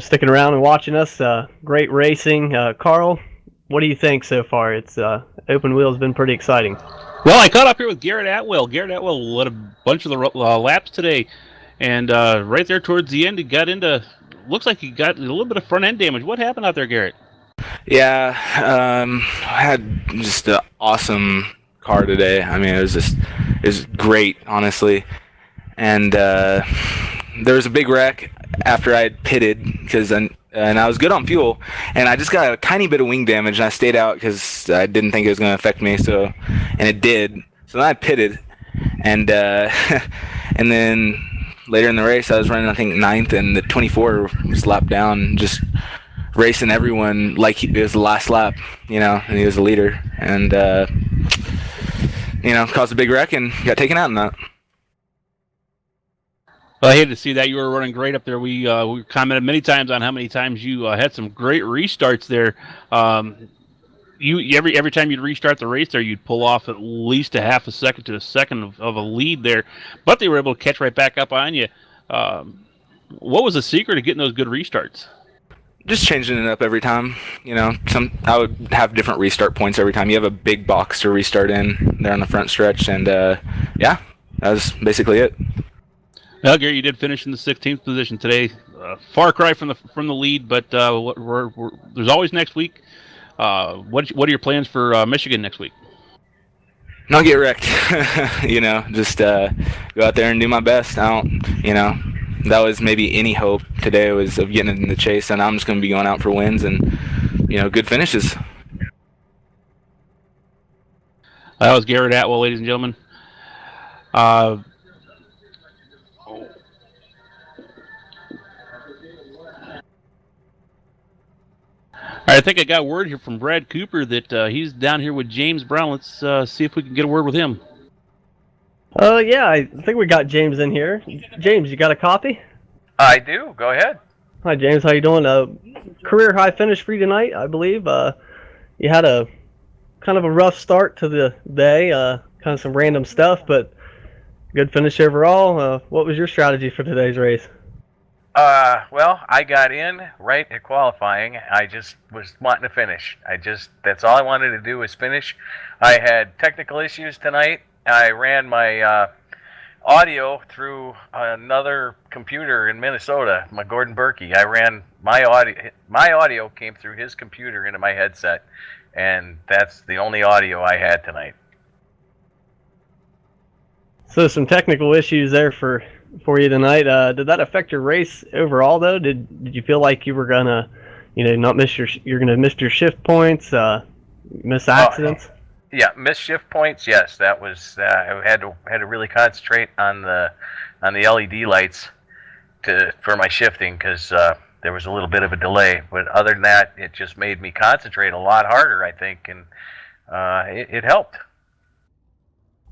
Speaker 7: sticking around and watching us. Great racing, Carl. What do you think so far? It's open wheel has been pretty exciting.
Speaker 2: Well, I caught up here with Garrett Atwell. Garrett Atwell led a bunch of the laps today, and right there towards the end, he got into. Looks like he got a little bit of front end damage. What happened out there, Garrett?
Speaker 15: Yeah, I had just an awesome car today. I mean, it was great, honestly. And there was a big wreck after I had pitted and I was good on fuel, and I just got a tiny bit of wing damage, and I stayed out because I didn't think it was going to affect me. And it did. So then I pitted, and and then later in the race, I was running, I think, 9th, and the 24 was lapped down, just racing everyone like it was the last lap, and he was the leader, and caused a big wreck and got taken out in that.
Speaker 2: Well, I hated to see that. You were running great up there. We commented many times on how many times you had some great restarts there. You every time you'd restart the race there, you'd pull off at least a half a second to a second of a lead there, but they were able to catch right back up on you. What was the secret of getting those good restarts?
Speaker 15: Just changing it up every time. I would have different restart points every time. You have a big box to restart in there on the front stretch, and yeah, that was basically it.
Speaker 2: Well, Gary, you did finish in the 16th position today. Far cry from the lead, but there's always next week. What are your plans for Michigan next week?
Speaker 15: Not get wrecked. Just go out there and do my best. That was maybe any hope today was of getting in the chase, and I'm just going to be going out for wins and good finishes.
Speaker 2: That was Garrett Atwell, ladies and gentlemen. I think I got word here from Brad Cooper that he's down here with James Brown. Let's see if we can get a word with him.
Speaker 7: Yeah, I think we got James in here. James, you got a copy?
Speaker 16: I do. Go ahead.
Speaker 7: Hi, James. How you doing? Career high finish for you tonight, I believe. You had a kind of a rough start to the day, kind of some random stuff, but good finish overall. What was your strategy for today's race?
Speaker 16: Well, I got in right at qualifying. I just was wanting to finish. That's all I wanted to do was finish. I had technical issues tonight. I ran my audio through another computer in Minnesota, my Gordon Berkey. I ran my audio came through his computer into my headset, and that's the only audio I had tonight.
Speaker 7: So some technical issues there for you tonight. Did that affect your race overall, though? Did you feel like you were gonna, not miss you're gonna miss your shift points, miss accidents?
Speaker 16: Yeah, miss shift points. Yes, that was. I had to really concentrate on the LED lights for my shifting because there was a little bit of a delay. But other than that, it just made me concentrate a lot harder, I think, and it helped.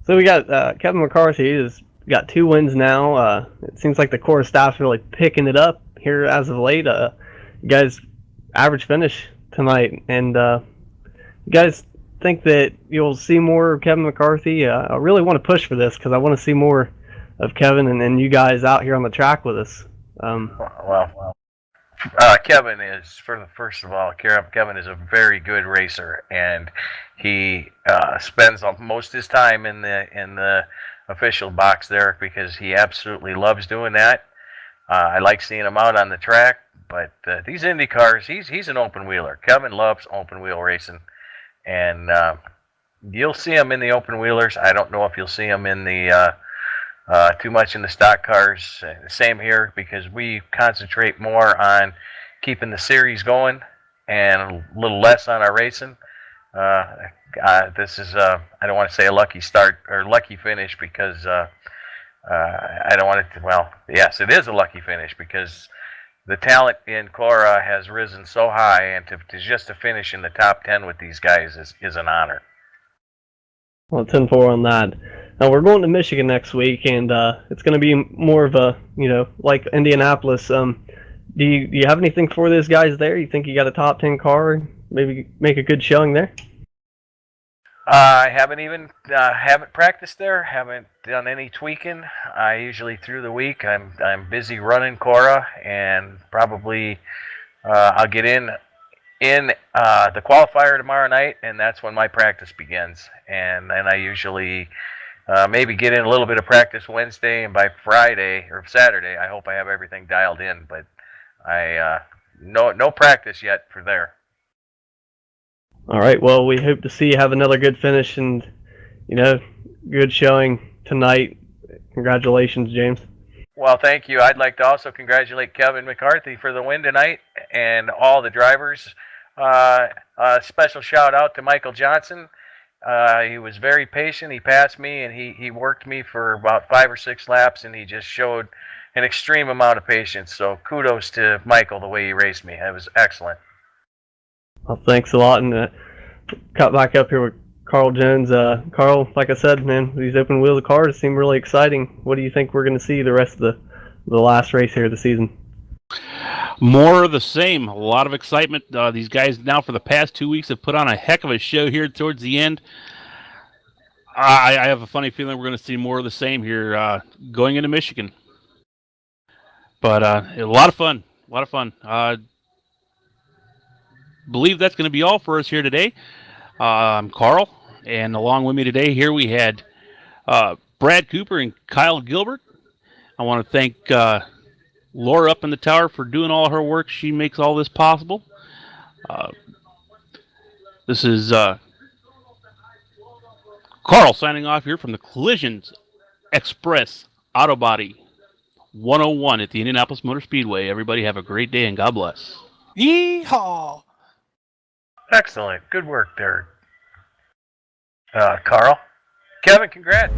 Speaker 7: So we got Kevin McCarthy. He's got 2 wins now. It seems like the CORA staff's really picking it up here as of late. You guys average finish tonight, and you guys think that you'll see more of Kevin McCarthy? I really want to push for this because I want to see more of Kevin and you guys out here on the track with us.
Speaker 16: Kevin is, first of all, Kevin is a very good racer, and he spends most of his time in the official box there because he absolutely loves doing that. I like seeing him out on the track, but these Indy cars, he's an open wheeler. Kevin loves open wheel racing, and you'll see him in the open wheelers. I don't know if you'll see him in the too much in the stock cars. Same here, because we concentrate more on keeping the series going and a little less on our racing. This is I don't want to say a lucky start or lucky finish because I don't want it to. Well, yes, it is a lucky finish because the talent in CORA has risen so high, and to finish in the top 10 with these guys is an honor.
Speaker 7: Well, 10-4 on that. Now we're going to Michigan next week, and it's going to be more of a, like Indianapolis. Do you have anything for those guys there? You think you got a top 10 car? Maybe make a good showing there?
Speaker 16: I haven't practiced there. Haven't done any tweaking. I usually through the week I'm busy running CORA, and probably I'll get in the qualifier tomorrow night, and that's when my practice begins. And then I usually maybe get in a little bit of practice Wednesday, and by Friday or Saturday, I hope I have everything dialed in. But I no practice yet for there.
Speaker 7: All right. Well, we hope to see you have another good finish and good showing tonight. Congratulations, James.
Speaker 16: Well, thank you. I'd like to also congratulate Kevin McCarthy for the win tonight and all the drivers. Special shout out to Michael Johnson. He was very patient. He passed me, and he worked me for about 5 or 6 laps, and he just showed an extreme amount of patience. So kudos to Michael, the way he raced me. It was excellent.
Speaker 7: Well, thanks a lot, and cut back up here with Carl Jones. Carl, like I said, man, these open wheel cars seem really exciting. What do you think we're going to see the rest of the last race here of the season?
Speaker 2: More of the same. A lot of excitement. These guys now for the past 2 weeks have put on a heck of a show here towards the end. I have a funny feeling we're going to see more of the same here going into Michigan. But a lot of fun. A lot of fun. Believe that's going to be all for us here today. I'm Carl, and along with me today here we had Brad Cooper and Kyle Gilbert. I want to thank Laura up in the tower for doing all her work. She makes all this possible. This is Carl signing off here from the Collisions Express AutoBody 101 at the Indianapolis Motor Speedway. Everybody have a great day and God bless.
Speaker 11: Yeehaw!
Speaker 16: Excellent. Good work there, Carl. Kevin, congrats.